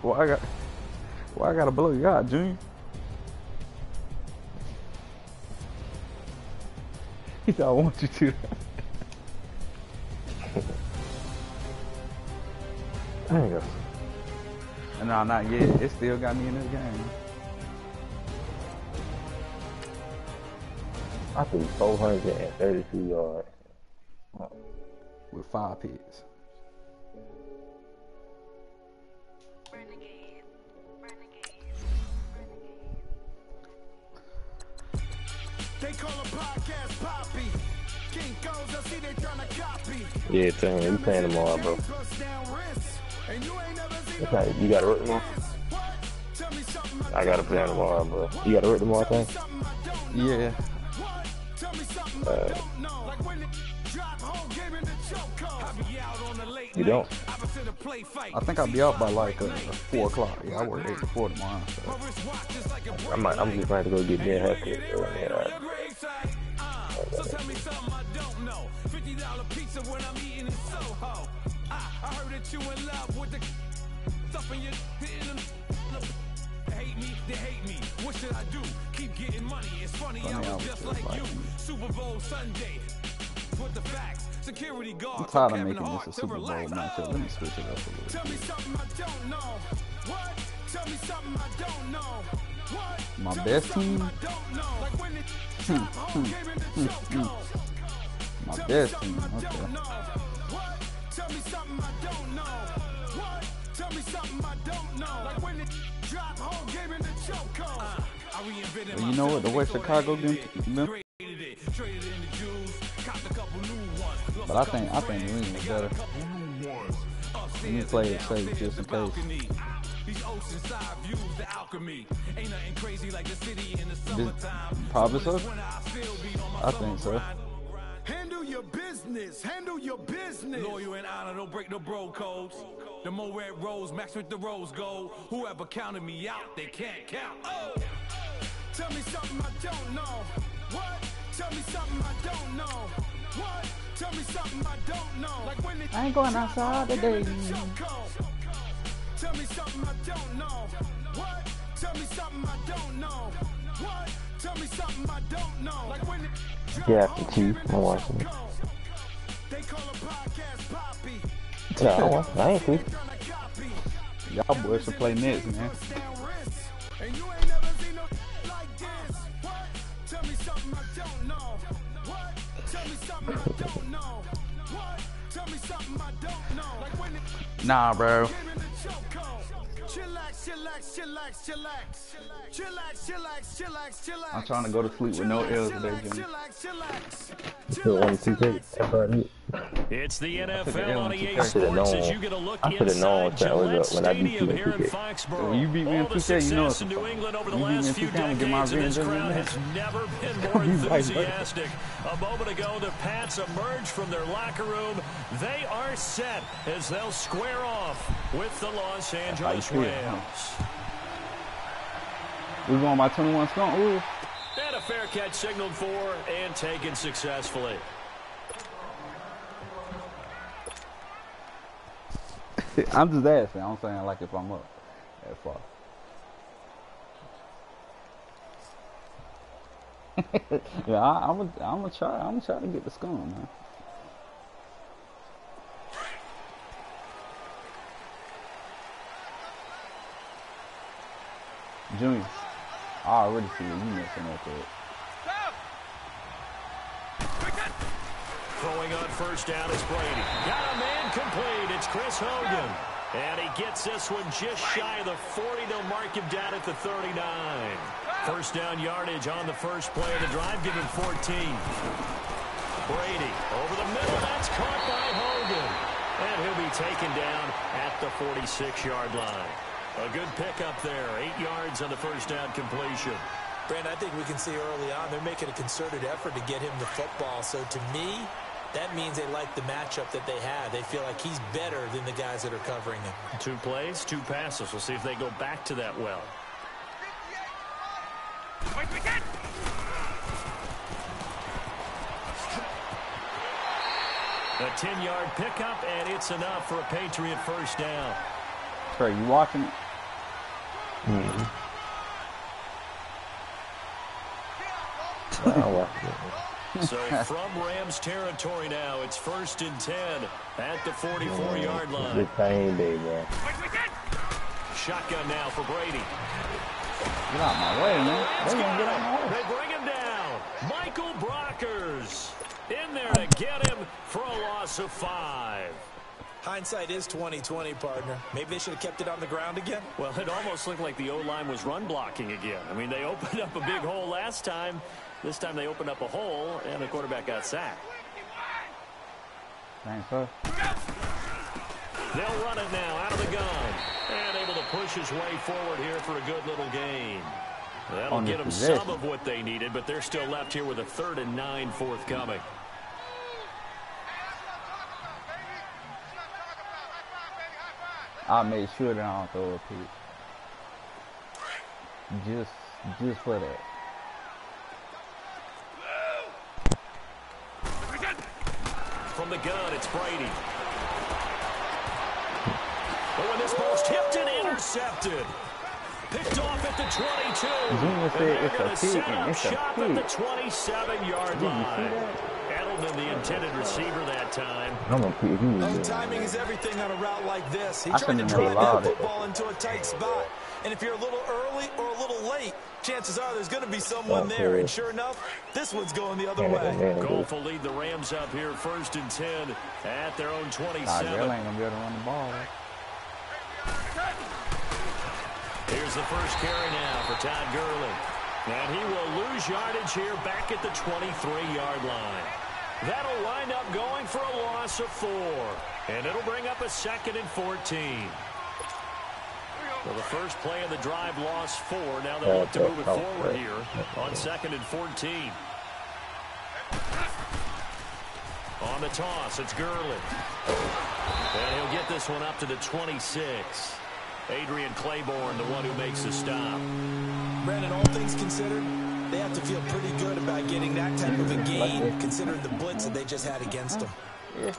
S4: Why I gotta blow you out, Junior? He said I want you to.
S3: Dang us.
S4: No, not yet. It still got me in this game.
S3: I threw 432 yards.
S4: With 5 picks.
S2: They call a podcast Poppy. King goes, I see they tryna copy.
S3: Yeah, tell me, we playing tomorrow, bro. Okay, you gotta work tomorrow? I gotta play tomorrow, bro. You gotta work tomorrow, thing?
S4: Yeah.
S3: You don't?
S4: I think I'll be out by like 4 o'clock. Yeah, I work 8 to 4 tomorrow. So.
S3: I'm just trying to go get me a haircut.
S2: So tell me something I don't know. $50 pizza when I'm eating in Soho. I heard that you in love with the stuff in your hate me, they hate me. What should I do? Keep getting money. It's funny, I was just like you. Super Bowl Sunday. With the facts. Security guard.
S4: I'm tired of making this a Super Bowl matchup. Let me switch it up a little bit.
S2: Tell me something I don't know. What? Tell me something I don't know. What?
S4: My best team? My best team, okay.
S2: Tell me something I don't know. What? Tell me something I don't know. Like when it drop home, game in the choke.
S4: Well, you know what? The way Chicago game, but I think New England is better. Let me play it safe just in case.
S2: These oceanside views, the alchemy. Ain't nothing crazy like the city in the summertime.
S4: Probably so. I think so.
S2: Handle your business. Handle your business. Loyal and honor, don't break the bro codes. The more red rose, max with the rose gold. Whoever counted me out, they can't count. Oh, tell me something I don't know. What? Tell me something I don't know. What? Tell me something I don't know. Like when
S4: I ain't going outside today.
S2: Tell me something I don't know. What? Tell me something I don't know. What? Tell me something I don't know. Like when
S3: Yeah, the Chief. I'm watching it.
S2: they call a podcast Poppy.
S3: No, I ain't Chief.
S4: Y'all boys should play Nets, man.
S2: And you ain't never seen no like this. What? Tell me something I don't know. What? Tell me something I don't know. What? Tell me something I don't know. Like when
S4: Nah, bro.
S2: Chillax, chillax, chillax, chillax. Chillax, chillax, chillax, chillax.
S4: I'm trying to go to sleep with no L's today, Jimmy.
S3: Still 1-2 tickets. That's all I need.
S5: It's the NFL on EA
S3: I should have
S5: Sports
S3: known.
S5: as you get a look
S3: I should have known
S5: inside
S3: that was
S5: Gillette
S3: up when I beat you
S5: Stadium
S3: in
S5: here in
S3: 2K.
S5: Foxborough.
S4: When you beat me in
S5: All the
S4: 2K, you know
S5: success in
S4: it's
S5: New England over the
S4: you beat me
S5: last
S4: in
S5: few
S4: 2K, I'm gonna get my
S5: decades, and this
S4: revenge
S5: crowd
S4: every
S5: has never been more
S3: You right,
S5: enthusiastic. A moment ago, the Pats emerged from their locker room. They are set as they'll square off with the Los Angeles Rams.
S4: We going by 21 skunk. Ooh.
S5: And a fair catch signaled for and taken successfully.
S4: I'm just asking. I'm saying like if I'm up that far. Yeah, I'm gonna try to get the scum, man. Junior, I already see you messing up there.
S5: Throwing on first down is Brady. Got a man complete. It's Chris Hogan. And he gets this one just shy of the 40. They'll mark him down at the 39. First down yardage on the first play of the drive. Give him 14. Brady over the middle. That's caught by Hogan. And he'll be taken down at the 46-yard line. A good pickup there. 8 yards on the first down completion.
S6: Brand, I think we can see early on they're making a concerted effort to get him the football. So to me, that means they like the matchup that they have. They feel like he's better than the guys that are covering him.
S5: 2 plays, 2 passes. We'll see if they go back to that well. A 10-yard pickup, and it's enough for a Patriot first down.
S4: Trey, you watching it?
S3: I'm watching it.
S5: So from Rams territory now, it's 1st and 10 at the 44-yard line.
S3: Good pain day, man.
S5: Shotgun now for Brady.
S4: Get out my way, man. They gonna get out my way.
S5: They bring him down. Michael Rams in there to get him for a loss of 5.
S6: Hindsight is 20/20, partner. Maybe they should have kept it on the ground again.
S5: Well, it almost looked like the O-line was run blocking again. I mean, they opened up a big hole last time. This time they opened up a hole, and the quarterback got sacked.
S4: Thanks, sir.
S5: They'll run it now out of the gun. And able to push his way forward here for a good little gain. That'll get them some of what they needed, but they're still left here with a 3rd and 9 forthcoming.
S4: I made sure that I don't throw a pick. Just for that.
S5: From the gun, it's Brady. But when this ball's tipped and intercepted. Picked off at the 22.
S4: Junior said it's a pick and it's a
S5: shot
S4: pick.
S5: at the 27-yard line. Edelman, the intended receiver that time.
S3: I'm gonna pick you.
S6: Timing is everything on a route like this. He
S4: I
S6: tried to
S4: shouldn't have
S6: drive
S4: allowed
S6: that
S4: it.
S6: football into a tight spot. And if you're a little early or a little late, chances are there's going to be someone there. And sure enough, this one's going the other way.
S5: Goff will lead the Rams up here 1st and 10 at their own 27.
S4: Nah, Dale ain't gonna be able to run the ball.
S5: Here's the first carry now for Todd Gurley. And he will lose yardage here back at the 23-yard line. That'll wind up going for a loss of 4. And it'll bring up a 2nd and 14. So the first play of the drive lost 4. Now they'll look to move it forward here on 2nd and 14. On the toss, it's Gurley. And he'll get this one up to the 26. Adrian Claiborne, the one who makes the stop.
S6: Brandon, all things considered, they have to feel pretty good about getting that type of a gain, considering the blitz that they just had against them.
S4: Yeah.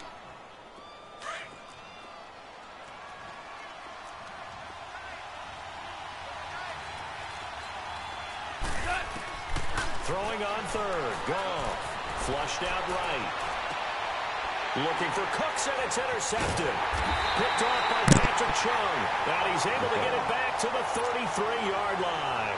S5: Throwing on 3rd. Goff. Flushed out right. Looking for Cooks, and it's intercepted. Picked off by Patrick Chung. And he's able to get it back to the 33-yard line.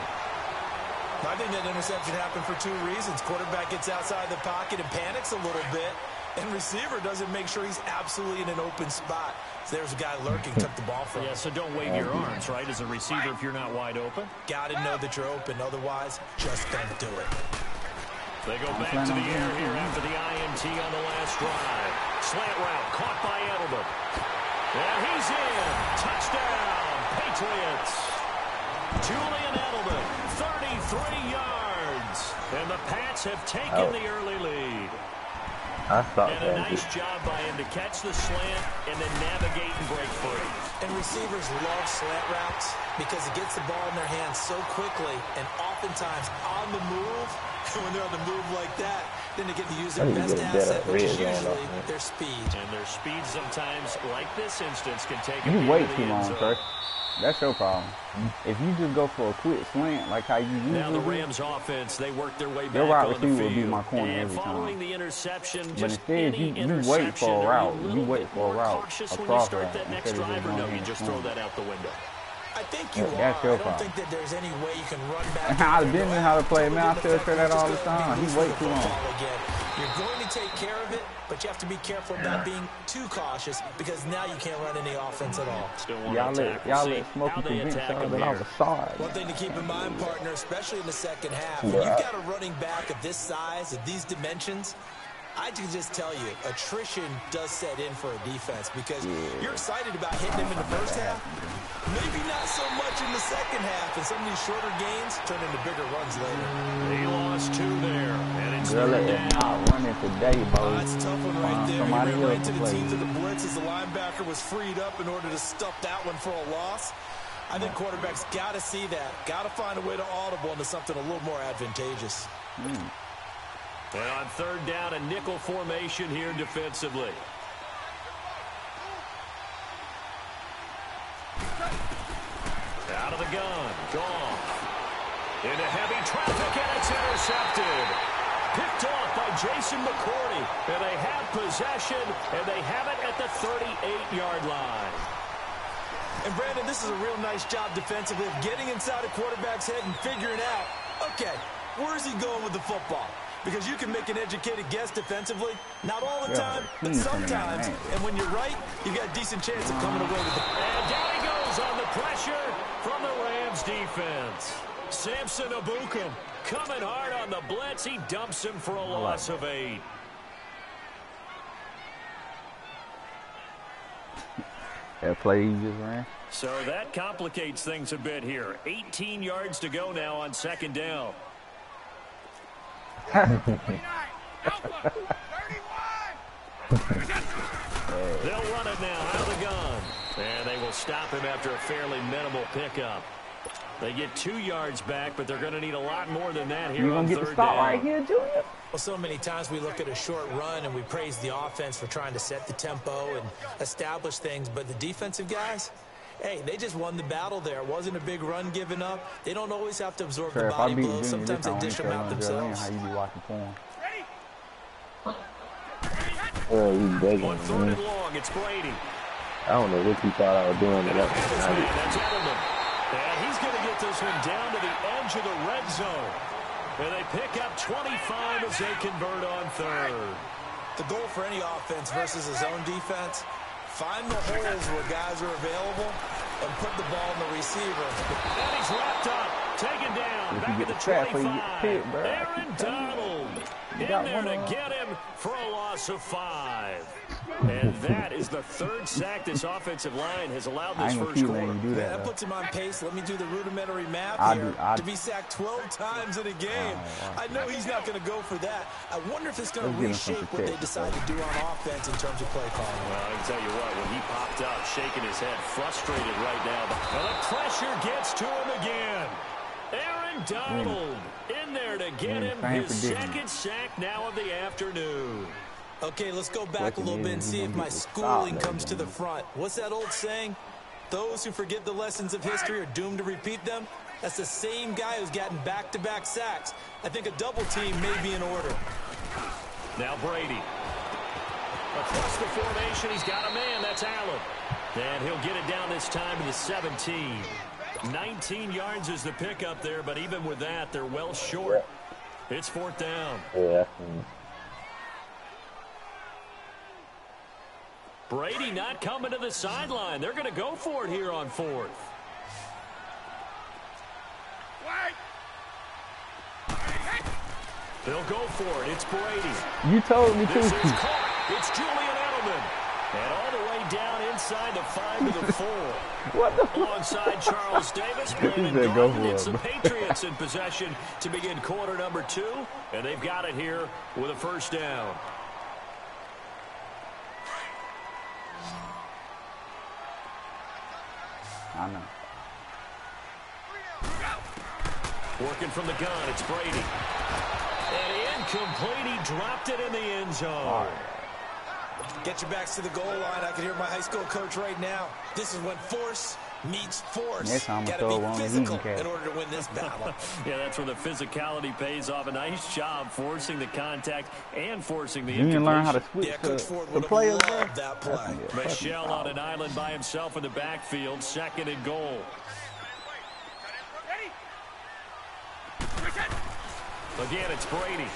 S6: I think that interception happened for 2 reasons. Quarterback gets outside the pocket and panics a little bit. And receiver doesn't make sure he's absolutely in an open spot. So there's a guy lurking, took the ball from him.
S5: Yeah, so don't wave your arms, right, as a receiver if you're not wide open.
S6: Got to know that you're open. Otherwise, just don't do it.
S5: They go back to the air here after the INT on the last drive. Slant route caught by Edelman. And he's in. Touchdown, Patriots. Julian Edelman, 33 yards. And the Pats have taken the early lead.
S3: I thought
S5: and a nice job by him to catch the slant and then navigate and break free.
S6: And receivers love slant routes because it gets the ball in their hands so quickly and oftentimes on the move. When they're on the move like that, then they get to use their best asset, which is usually their speed.
S5: And their speed sometimes, like this instance, can take
S4: You wait too long, sir. That's your problem. If you just go for a quick slant like how you usually
S5: now the
S4: do,
S5: Rams offense, they work their way back
S4: your wide
S5: on the
S4: receiver
S5: field.
S4: will be my corner
S5: and
S4: every
S5: following
S4: time.
S5: the interception,
S4: But
S5: just
S4: instead, you wait for a route. You wait for a route
S5: cautious when you
S4: across
S5: start
S4: route
S5: that next
S4: instead of
S5: drive,
S4: just
S5: or no,
S4: going
S5: you just
S4: in.
S5: throw that out the window.
S6: I think you are.
S4: That's your
S6: I don't
S4: problem.
S6: think that there's any way you can run back.
S4: I've been in how to play, man. I tell Trey that all the time. He wait too long.
S6: You're going to take care of it, but you have to be careful about being too cautious because now you can't run any offense at all.
S4: Y'all let Smokey convince y'all that I was sorry.
S6: One thing to keep in mind, partner, especially in the second half, when you've got a running back of this size, of these dimensions, I can just tell you, attrition does set in for a defense because you're excited about hitting him in the first half. Maybe not so much in the second half, and some of these shorter gains turn into bigger runs later.
S5: He lost 2 there, and it's
S4: Girl,
S5: third
S4: it is
S5: down.
S4: not running today, bro.
S6: That's a tough one right there. He
S4: Somebody
S6: ran right
S4: else
S6: to the
S4: play.
S6: teeth of the blitz as the linebacker was freed up in order to stuff that one for a loss. I think quarterbacks got to see that. Got to find a way to audible into something a little more advantageous.
S5: And on third down, a nickel formation here defensively. Out of the gun, Goff. Into heavy traffic, and it's intercepted. Picked off by Jason McCourty. And they have possession, and they have it at the 38-yard line.
S6: And, Brandon, this is a real nice job defensively of getting inside a quarterback's head and figuring out, okay, where's he going with the football? because you can make an educated guess defensively. Not all the time, but sometimes. And when you're right, you've got a decent chance of coming away with it.
S5: And down he goes on the pressure from the Rams defense. Samson Abukum coming hard on the blitz. He dumps him for a loss of 8.
S4: That play he just ran.
S5: So that complicates things a bit here. 18 yards to go now on 2nd down.
S7: 39, Alpha, 31.
S5: They'll run it now out of the gun. And they will stop him after a fairly minimal pickup. They get 2 yards back, but they're going to need a lot more than that here on 3rd down.
S4: Right here, Junior?
S8: Well, so many times we look at a short run and we praise the offense for trying to set the tempo and establish things, but the defensive guys, hey, they just won the battle there. It wasn't a big run given up. They don't always have to absorb the body blows. Sometimes they dish them out themselves.
S4: How you be watching porn?
S3: Oh, he's begging.
S5: On 3rd and long, it's Brady.
S3: I don't know what he thought I was doing. But
S5: That's Edelman. And he's going to get this one down to the edge of the red zone. And they pick up 25 as they convert on 3rd.
S8: The goal for any offense versus a zone defense, find the holes where guys are available and put the ball in the receiver.
S5: And he's wrapped up, taken down, back at the 25. Aaron Donald in there to get him for a loss of 5. And that is the 3rd sack this offensive line has allowed this first quarter.
S8: That puts him on pace. Let me do the rudimentary math here. To be sacked 12 times in a game. I know he's not going to go for that. I wonder if it's going to reshape what they decide to do on offense in terms of play calling.
S5: Well, I can tell you what, when he popped up, shaking his head, frustrated right now. And the pressure gets to him again. Aaron Donald in there to get him his 2nd sack now of the afternoon.
S8: Okay, let's go back a little bit and see if my schooling comes to the front. What's that old saying? Those who forget the lessons of history are doomed to repeat them. That's the same guy who's gotten back-to-back sacks. I think a double team may be in order.
S5: Now Brady. Across the formation, he's got a man. That's Allen. And he'll get it down this time to the 17. 19 yards is the pickup there, but even with that, they're well short. It's 4th down.
S3: Yeah.
S5: Brady not coming to the sideline. They're going to go for it here on 4th. They'll go for it. It's Brady.
S4: You told me to.
S5: This is caught. It's Julian Edelman. And all the way down inside the 5 to the 4.
S4: What the
S5: Alongside Charles Davis, Brandon Gordon. It's the Patriots in possession to begin quarter number 2. And they've got it here with a 1st down.
S4: I know.
S5: Working from the gun, it's Brady. And incomplete, he dropped it in the end zone.
S8: Get your backs to the goal line. I can hear my high school coach right now. This is when force meets force. Got to be physical in order to win this battle.
S5: Yeah, that's where the physicality pays off. A nice job forcing the contact and forcing the
S4: incompletion. You can learn how to switch the players.
S8: That play.
S5: Michelle on an island by himself in the backfield. 2nd and goal. Again, it's Brady.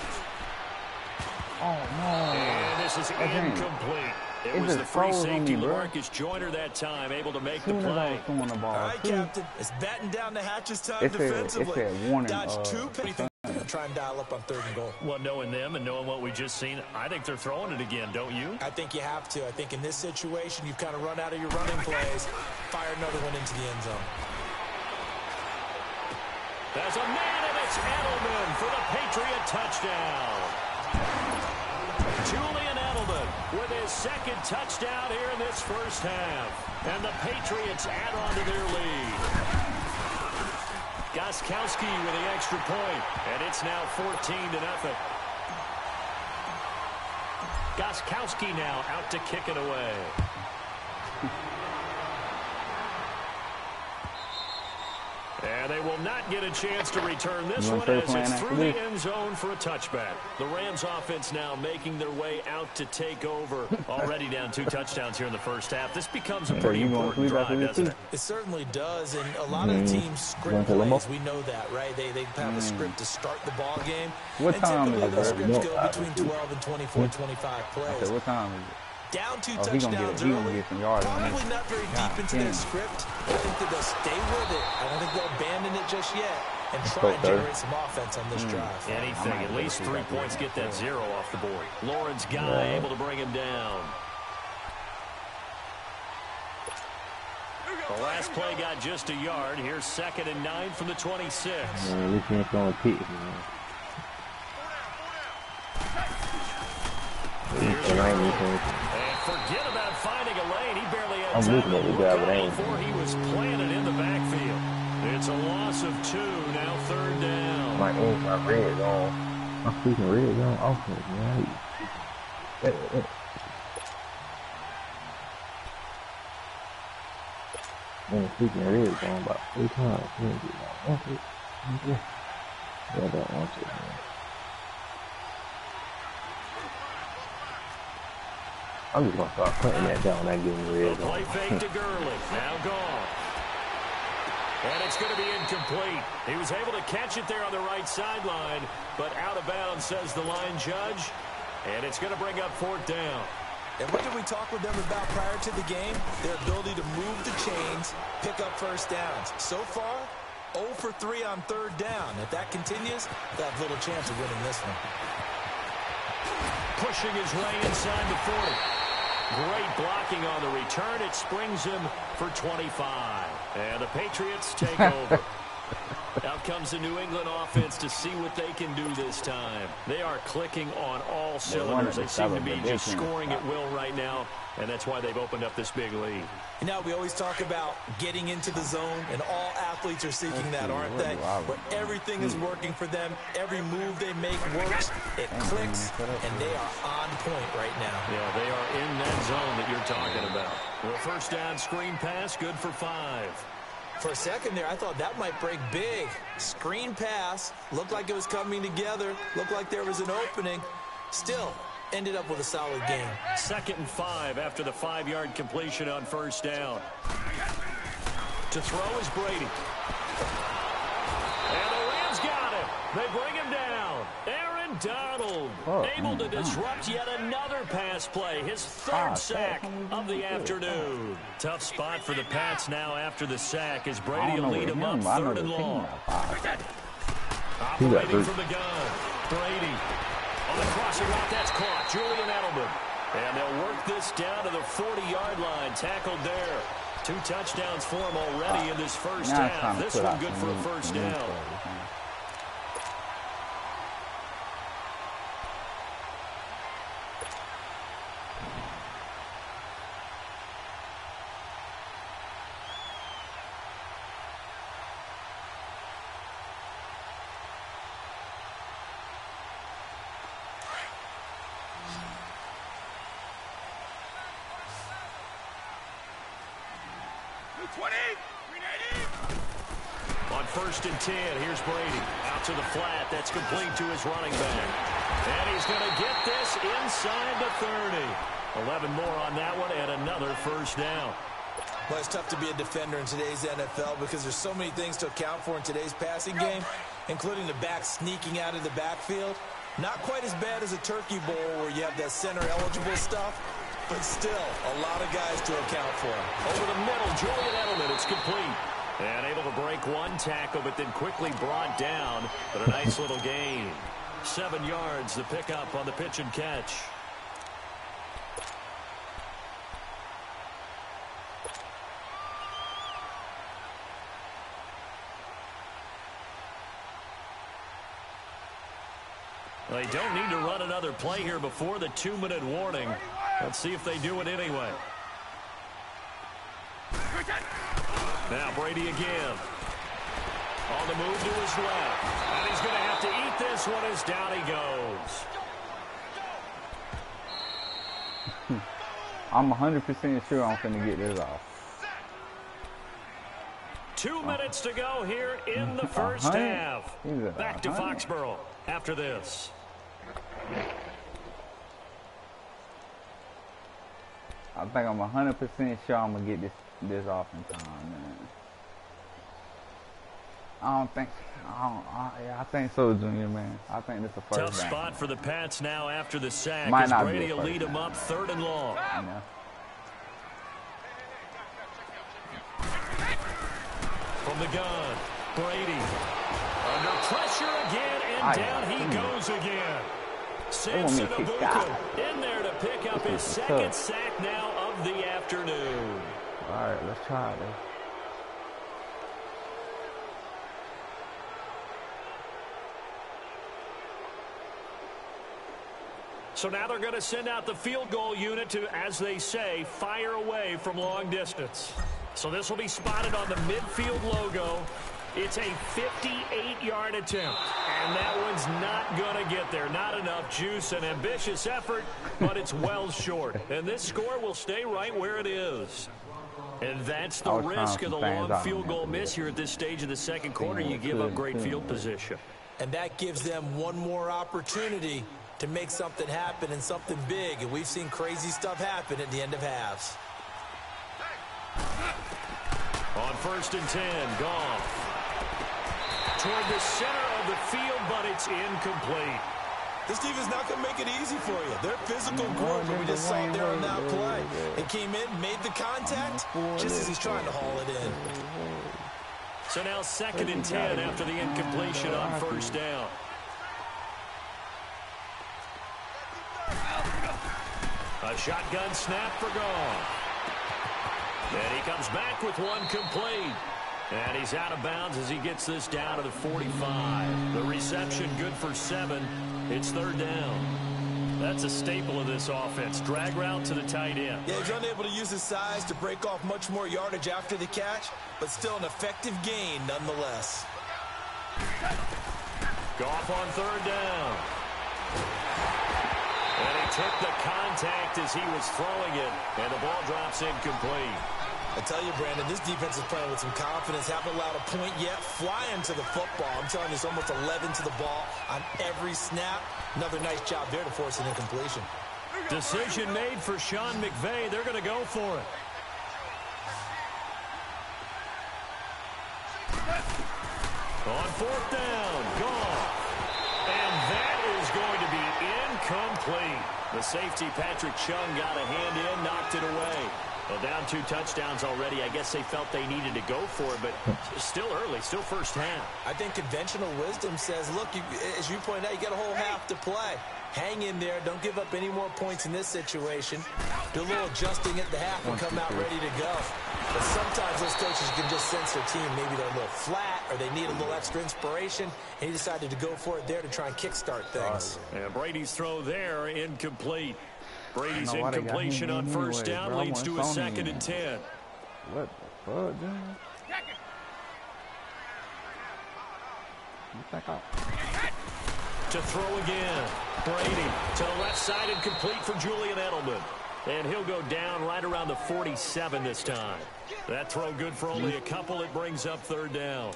S4: Oh, no.
S5: And this is incomplete. It was the free safety, Marcus Joyner, that time, able to make the play.
S8: All right, Captain. It's batten down the hatches time defensively. Dodge 2 penalties. Try and dial up on 3rd and goal.
S5: Well, knowing them and knowing what we just seen, I think they're throwing it again, don't you?
S8: I think you have to. I think in this situation, you've kind of run out of your running plays. Fire another one into the end zone.
S5: There's a man, and it's Edelman for the Patriot touchdown. Julian Edelman with his 2nd touchdown here in this 1st half. And the Patriots add on to their lead. Gostkowski with the extra point, and it's now 14-0. Gostkowski now out to kick it away. And they will not get a chance to return this one as it's through the end zone for a touchback. The Rams offense now making their way out to take over. Already down 2 touchdowns here in the first half. This becomes a pretty important drive, doesn't it?
S8: It certainly does, and a lot of the teams script plays. We know that, right? They have a script to start the ball game.
S4: What time is it?
S8: Those scripts go between 12 and 24, 25 plays.
S4: Okay, what time is it?
S8: Down 2 touchdowns early, probably not very deep into their script. I think that they'll stay with it. I don't think they'll abandon it just yet and try and generate some offense on this drive.
S5: Anything, at least 3 points, get that 0 off the board. Lawrence Guy able to bring him down. The last play got just a yard. Here's 2nd and 9 from the 26.
S3: Man, this ain't gonna pick, man.
S5: And forget about finding a lane. He barely had
S3: I'm
S5: time
S3: looking at the guy, but I ain't
S5: before he was planted in the backfield. It's a loss of 2, now 3rd down.
S3: My red zone. My freaking red zone offense, man. Man, freaking red zone about 3 times. Yeah, that wants it, man. I'm just gonna start putting that down and giving the red zone.
S5: Play fake to Gurley, now gone. And it's going to be incomplete. He was able to catch it there on the right sideline, but out of bounds, says the line judge. And it's going to bring up 4th down.
S8: And what did we talk with them about prior to the game? Their ability to move the chains, pick up first downs. So far, 0 for 3 on 3rd down. If that continues, they'll have little chance of winning this one.
S5: Pushing his way inside the 40. Great blocking on the return. It springs him for 25. And the Patriots take over. Out comes the New England offense to see what they can do this time. They are clicking on all cylinders. They seem to be just scoring at will right now, and that's why they've opened up this big lead.
S8: You know, we always talk about getting into the zone, and all athletes are seeking that, aren't they? Where everything is working for them. Every move they make works. It clicks, and they are on point right now.
S5: Yeah, they are in that zone that you're talking about. The first down screen pass, good for 5.
S8: For a second there, I thought that might break big. Screen pass, looked like it was coming together, looked like there was an opening. Still, ended up with a solid game.
S5: 2nd and 5 after the 5-yard completion on first down. To throw is Brady. And the Rams got him. They bring him down. Aaron Donald able to disrupt yet another pass play. His 3rd sack of the afternoon. Tough spot for the Pats now after the sack as Brady will lead him up 3rd and long. Operating from the gun. Brady on the crossing route. That's caught. Julian Edelman. And they'll work this down to the 40-yard line. Tackled there. 2 touchdowns for him already in this first half. This one good for a first down. On 1st and 10, here's Brady. Out to the flat. That's complete to his running back. And he's going to get this inside the 30. 11 more on that one and another first down.
S8: Well, it's tough to be a defender in today's NFL because there's so many things to account for in today's passing game, including the back sneaking out of the backfield. Not quite as bad as a turkey bowl where you have that center-eligible stuff, but still a lot of guys to account for.
S5: Over the middle, Julian Edelman. It's complete. And able to break 1 tackle, but then quickly brought down. But a nice little gain. 7 yards, the pickup on the pitch and catch. They don't need to run another play here before the 2-minute warning. Let's see if they do it anyway. Now Brady again. On the move to his left. And he's going to have to eat this one as down he goes.
S4: I'm 100% sure I'm finna get this off.
S5: 2 minutes to go here in the first half. Back to Foxborough after this.
S4: I think I'm 100% sure I'm gonna get this offense on, man. I think so, Junior, man. I think this is a first
S5: Tough
S4: down.
S5: spot for the Pats now after the sack.
S4: Might
S5: As
S4: not
S5: Brady
S4: be a
S5: will
S4: first
S5: lead them
S4: down.
S5: up 3rd and long.
S4: You know?
S5: From the gun, Brady. Under pressure again, and down he goes again. Samson Abuka in there to pick up his second sack now of the afternoon.
S4: All right, let's try this.
S5: So now they're going to send out the field goal unit to, as they say, fire away from long distance. So this will be spotted on the midfield logo. It's a 58-yard attempt, and that one's not going to get there. Not enough juice, an ambitious effort, but it's well short. And this score will stay right where it is. And that's the risk of the long field goal miss here at this stage of the second quarter. You give up great field position.
S8: And that gives them one more opportunity to make something happen and something big. And we've seen crazy stuff happen at the end of halves.
S5: On 1st and 10, Goff. Toward the center of the field, but it's incomplete.
S8: This defense not going to make it easy for you. They're physical group, and we just saw it there on that play. It came in, made the contact, just as he's trying to haul it in.
S5: So now 2nd and 10 after the incompletion on 1st down. A shotgun snap for Goff. And he comes back with one complete. And he's out of bounds as he gets this down to the 45. The reception good for 7. It's 3rd down. That's a staple of this offense. Drag route to the tight end.
S8: Yeah, he's unable to use his size to break off much more yardage after the catch, but still an effective gain nonetheless.
S5: Goff on 3rd down. And he took the contact as he was throwing it, and the ball drops incomplete.
S8: I tell you, Brandon, this defense is playing with some confidence. Haven't allowed a point yet. Flying to the football. I'm telling you, it's almost 11 to the ball on every snap. Another nice job there to force an incompletion.
S5: Decision made for Sean McVay. They're going to go for it. On 4th down, Goff. And that is going to be incomplete. The safety, Patrick Chung, got a hand in, knocked it away. Well, down 2 touchdowns already. I guess they felt they needed to go for it, but still early, still first half.
S8: I think conventional wisdom says, look, as you pointed out, you got a whole half to play. Hang in there. Don't give up any more points in this situation. Do a little adjusting at the half and come out ready to go. But sometimes those coaches can just sense their team. Maybe they're a little flat or they need a little extra inspiration. And he decided to go for it there to try and kickstart things.
S5: And Brady's throw there, incomplete. Brady's incompletion on 1st down leads to a 2nd and 10.
S4: What the fuck, dude? You think
S5: To throw again. Brady to the left side and complete for Julian Edelman. And he'll go down right around the 47 this time. That throw good for only a couple. It brings up 3rd down.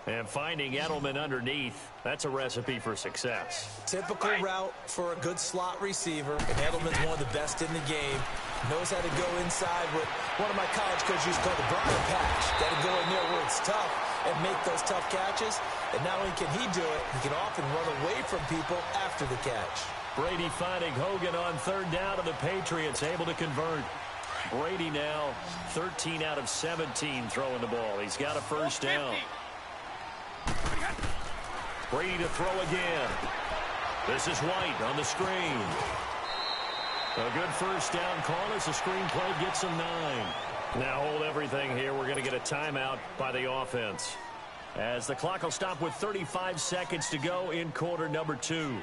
S5: And finding Edelman underneath, that's a recipe for success.
S8: Typical route for a good slot receiver. And Edelman's one of the best in the game. Knows how to go inside what one of my college coaches used to call the Brian patch. Got to go in there where it's tough and make those tough catches. And not only can he do it, he can often run away from people after the catch.
S5: Brady finding Hogan on 3rd down, and the Patriots able to convert. Brady now 13 out of 17 throwing the ball. He's got a 1st down. Brady to throw again. This is White on the screen. A good 1st down call as the screen play gets him 9. Now hold everything here. We're going to get a timeout by the offense, as the clock will stop with 35 seconds to go in quarter number 2.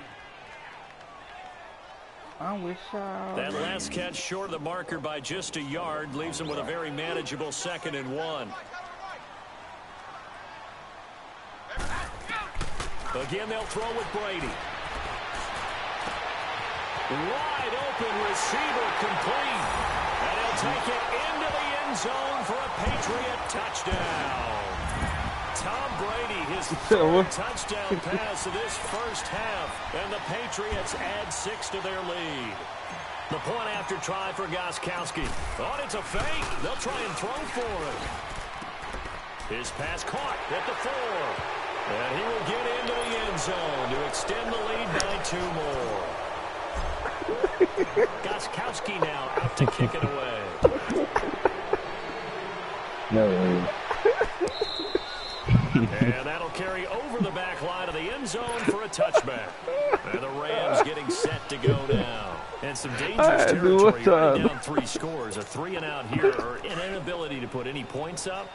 S5: That last catch short of the marker by just a yard leaves him with a very manageable 2nd and 1. Again, they'll throw with Brady. Wide open receiver, complete. And he'll take it into the end zone for a Patriot touchdown. Tom Brady, his third touchdown pass of this first half, and the Patriots add 6 to their lead. The point after try for Gostkowski. Oh, it's a fake. They'll try and throw for it. His pass caught at the 4. And he will get into the end zone to extend the lead by 2 more. Gostkowski now out to kick it away.
S3: No way.
S5: And that'll carry over the back line of the end zone for a touchback. And the Rams getting set to go now. And some dangerous territory right down 3 scores. A 3-and-out here, or an inability to put any points up.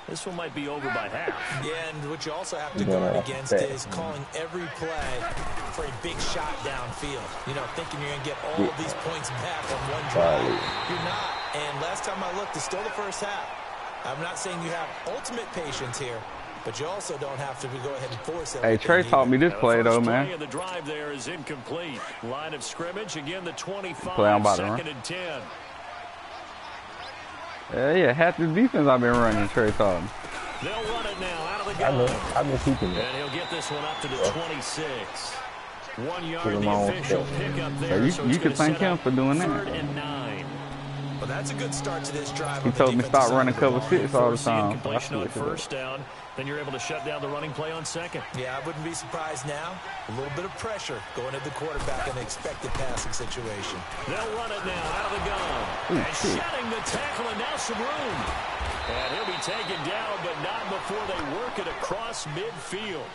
S5: This one might be over by half.
S8: Yeah, and what you also have to guard against is calling every play for a big shot downfield. You know, thinking you're going to get all of these points back on one drive. You're not. And last time I looked, it's still the first half. I'm not saying you have ultimate patience here, but you also don't have to go ahead and force it.
S4: Hey, Trey taught me this play, though, man.
S5: The drive there is incomplete. Line of scrimmage, again, the 25, second and 10.
S4: Yeah, half the defense I've been running, Trey taught me.
S5: They'll run it now out of the gun.
S3: I've been keeping it.
S5: And he'll get this one up to the 26. 1 yard, the official pickup there.
S4: You could thank him for doing that.
S5: 3rd and 9.
S8: Well, that's a good start to this drive.
S4: He told me stop running cover 6 all the time.
S5: Completion on first down. Then you're able to shut down the running play on second.
S8: Yeah, I wouldn't be surprised now. A little bit of pressure going at the quarterback in the expected passing situation.
S5: They'll run it now out of the gun. And shedding the tackle, and now some room. And he'll be taken down, but not before they work it across midfield.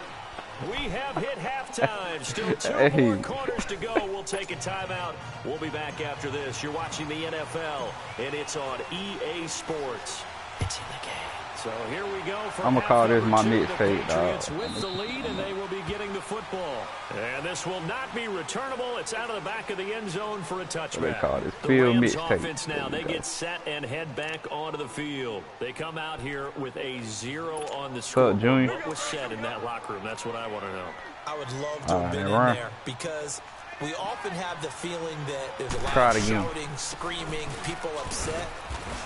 S5: We have hit halftime. Still 2 more quarters to go. We'll take a timeout. We'll be back after this. You're watching the NFL, and it's on EA Sports. It's in the game. So here we go.
S4: I'm gonna call this my mixtape, dog.
S5: With the lead, and they will be getting the football. And this will not be returnable. It's out of the back of the end zone for a touchback.
S4: They call this
S5: the
S4: field
S5: Rams
S4: mixtape.
S5: Offense now, they get set and head back onto the field. They come out here with a 0 on the score. What was said in that locker room? That's what I want to know.
S8: I would love to have been in there because we often have the feeling that there's a lot of shouting, screaming, people upset.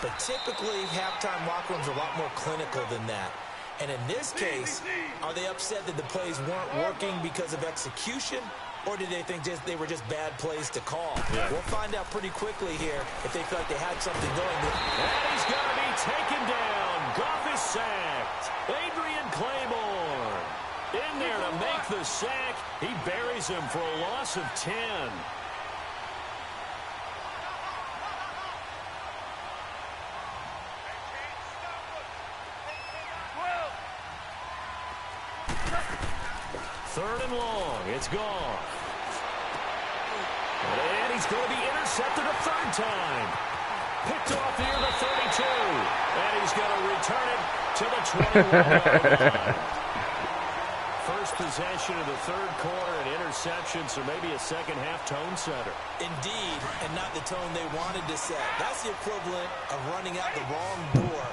S8: But typically, halftime locker rooms are a lot more clinical than that. And in this case, are they upset that the plays weren't working because of execution? Or did they think they were just bad plays to call? Yeah. We'll find out pretty quickly here if they feel like they had something going.
S5: And he's going to be taken down. Goff is sacked. Adrian Claymore in there to make the sack. He buries him for a loss of 10. Third and long. It's gone. And he's going to be intercepted a 3rd time. Picked off near the 32. And he's going to return it to the 21-yard line. First possession of the 3rd quarter, an interception, so maybe a second-half tone setter.
S8: Indeed, and not the tone they wanted to set. That's the equivalent of running out the wrong door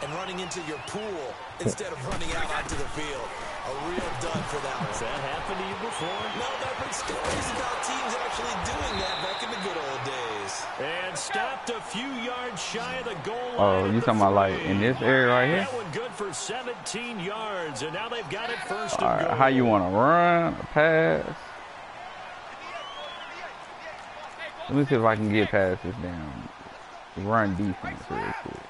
S8: and running into your pool instead of running out onto the field. A real dud for that one.
S5: Has that happened to you before?
S8: No, but I've heard stories about teams actually doing that back in the good old days.
S5: And stopped a few yards shy of the goal line.
S4: Oh, you talking about like in this area right here?
S5: That one good for 17 yards, and now they've got it first
S4: All
S5: and
S4: right,
S5: goal.
S4: how you want to run, pass? Let me see if I can get past this damn run defense real quick.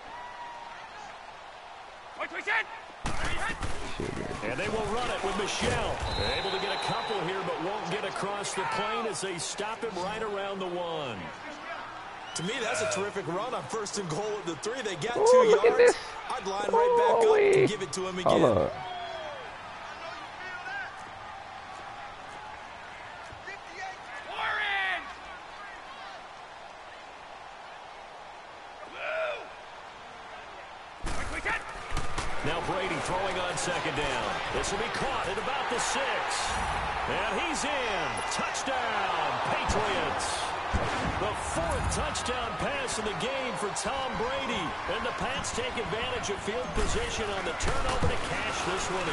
S5: And they will run it with Michelle. They're able to get a couple here, but won't get across the plane as they stop him right around the 1.
S8: To me, that's a terrific run on 1st and goal at the 3. They got 2 yards. I'd line right back up and give it to him again.
S4: Hold up.
S5: Now Brady throwing on 2nd down. This will be caught at about the 6. And he's in. Touchdown, Patriots. The 4th touchdown pass in the game for Tom Brady. And the Pats take advantage of field position on the turnover to cash this one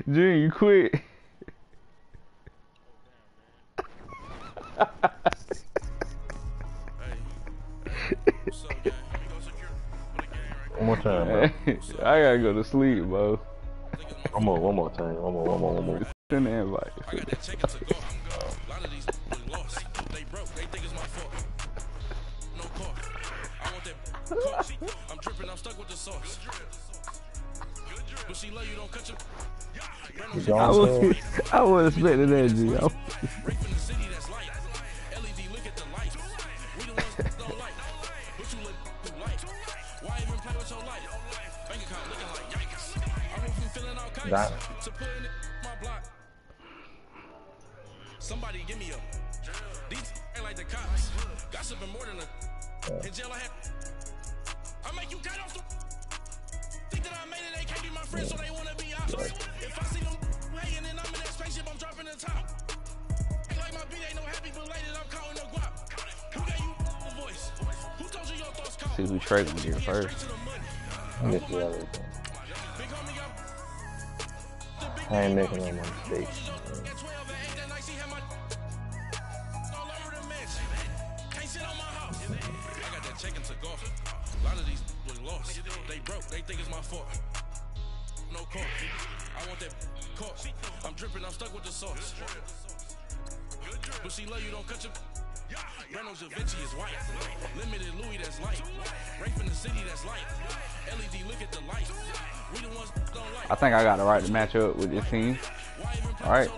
S5: in.
S4: Junior, you quit.
S9: What's up, gang? Let me go secure.
S3: time, bro.
S4: I gotta go to sleep, bro.
S3: One more time. One more.
S4: Send the invite.
S2: I'm dripping, I'm stuck with the sauce. But she love you, don't cut your.
S4: I was expecting that, G.
S2: Right from the city that's light. LED, look at the lights. We the ones that don't like. But you look through light. Why even play with your life? Bank account looking like yikes. I went from feeling all kites to putting it in my block. Somebody give me a. These ain't like the cops. Gossiping more than a. In jail I had. I make you cut off the. Think that I made it, they can't be my friends, so they wanna be ops. If I see them hating and I'm in that spaceship, I'm dropping the top. Ain't like my beat ain't no happy, but later I'm calling no guap. Who gave you the voice? Who told you your thoughts count?
S4: See who Trey gonna get first.
S3: I ain't making no mistakes.
S2: A lot of these lost. They broke, they think it's my fault. No call. I want that call. I'm dripping, I'm stuck with the sauce. But she love you, don't cut your. Reynolds Da Vinci is white. Limited Louis that's light. Right from the city that's light. LED, look at the light. We the ones that don't like.
S4: I think I got the right to match up with this team. All right.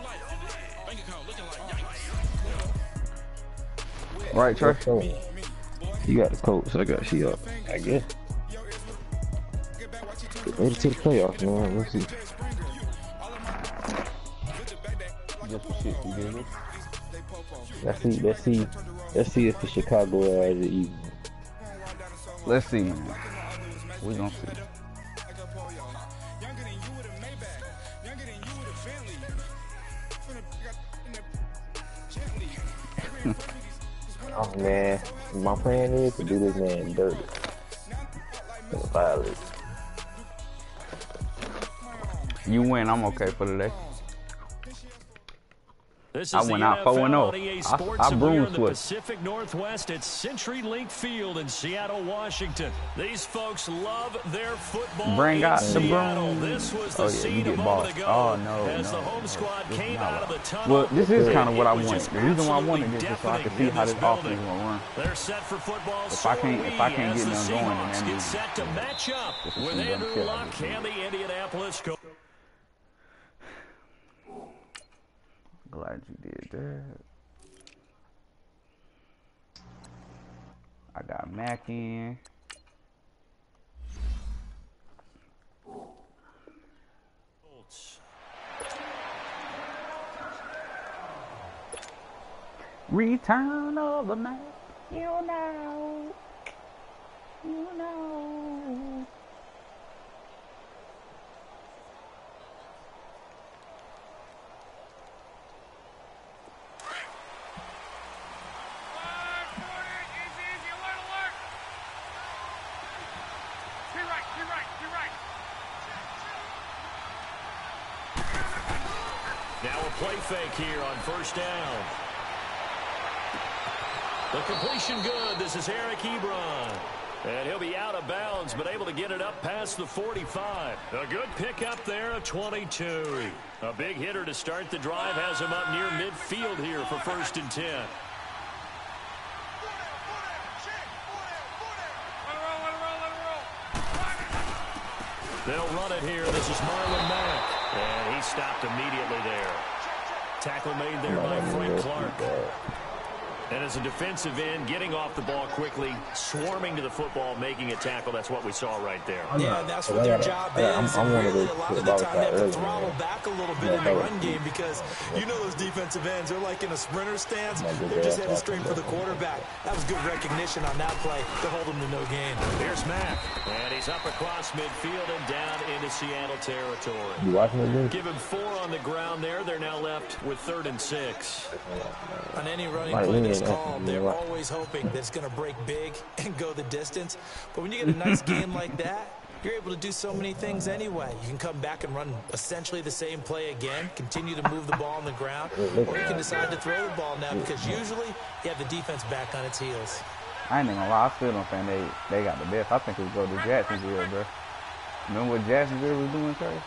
S4: All right, Trey.
S3: You got the coach, so I got she up. I guess. Ready to the playoffs, man. Let's see.
S4: Just for shit you did.
S3: Let's see if the Chicago are as easy.
S4: Let's see, man. We gonna see.
S3: Oh man, my plan is to do this man dirty. Violate.
S4: You win, I'm okay for today.
S5: This is
S4: I went out 4-0. I broomed
S5: the Pacific Northwest at CenturyLink Field in Seattle, Washington. These folks love their football.
S4: Bring out the
S5: Seattle.
S4: broom.
S5: This was the
S4: Oh yeah,
S5: scene
S4: you
S5: a
S4: get
S5: moment
S4: bossed.
S5: ago
S4: Oh no,
S5: as
S4: no.
S5: the home squad
S4: This
S5: came
S4: is
S5: out
S4: not
S5: of the
S4: right.
S5: tunnel.
S4: Well, this is kind of what I
S5: It was
S4: wanted.
S5: just
S4: The reason why I wanted
S5: absolutely
S4: this is so I could see
S5: deafening
S4: how
S5: in
S4: this
S5: this
S4: offense
S5: building.
S4: gonna run.
S5: They're set for football.
S4: If I can't get
S5: as the
S4: them going, then
S5: Seahawks
S4: that
S5: get
S4: means
S5: set to match up
S4: this is
S5: with
S4: gonna
S5: Andrew
S4: kill
S5: Luck
S4: everything.
S5: and the Indianapolis Colts.
S4: Glad you did that. I got Mac in. Return of the Mac. You know.
S5: Now a play fake here on first down. The completion good. This is Eric Ebron. And he'll be out of bounds, but able to get it up past the 45. A good pickup there, a 22. A big hitter to start the drive has him up near midfield here for 1st and 10. They'll run it here. This is Marlon Mack. And he stopped immediately there. Tackle made there by Frank Clark. And as a defensive end, getting off the ball quickly, swarming to the football, making a tackle. That's what we saw right there.
S8: Yeah, that's what their job is. And really, a lot of the time, they have to throttle back a little bit in the run game because you know those defensive ends, they're like in a sprinter stance. They're just headed straight for the quarterback. That was good recognition on that play to hold them to no gain.
S5: Here's Mack. And he's up across midfield and down into Seattle territory.
S3: You watching it?
S5: Give him 4 on the ground there. They're now left with 3rd and 6.
S8: On any running play that's called, they're always hoping that it's going to break big and go the distance. But when you get a nice game like that, you're able to do so many things anyway. You can come back and run essentially the same play again, continue to move the ball on the ground, or you can decide to throw the ball now because usually you have the defense back on its heels.
S4: I ain't even gonna lie, I still don't think they got the best. I think we go to Jacksonville, bro. Remember what Jacksonville was doing, Trey?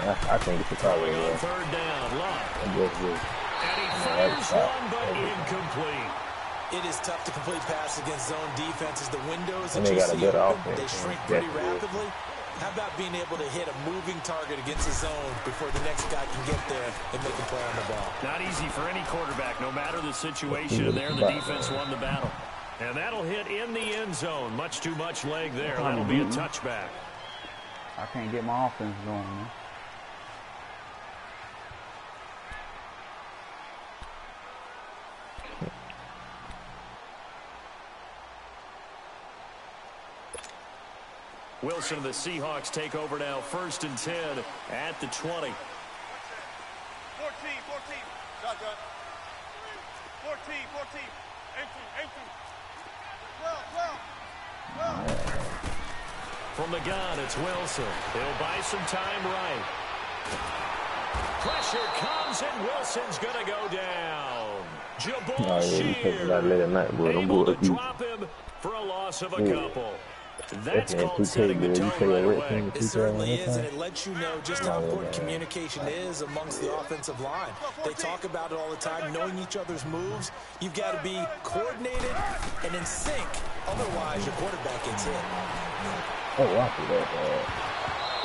S3: Yeah, I think it's Chicago. Yeah.
S5: Third down, Love.
S3: And
S5: he fires one, but incomplete.
S8: It is tough to complete passes against zone defenses. The windows that
S3: they
S8: you
S3: got a
S8: see
S3: good
S8: open,
S3: offense,
S8: they shrink
S3: man.
S8: pretty
S3: Definitely.
S8: rapidly. How about being able to hit a moving target against a zone before the next guy can get there and make a play on the ball?
S5: Not easy for any quarterback, no matter the situation. And there, the defense won the battle. And that'll hit in the end zone. Much too much leg there. That'll be a touchback.
S4: I can't get my offense going, man.
S5: Wilson and the Seahawks take over now, 1st and 10 at the 20.
S7: 14. Shotgun. 14. Empty. Well.
S5: From the gun, it's Wilson. He'll buy some time right. Pressure comes, and Wilson's going to go down. Jabal Shear able to drop him for a loss of a couple. That's called setting the tone right away.
S8: It certainly is, and it lets you know just how important communication is amongst the offensive line. They talk about it all the time, knowing each other's moves. You've got to be coordinated and in sync. Otherwise, your quarterback gets hit.
S3: Oh, I see that.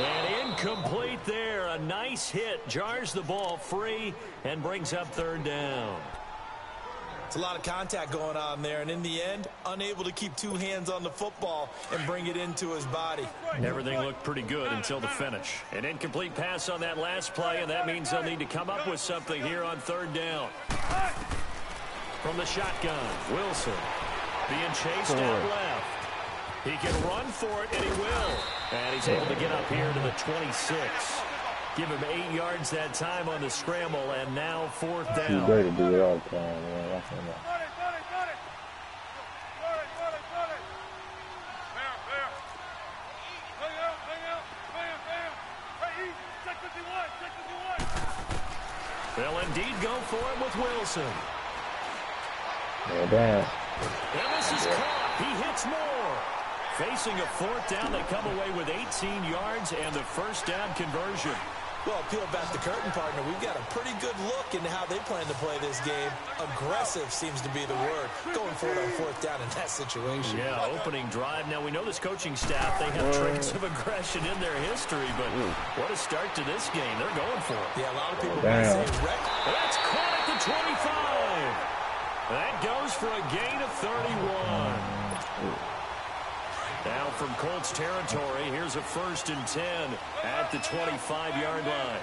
S5: And incomplete there. A nice hit. Jars the ball free and brings up 3rd down.
S8: It's a lot of contact going on there, and in the end, unable to keep 2 hands on the football and bring it into his body.
S5: Everything looked pretty good until the finish. An incomplete pass on that last play, and that means they'll need to come up with something here on 3rd down. From the shotgun, Wilson being chased out left. He can run for it, and he will. And he's able to get up here to the 26. Give him 8 yards that time on the scramble, and now 4th down.
S3: You better do it all the time, man. That's enough.
S5: They'll indeed go for it with Wilson.
S3: Yeah, damn.
S5: And this is caught. He hits more. Facing a 4th down, they come away with 18 yards and the 1st down conversion.
S8: Well, peel back the curtain, partner. We've got a pretty good look into how they plan to play this game. Aggressive seems to be the word. Going for it on 4th down in that situation.
S5: Yeah, opening drive. Now, we know this coaching staff, they have traits of aggression in their history, but what a start to this game. They're going for it.
S8: Yeah, a lot of people might say wreck.
S5: That's caught at the 25. That goes for a gain of 31. Now from Colts territory, here's a 1st and 10 at the 25-yard line.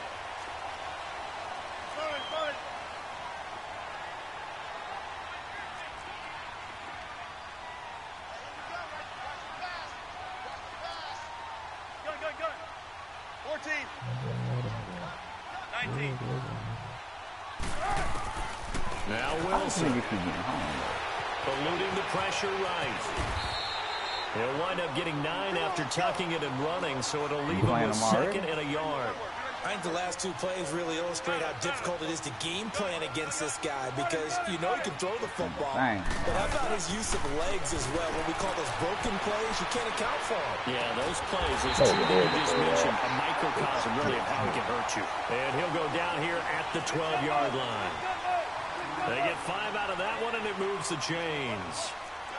S7: Go. 14. 19.
S5: Now Wilson eluding the pressure right. He'll wind up getting 9 after tucking it and running, so it'll leave him with 2nd and a yard.
S8: I think the last 2 plays really illustrate how difficult it is to game plan against this guy because you know he can throw the football.
S4: Dang.
S8: But how about his use of legs as well? What we call those broken plays, you can't account for them.
S5: Yeah, those plays, those 2 that you just mentioned, a microcosm really of how he can hurt you. And he'll go down here at the 12-yard line. They get 5 out of that one, and it moves the chains.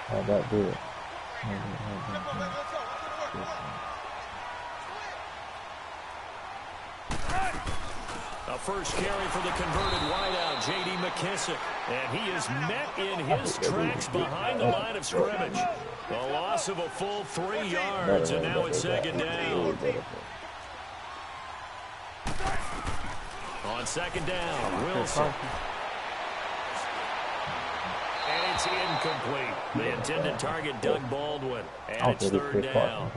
S3: How about that?
S5: A first carry for the converted wideout, J.D. McKissick. And he is met in his tracks behind the line of scrimmage. A loss of a full 3 yards, and now it's 2nd down. On 2nd down, Wilson. And it's incomplete. The intended target, Doug Baldwin. And it's 3rd down.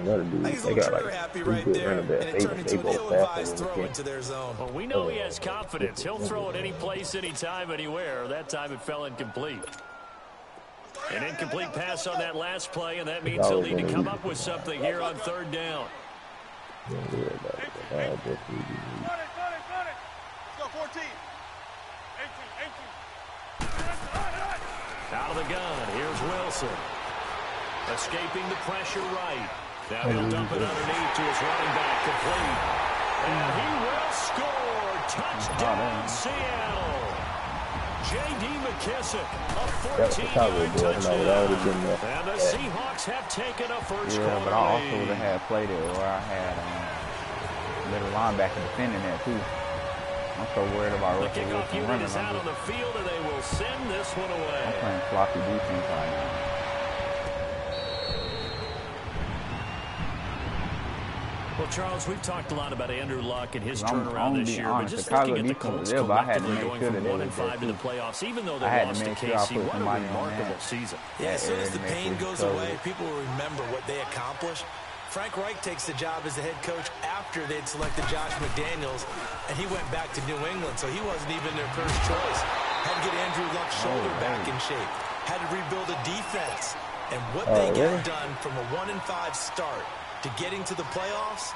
S8: He's a little trigger happy right there, and it turned into an ill-advised throw into their zone.
S5: Well, we know he has confidence. He'll throw it any place, anytime, anywhere. That time it fell incomplete. An incomplete pass on that last play, and that means he'll need to come up with something here on 3rd down.
S7: Let's go, 14. 18.
S5: Out of the gun, here's Wilson. Escaping the pressure right. Now he'll dump it underneath to his running back, complete. And he will score. Touchdown, Seattle. J.D. McKissick, a 14-yard touchdown. And the Seahawks have taken a first quarter
S4: but I also
S5: lead.
S4: would have had played it where I had little linebacker defending that too. I'm so worried about
S5: The
S4: Russell
S5: kickoff
S4: Wilson
S5: unit
S4: running.
S5: is out on the field, and they will send this one away.
S4: I'm playing floppy defense right now.
S5: Well, Charles, we've talked a lot about Andrew Luck and his
S4: I'm
S5: turnaround this
S4: be
S5: year,
S4: honest,
S5: but just
S4: Chicago
S5: looking at the
S4: defense
S5: Colts
S4: was there, but I had to
S5: collectively
S4: make
S5: going
S4: sure
S5: from
S4: that they
S5: 1 and
S4: was there,
S5: 5 to the
S4: too.
S5: playoffs, even though
S4: I
S5: they
S4: had to
S5: lost to
S4: make sure I
S5: KC,
S4: put
S5: what a
S4: somebody on
S5: remarkable
S4: that.
S5: season.
S8: Yeah, as soon as the
S4: Make
S8: pain
S4: sure
S8: goes
S4: it's
S8: away,
S4: covered.
S8: people will remember what they accomplished. Frank Reich takes the job as the head coach after they'd selected Josh McDaniels, and he went back to New England, so he wasn't even their first choice. Had to get Andrew Luck's shoulder back in shape. Had to rebuild a defense. And what they got done from a 1-5 start to getting to the playoffs,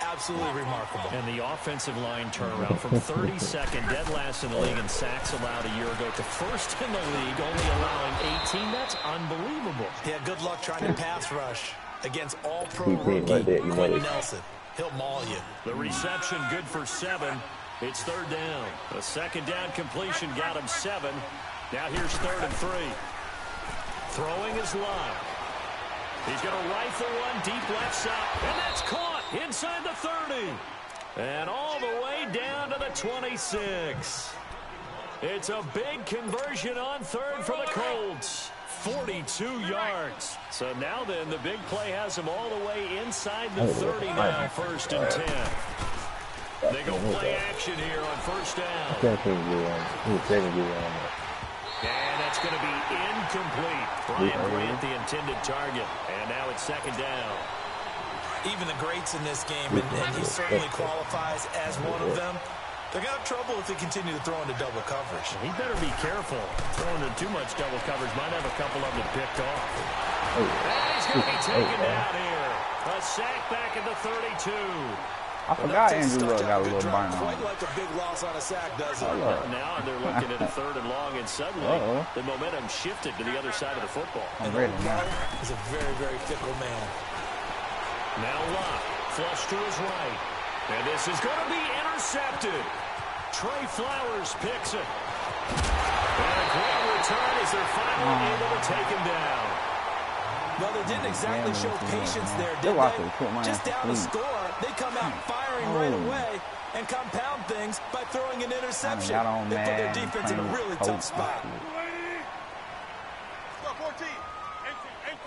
S8: absolutely remarkable.
S5: And the offensive line turnaround from 32nd, dead last in the league in sacks allowed a year ago, to first in the league, only allowing 18. That's unbelievable.
S8: Yeah, good luck trying to pass rush against all-pro rookie Quentin Nelson. He'll maul you.
S5: The reception good for 7. It's third down. A second down completion got him 7. Now here's 3rd and 3. Throwing his Luck. He's going to rifle one deep left side, and that's caught inside the 30. And all the way down to the 26. It's a big conversion on 3rd for the Colts. 42 yards. So now then, the big play has him all the way inside the 30 now, 1st and 10. They go play action here on 1st down. And that's going to be incomplete. Brian Grant, the intended target. And now it's 2nd down.
S8: Even the greats in this game, and he certainly qualifies as one of them, they're going to have trouble if they continue to throw into double coverage.
S5: He better be careful. Throwing into too much double coverage might have a couple of them picked off. And he's going to be taken down here. A sack back at the 32.
S4: I forgot Andrew Luck got a little burn on
S6: Quite
S4: him.
S6: like a big loss on a sack, does it?
S5: Now they're looking at a 3rd and long, and suddenly the momentum shifted to the other side of the football.
S4: I'm ready now.
S8: He's a very, very fickle man.
S5: Now Luck, flush to his right. And this is going to be intercepted. Trey Flowers picks it. And a great return as they're finally able to take him down.
S8: Well, they didn't exactly show patience there, did they? Just down a score, they come out firing right away and compound things by throwing an interception. They put their defense in a really tough spot.
S7: Go 14. 18.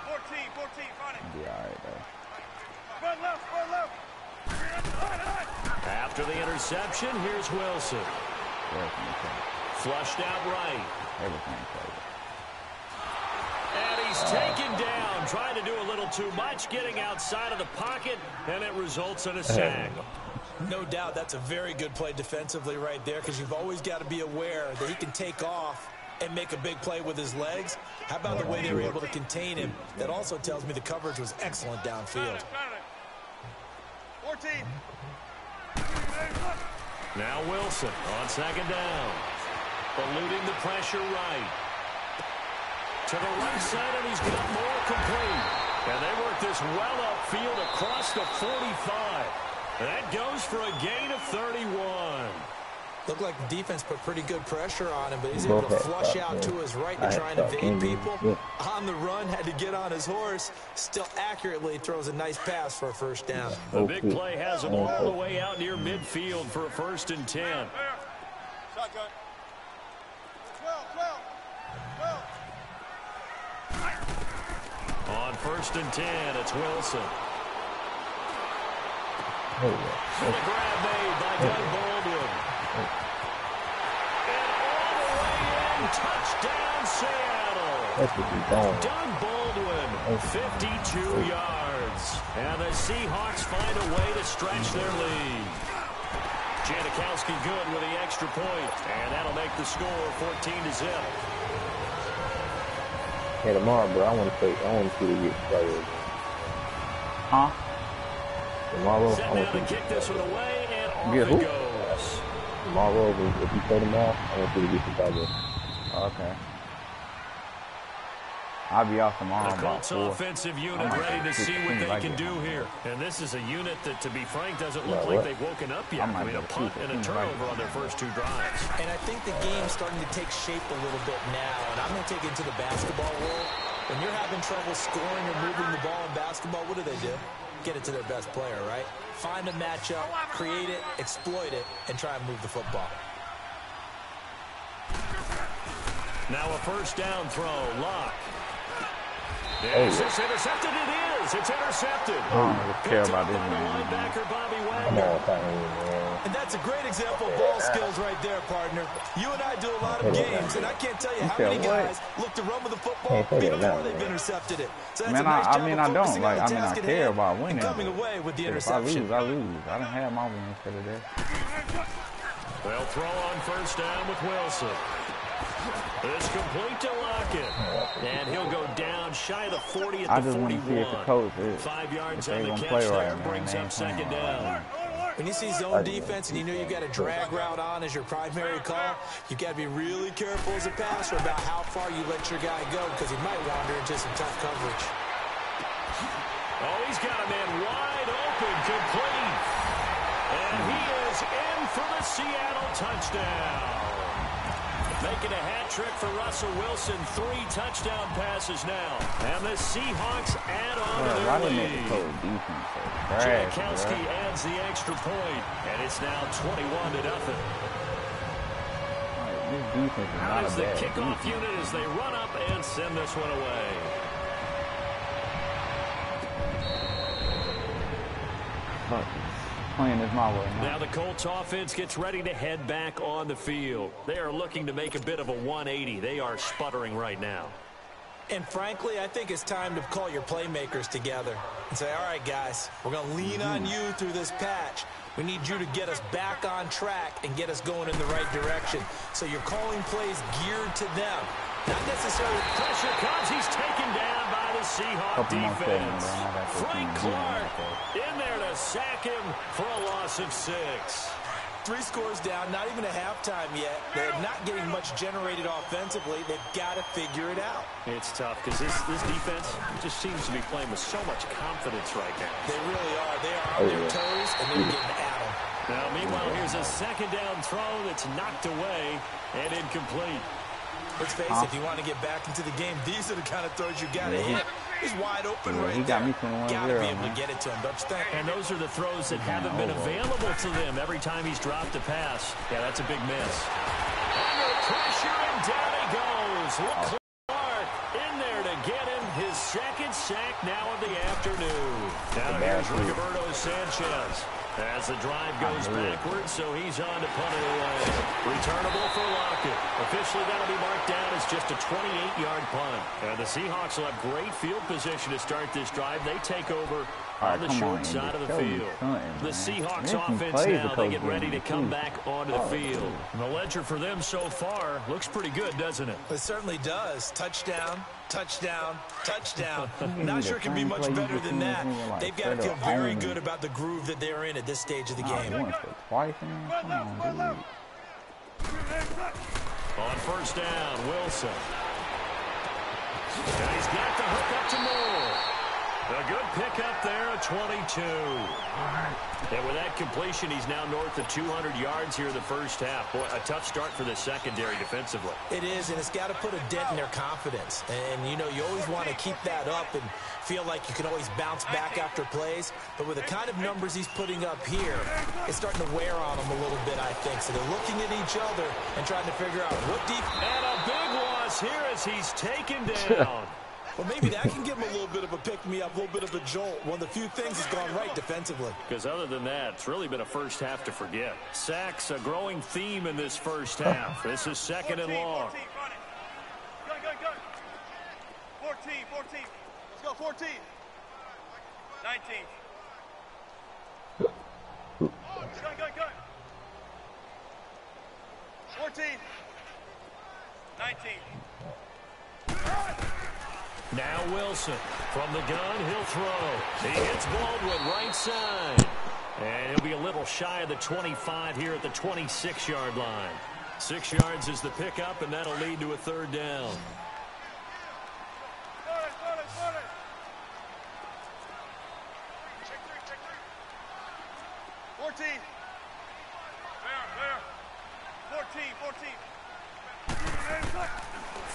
S7: 14. Find it.
S4: Be all right, though.
S7: Run left.
S5: After the interception, here's Wilson. Flushed out right.
S4: Everything played.
S5: And he's taken down, trying to do a little too much, getting outside of the pocket, and it results in a sack.
S8: No doubt that's a very good play defensively right there, because you've always got to be aware that he can take off and make a big play with his legs. How about the way they were able to contain him? That also tells me the coverage was excellent downfield.
S7: 14.
S5: Now Wilson on 2nd down. Eluding the pressure right. To the right side, and he's got more complete. And they work this well upfield across the 45. That goes for a gain of 31.
S8: Looked like the defense put pretty good pressure on him, but he's able to flush out to his right to try and evade people. On the run, had to get on his horse. Still accurately throws a nice pass for a 1st down.
S5: The big play has him all the way out near midfield for a 1st and 10.
S7: Shotgun. 12.
S5: On 1st and 10, it's Wilson. The grab made by Doug Baldwin. And all the way in, touchdown Seattle. Doug Baldwin, 52 yards. And the Seahawks find a way to stretch their lead. Janikowski good with the extra point, and that'll make the score 14-0.
S3: Hey, tomorrow, bro, I want to see the get started.
S4: Huh?
S3: Tomorrow,
S5: Set
S3: I want
S5: down
S3: to
S5: and kick this one away, and off
S3: Yeah,
S5: it
S3: who?
S5: goes.
S3: Tomorrow, if you play tomorrow, I want you to get Chicago.
S4: Okay. I'll be off tomorrow.
S5: The Colts offensive unit ready to see what they can do here. And this is a unit that, to be frank, doesn't look like they've woken up yet. I mean, a punt and a turnover on their first 2 drives.
S8: And I think the game's starting to take shape a little bit now. And I'm going to take it to the basketball world. When you're having trouble scoring or moving the ball in basketball, what do? Get it to their best player, right? Find a matchup, create it, exploit it, and try and move the football.
S5: Now a first down throw. Lock. Is this intercepted? It is. It's intercepted.
S4: I don't really care about this
S5: linebacker Bobby Wagner.
S8: And that's a great example of ball skills right there, partner. You and I do a lot of games, and I can't tell you how many guys look to run with the football before they've intercepted it. So that's a nice job of focusing on the task at hand. I care about winning. Coming away with the interception.
S4: If I lose. I didn't have my wins for today.
S5: They'll throw on first down with Wilson. It's complete to Lockett. And he'll go down shy of the 40 at the 41. 5 yards on the catch there, brings up second down.
S8: When you see zone defense and you know you've got a drag route on as your primary call, you've got to be really careful as a passer about how far you let your guy go because he might wander into some tough coverage.
S5: Oh, he's got a man wide open, complete. And he is in for the Seattle touchdown. Making a hat trick for Russell Wilson. 3 touchdown passes now. And the Seahawks add on to their lead. Jankowski adds the extra point, and it's now 21-0. Out is the kickoff unit as they run up and send this one away.
S4: Playing is my way.
S5: Now the Colts offense gets ready to head back on the field. They are looking to make a bit of a 180. They are sputtering right now.
S8: And frankly, I think it's time to call your playmakers together and say, all right, guys, we're going to lean on you through this patch. We need you to get us back on track and get us going in the right direction. So you're calling plays geared to them. Not necessarily.
S5: Pressure comes. He's taken down by the Seahawks defense. Frank Clark in there to sack him for a loss of 6.
S8: 3 scores down, not even a halftime yet. They're not getting much generated offensively. They've got to figure it out.
S5: It's tough because this defense just seems to be playing with so much confidence right now.
S8: They really are. They are on their toes, and they're getting at them.
S5: Now, meanwhile, here's a second down throw that's knocked away and incomplete.
S8: Let's face it, if you want to get back into the game, these are the kind of throws you got to hit. He's wide open right there. Got to be able to get it to him, don't you think?
S5: And those are the throws that haven't been available to them every time he's dropped a pass. Yeah, that's a big miss. Under pressure, and down he goes. Clark in there to get him his second sack now of the afternoon. Now here's Rigoberto Sanchez. As the drive goes backwards, so he's on to punt it away. Returnable for Lockett. Officially, that'll be marked down as just a 28-yard punt. And the Seahawks will have great field position to start this drive. They take over on the short side of the field. The Seahawks offense now, they get ready to come back onto the field. And the ledger for them so far looks pretty good, doesn't it?
S8: It certainly does. Touchdown, touchdown, touchdown. Not sure it can be much better than that. They've got to feel very good about the groove that they're in at this stage of the game.
S5: On first down, Wilson. And he's got the hook up to Moore. A good pickup there, a 22. And with that completion, he's now north of 200 yards here in the first half. Boy, a tough start for the secondary defensively.
S8: It is, and it's got to put a dent in their confidence. And, you know, you always want to keep that up and feel like you can always bounce back after plays. But with the kind of numbers he's putting up here, it's starting to wear on them a little bit, I think. So they're looking at each other and trying to figure out what deep.
S5: And a big loss here as he's taken down.
S8: Well, maybe that can give him a little bit of a pick-me-up, a little bit of a jolt. One of the few things has gone right defensively.
S5: Because other than that, it's really been a first half to forget. Sacks, a growing theme in this first half. This is second and long.
S7: 14, go. 14. Let's go, 14. 19. Go. 14. 19.
S5: Now Wilson from the gun, he'll throw. He hits Baldwin right side. And he'll be a little shy of the 25 here at the 26-yard line. 6 yards is the pickup, and that'll lead to a 3rd down.
S7: 14.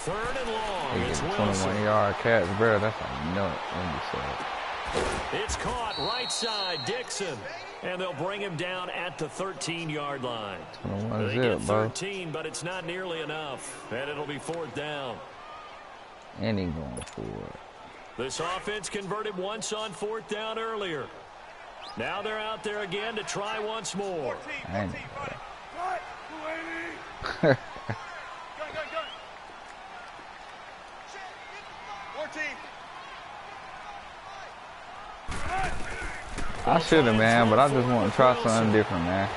S5: 3rd and long.
S4: He
S5: It's
S4: gets
S5: Wilson.
S4: 21-yard catch, bro. That's a nut.
S5: It's caught right side, Dixon. And they'll bring him down at the 13-yard line. They get 13, but it's not nearly enough. And it'll be 4th down.
S4: And he going for it.
S5: This offense converted once on 4th down earlier. Now they're out there again to try once more.
S7: 14.
S4: I should have, man, but I just want to try something different, man.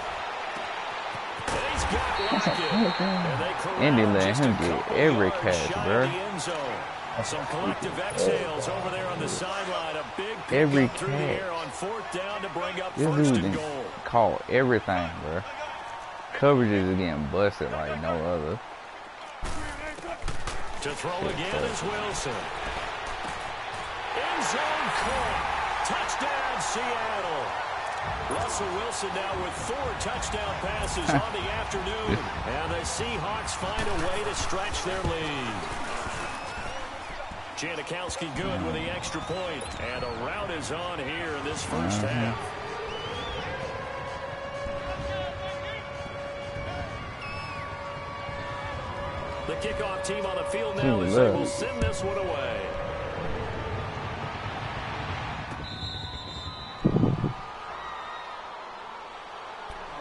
S4: Indy let him get every catch, bro.
S5: Some collective exhales over there on the sideline. A big
S4: Every
S5: through the air on 4th down to bring up
S4: This
S5: 1st
S4: dude
S5: and goal.
S4: caught everything, bro. Coverages are getting busted like no other.
S5: To throw again is Wilson. End zone caught. Touchdown, Seattle. Russell Wilson now with 4 touchdown passes on the afternoon. And the Seahawks find a way to stretch their lead. Janikowski good with the extra point. And a rout is on here in this first half. The kickoff team on the field now as they will send this one away.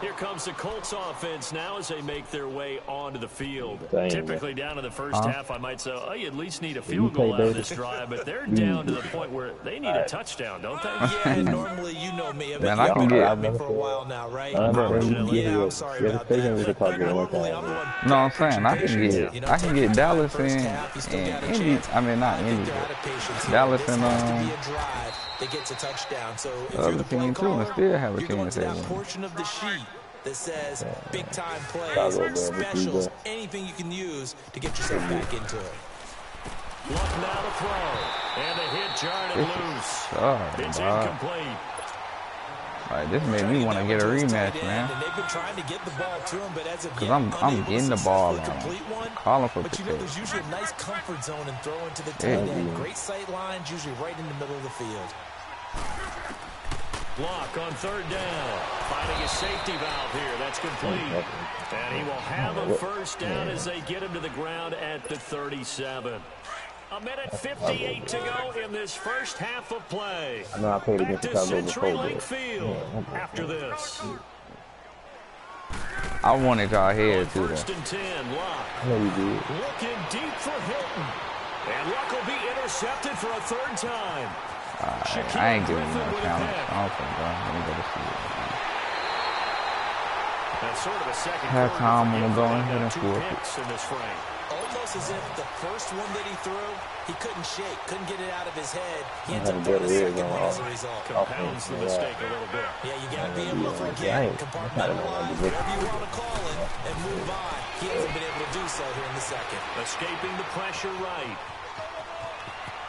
S5: Here comes the Colts offense now as they make their way onto the field.
S3: Dang,
S5: Typically down in the first half, I might say, oh, you at least need a field goal out of this drive, but they're down to the point where they need a touchdown, don't they?
S8: Yeah, normally you know me.
S4: Man, I can get
S8: me for a while now, right?
S3: I'm
S8: sorry about that. Normally, I'm the one.
S4: No, I'm saying I can get Dallas and Indy. I mean not Indy, but Dallas and
S8: That gets a touchdown. So if
S4: other
S8: you're the play
S4: team too, and
S8: caller,
S4: still have a
S8: you're going
S4: chance
S8: to
S4: at
S8: that
S4: winning.
S8: portion of the sheet that says big time plays, specials, anything you can use to get yourself back into it.
S5: Luck now to throw. And the hit jarred it loose. It's incomplete.
S4: Like, this made me want to get a rematch, man.
S8: And they've been trying to get the ball to him, but as of
S4: Because
S8: yet,
S4: I'm getting the ball on
S8: complete
S4: him.
S8: one.
S4: Calling for
S8: But you know, there's usually a nice comfort zone in throwing to the tight end. Great sight lines, usually right in the middle of the field.
S5: Block on 3rd down. Finding a safety valve here. That's complete. And he will have a 1st down as they get him to the ground at the 37. A minute 58 to go in this first half of play.
S3: I know I played
S5: Back
S3: against
S5: to
S3: Chicago before,
S5: CenturyLink
S3: but
S5: Field after this.
S4: I wanted y'all here too, though.
S5: 1st and 10, Luck.
S3: I know you did.
S5: Looking deep for Hilton. And Luck will be intercepted for a 3rd time.
S4: I ain't giving you no challenge. I don't think, bro. Let me go to see it.
S5: That's sort of a second
S4: Halftime, I'm gonna go ahead and
S5: two
S4: forfeit.
S5: picks in this frame.
S8: Almost as if the first one that he threw, he couldn't shake, couldn't get it out of his head. He ends up throwing a second one as a result.
S5: Compounds the mistake a little bit.
S8: Yeah, you got to be able to forget, compartmentalize, whatever you want to call it, and move on. He hasn't been able to do so here in the second.
S5: Escaping the pressure right.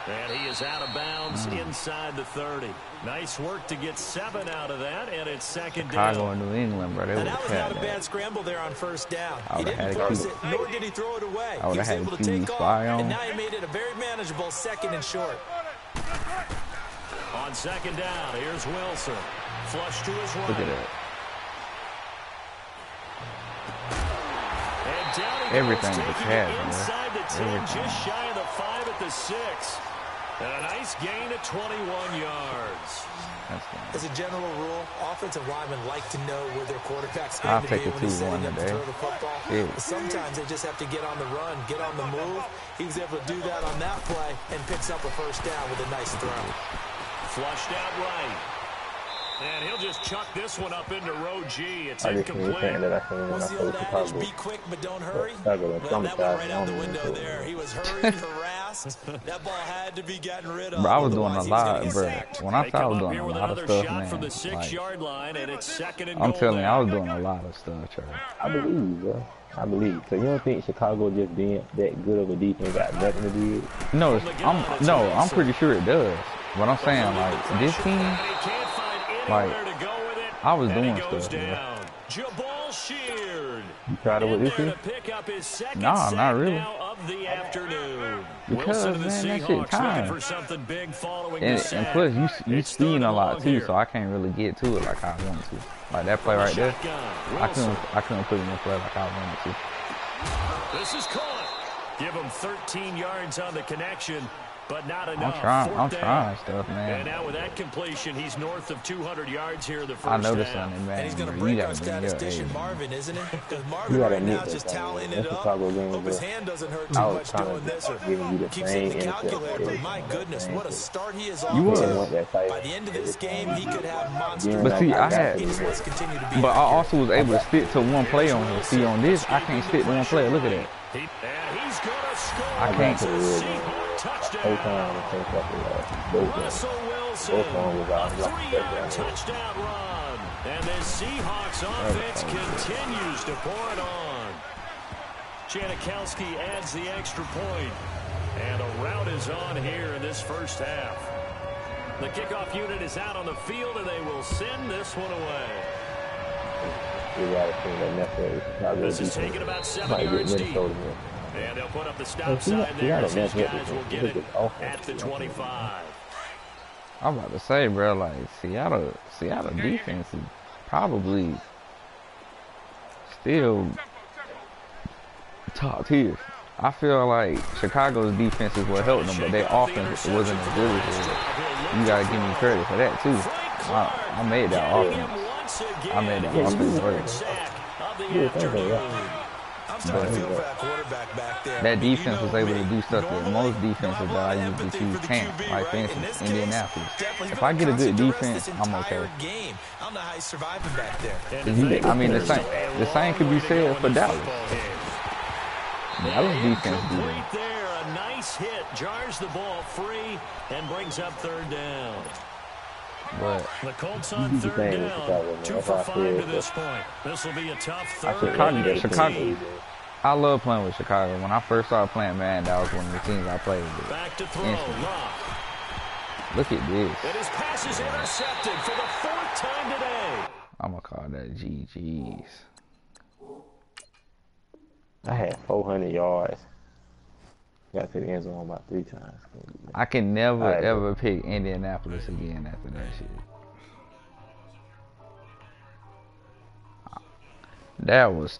S5: And he is out of bounds inside the 30. Nice work to get 7 out of that, and it's 2nd down.
S4: Chicago and New England, bro. They would
S8: That
S4: have
S8: was not
S4: had
S8: a
S4: that.
S8: bad scramble there on 1st down.
S4: I
S8: He
S4: would've
S8: didn't
S4: had to
S8: force
S4: keep
S8: it, nor did he throw it away.
S4: I
S8: He
S4: would've
S8: was
S4: had
S8: able
S4: to
S8: to
S4: keep
S8: take
S4: me
S8: off,
S4: spy on.
S8: and now he made it a very manageable 2nd and short.
S5: On 2nd down, here's Wilson. Flush to his right.
S4: Look at that.
S5: And down he
S4: Everything
S5: goes,
S4: was
S5: taking
S4: had,
S5: it
S4: man.
S5: inside the 10,
S4: Everything.
S5: just shy of the 5 at the 6. And a nice gain of 21 yards.
S8: As a general rule, offensive linemen like to know where their quarterback's
S4: I'll
S8: going to be
S4: take a
S8: when he's
S4: 2-1
S8: setting up to
S4: today.
S8: throw the football.
S4: Yeah.
S8: But sometimes they just have to get on the run, get on the move. He was able to do that on that play and picks up a 1st down with a nice throw.
S5: Flushed out right. And he'll just chuck this one up into row G. It's incomplete.
S8: What's the old adage? Be quick, but don't hurry. Well, that went right out the window there. He was hurried, harassed,
S6: fast. That ball had to be getting rid of.
S4: Bro, I was doing a
S6: Otherwise, he was gonna
S4: lot,
S6: get
S4: bro.
S6: sacked.
S4: When I
S5: They
S4: said I
S5: come
S4: was
S5: up
S4: doing
S5: here
S4: a
S5: with
S4: lot of
S5: another
S4: stuff,
S5: shot from the
S4: man.
S5: 6-yard line, and it's second and
S4: I'm
S5: goal
S4: telling you, I
S5: now.
S4: was doing a lot of stuff, Trey.
S3: I believe, bro. I believe. So you don't think Chicago just being that good of a defense got nothing to do with it?
S4: No, I'm pretty sure it does. But I'm saying, like, this team,
S5: And he can't find
S4: like,
S5: anywhere to go with it.
S4: I was
S5: and
S4: doing
S5: he goes
S4: stuff, bro.
S5: down. Jabal Sheard.
S3: You tried it with this
S5: In
S3: team?
S5: there to pick up his second
S4: Nah,
S5: sack
S4: not really.
S5: now of the afternoon.
S4: Because,
S5: Wilson and the
S4: man, that shit
S5: Seahawks
S4: time.
S5: looking for something big following the
S4: And
S5: sack.
S4: plus, you
S5: It's
S4: speeding
S5: third
S4: a
S5: and
S4: lot
S5: long
S4: too,
S5: here.
S4: so I can't really get to it like I want to. Like that play right there,
S5: Shotgun.
S4: I
S5: Wilson.
S4: couldn't put it in the play like I wanted to.
S5: This is caught. Give him 13 yards on the connection, but not enough.
S4: I'm
S5: Fourth down.
S4: trying stuff,
S5: And
S4: man.
S5: now with that completion, he's north of 200 yards here in the first
S4: I noticed
S5: half.
S4: something, man.
S6: And he's going to
S4: You
S6: break
S4: gotta
S6: our
S4: bring your
S6: statistician
S4: age.
S6: Marvin, isn't it? Because
S3: You
S6: Marvin
S3: gotta
S6: right now
S3: admit
S6: is just
S3: that,
S6: tallying
S3: that
S6: it up.
S3: Chicago game,
S6: Hope his
S3: bro.
S6: hand doesn't hurt too
S3: I was
S6: much
S3: trying
S6: doing
S3: to
S6: this, or
S3: give you the
S6: keeps
S3: same
S6: hitting the
S3: intercept
S6: calculator. But
S3: every
S6: my
S3: time.
S6: goodness, what a start he is
S4: You
S6: off
S4: was.
S6: to. By the end of this game, he could have monster.
S4: But see, I had,
S6: He just wants to continue to be
S4: but I
S6: accurate.
S4: also was able to stick to one play on him. See, on this, I can't stick to one play. Look at that.
S5: And he's going to score.
S4: I can't.
S5: It's a Seahawk
S3: Whole
S5: touchdown.
S3: time, I think both
S5: Russell Wilson,
S3: Both of them was out.
S5: a 3-yard touchdown run. And this Seahawks offense continues to pour it on. Janikowski adds the extra point. And a rout is on here in this first half. The kickoff unit is out on the field, and they will send this one away.
S3: You gotta think that necessary.
S5: This is taken about 7 yards deep. And they'll put up the stop sign there as his guys will get it at the 25.
S4: I'm about to say, bro, like Seattle defense is probably still top tier. I feel like Chicago's defense is what helped them, but their offense wasn't as good as theirs. You gotta give me credit for that too. I made that offense. I made that offense work.
S6: I'm starting to feel for that quarterback back there.
S4: That defense was able to do stuff that most defenses that I usually choose can't. Like for instance, Indianapolis. If I get a good defense, I'm okay.
S6: I don't know how he's surviving back there.
S4: I mean, the same could be said for Dallas. Dallas defense do that.
S5: There, a nice hit, jars the ball free, and brings up third down.
S4: But
S5: The Colts on third down, 2 for 5 to this point. This will be a tough third.
S4: Chicago. I love playing with Chicago. When I first started playing Madden, that was one of the teams I played with.
S5: Back to throw,
S4: Instantly.
S5: Locke.
S4: Look at this.
S5: And his pass is intercepted for the 4th time today.
S4: I'm gonna call that GG's.
S3: I had 400 yards. Got to the end zone about 3 times.
S4: I can never
S3: All right,
S4: ever pick Indianapolis again after that shit. That was